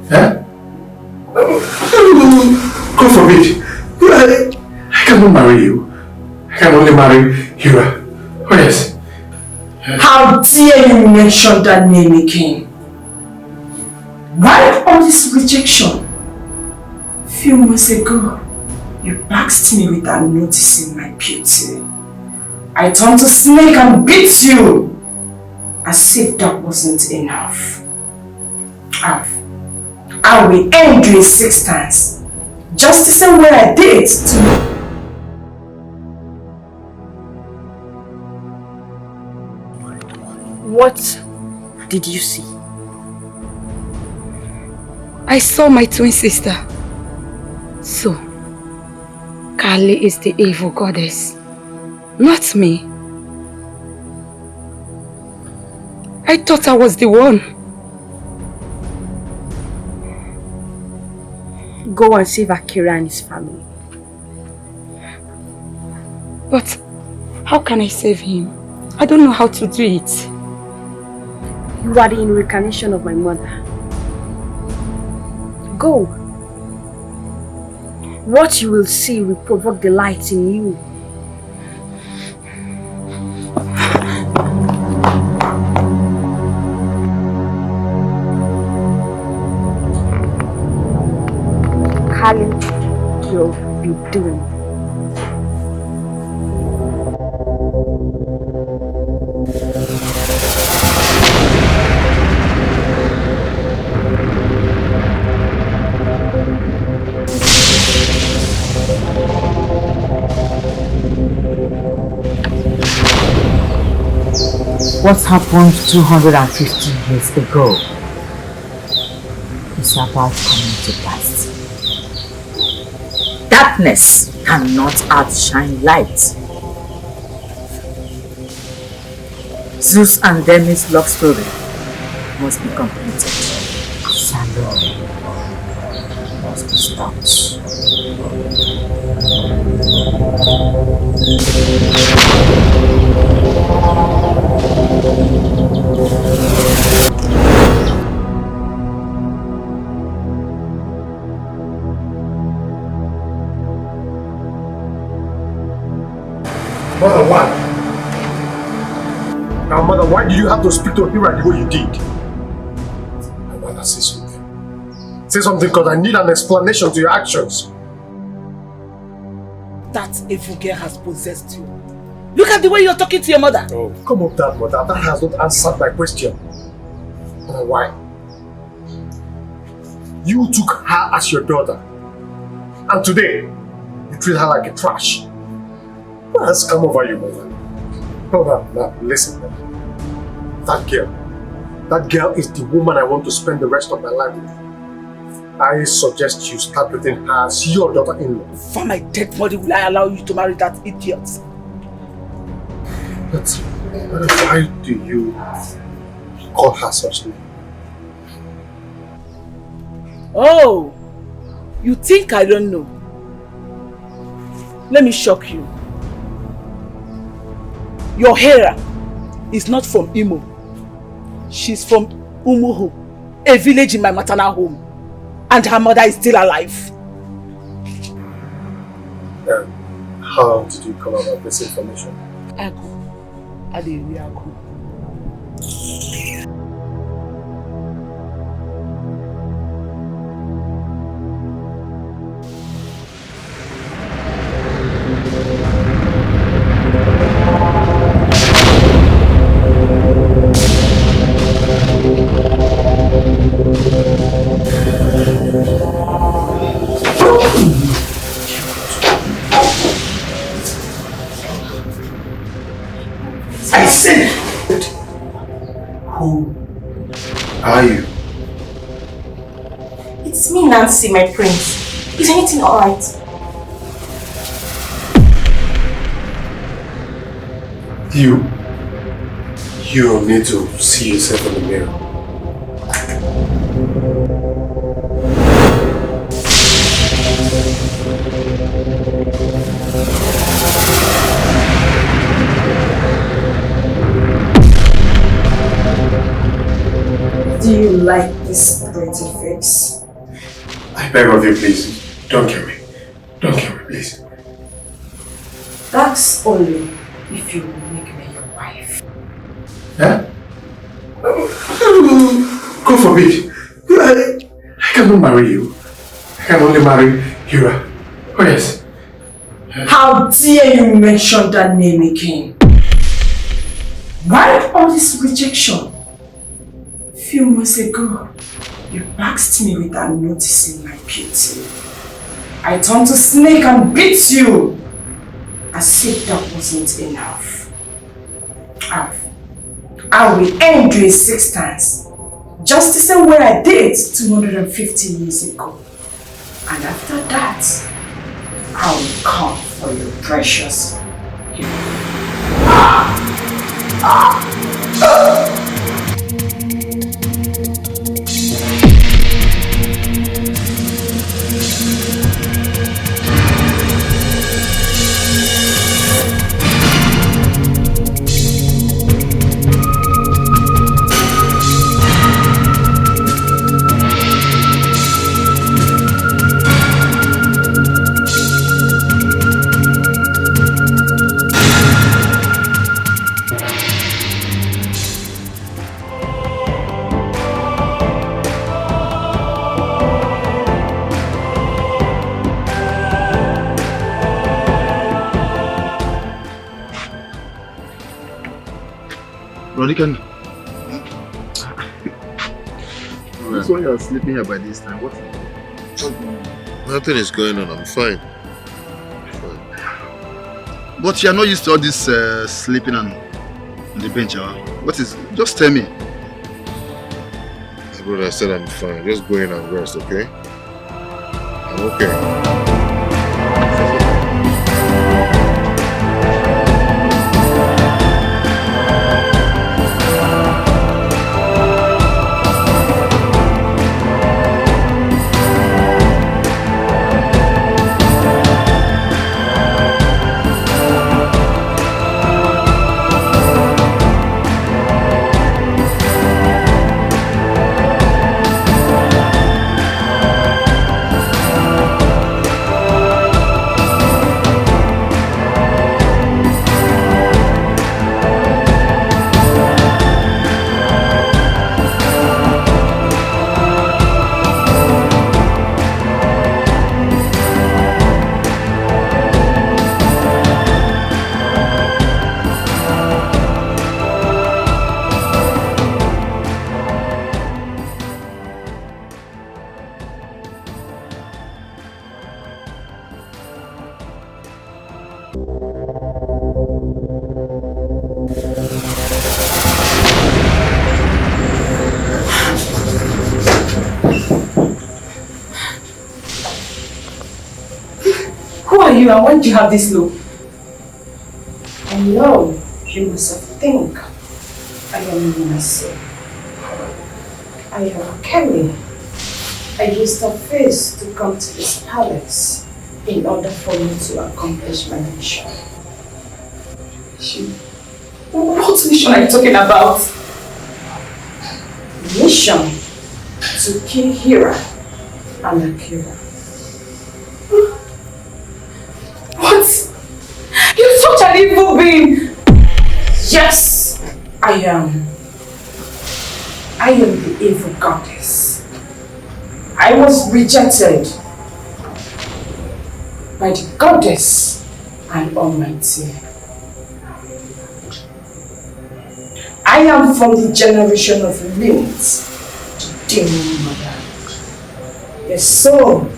Huh? God forbid. I cannot marry you. I can only marry Hira. Oh yes. How dare you mention that name again? Why all this rejection? A few months ago, You baxed me without noticing my beauty. I turned to snake and beat you. As if that wasn't enough. I will end you in 6 times. Just the same way I did to you. What did you see? I saw my twin sister. So, Kali is the evil goddess, not me. I thought I was the one. Go and save Akira and his family. But how can I save him? I don't know how to do it. You are the reincarnation of my mother. Go. What you will see will provoke the light in you. Kali, you'll be doing. What happened 250 years ago is about coming to pass. Darkness cannot outshine light. Zeus and Demi's love story must be completed. Shalom must be stopped. Mother, why? Now, Mother, why did you have to speak to Hira the way you did? Now, Mother, say something. Say something, because I need an explanation to your actions. That evil girl has possessed you. Look at the way you're talking to your mother. Oh, come up that, Mother. That has not answered my question. Mother, why? You took her as your daughter. And today, you treat her like a trash. What has come over you, Mother? Mother, now, listen, Mother. That girl is the woman I want to spend the rest of my life with. I suggest you start treating her as your daughter-in-law. For my dead body, will I allow you to marry that idiot? But why do you call her such name? Oh, you think I don't know? Let me shock you. Your Hera is not from Imo. She's from Umuhu, a village in my maternal home. And her mother is still alive. How did you come about this information? Agu. I said, who are you? It's me, Nancy, my prince. Is anything alright? You need to see yourself in the mirror. Do you like this pretty face? I beg of you, please, don't kill me. Don't kill me, please. That's only if you make me your wife. Huh? God forbid. I cannot marry you. I can only marry Hira. Oh yes, How dare you mention that name again? Why all this rejection? A few months ago, you baxed me without noticing my beauty. I turned to snake and beat you. As if that wasn't enough. I will end you in 6 times. Just the same way I did 250 years ago. And after that, I will come for your precious. Veronica, that's why you're sleeping here by this time. What's Nothing is going on. I'm fine. But you're not used to all this sleeping on the bench. What is? Just tell me. My brother, I said I'm fine. Just go in and rest, okay? I'm okay. You and why do you have this look? I know you must think I am myself. I am Kelly. I used a face to come to this palace in order for me to accomplish my mission. What mission are you talking about? Mission to kill Hira and Akira. What? You're such an evil being! Yes, I am. I am the evil goddess. I was rejected by the goddess and Almighty. I am from the generation of Lilith, the demon mother. Your soul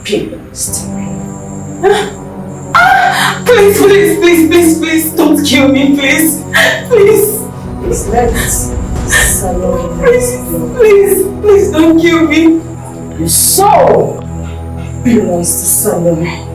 belongs to me. Please, don't kill me, please. Please, let's Salome. Please, don't kill me. Your soul belongs to Salome.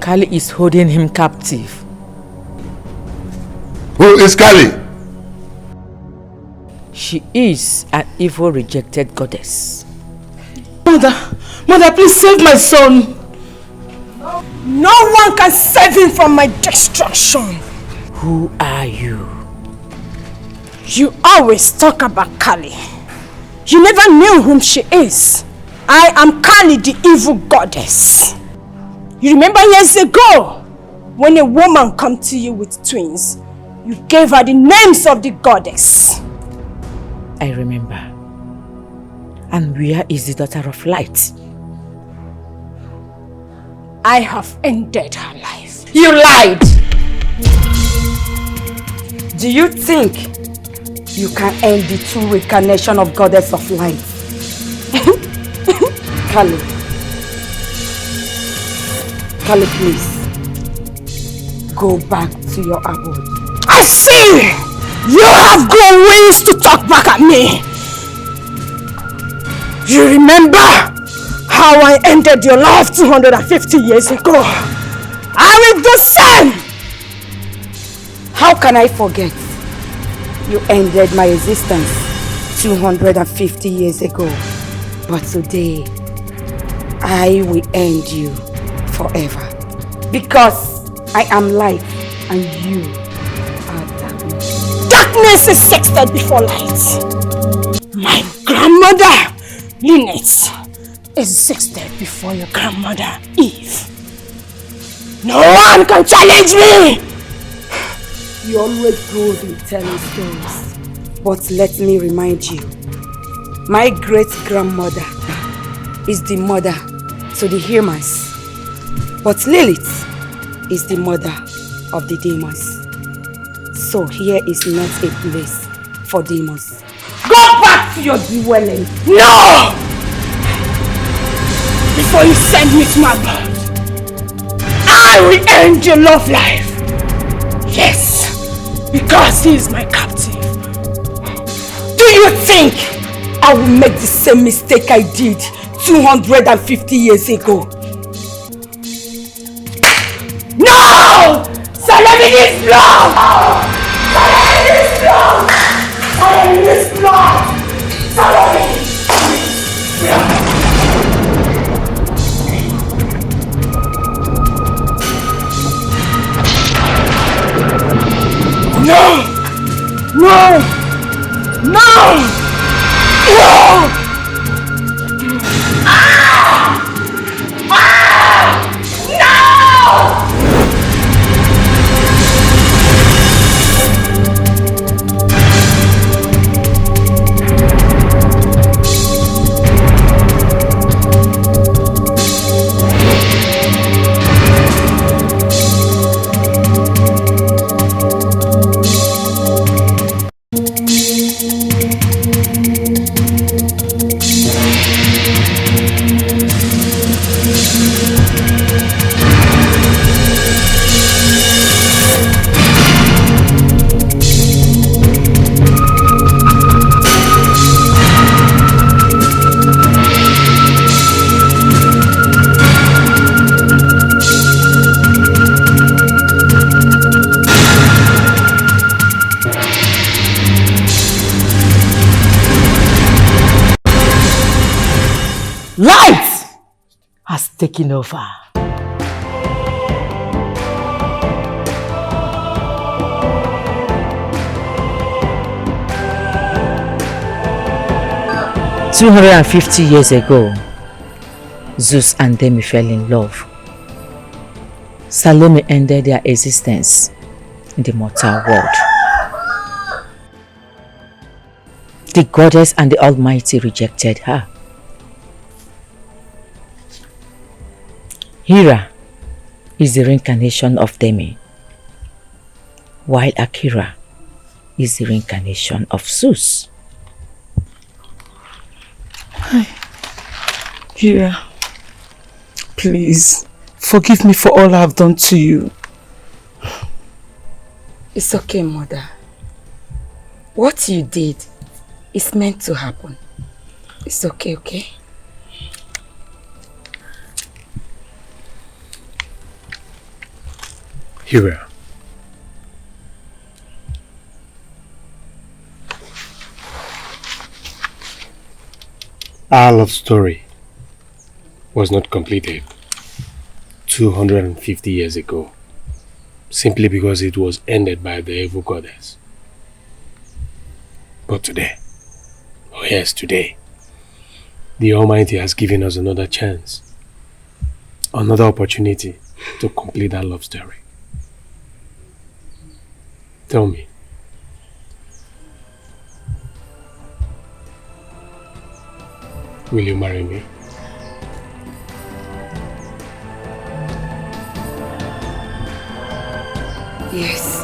Kali is holding him captive. Who is Kali? She is an evil rejected goddess. Mother, please save my son. No one can save him from my destruction. Who are you? You always talk about Kali. You never knew whom she is. I am Kali, the evil goddess. You remember years ago, when a woman came to you with twins, you gave her the names of the goddess. I remember. And where is the daughter of light? I have ended her life. You lied! Do you think you can end the true reincarnation of goddess of light? Kali, please, go back to your abode. I see! You have grown wings to talk back at me! You remember how I ended your life 250 years ago? I will do same! How can I forget? You ended my existence 250 years ago. But today, I will end you forever. Because I am light and you are darkness. Darkness is existed before light. My grandmother, Lynette, existed before your grandmother, Eve. No one can challenge me! You always good in telling stories. But let me remind you, my great-grandmother is the mother to the humans. But Lilith is the mother of the demons. So here is not a place for demons. Go back to your dwelling. No! Before you send me to my birth, I will end your love life. Yes, because he is my captive. Do you think I will make the same mistake I did 250 years ago? No! Salami is blood! Salami is blood! Salami is blood! Salami! No! No! No! No! Ah! Ah! No! Light has taken over. "250 years ago, Zeus and Demi fell in love. Salome ended their existence in the mortal world. The goddess and the Almighty rejected her. Hera is the reincarnation of Demi, while Akira is the reincarnation of Zeus. Hera, please, forgive me for all I have done to you. It's okay, Mother. What you did is meant to happen. It's okay, okay? Hira. Our love story was not completed 250 years ago, simply because it was ended by the evil goddess. But today, oh yes, today, the Almighty has given us another chance, another opportunity to complete that love story. Tell me, will you marry me? Yes.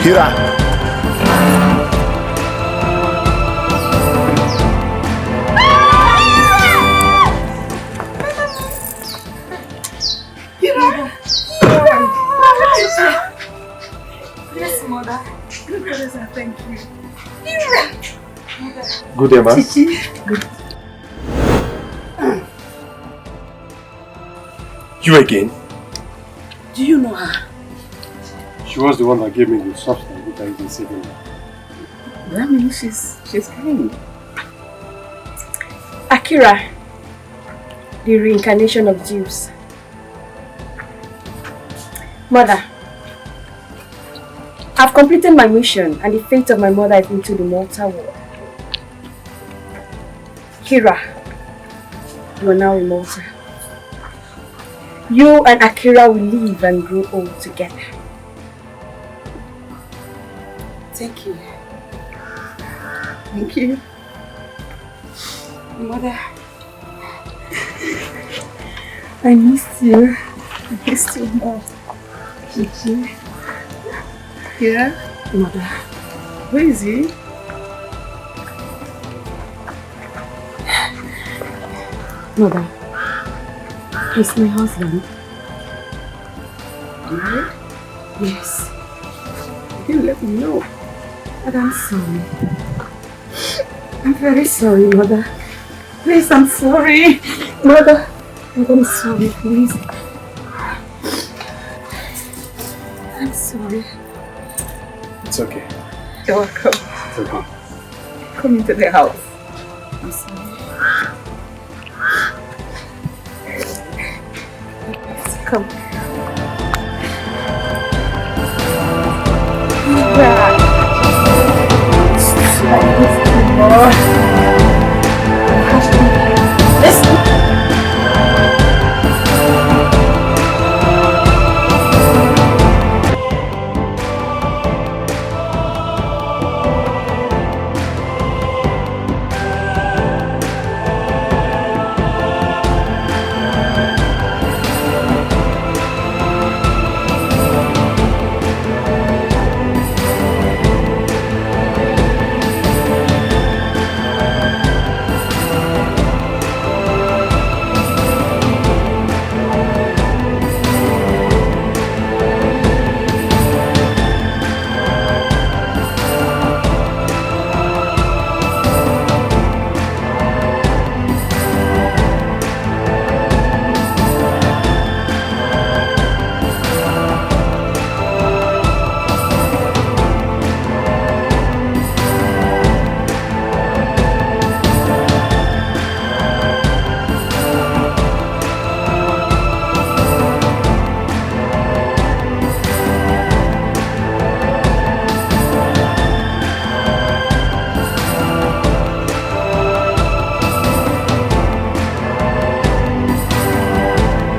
Hira! Yes, mother. Good goddess, I thank you. Good day, man. Good. You again? Do you know her? She was the one that gave me the substance which I used in saving her. That means she's kind. Akira, the reincarnation of Zeus. Mother, I've completed my mission and the fate of my mother is into the mortal world. Kira, you are now immortal. You and Akira will live and grow old together. Thank you. Thank you. Mother, I missed you. I missed you more. Gigi. Here? Mother. Where is he? Mother, he's my husband. Married? Yes. You let me know. But I'm sorry. I'm very sorry, Mother. Please, I'm sorry. Mother, I'm sorry, please. I'm sorry. It's okay. You're welcome. It's okay. Come into the house. I'm sorry. Come. I miss you more.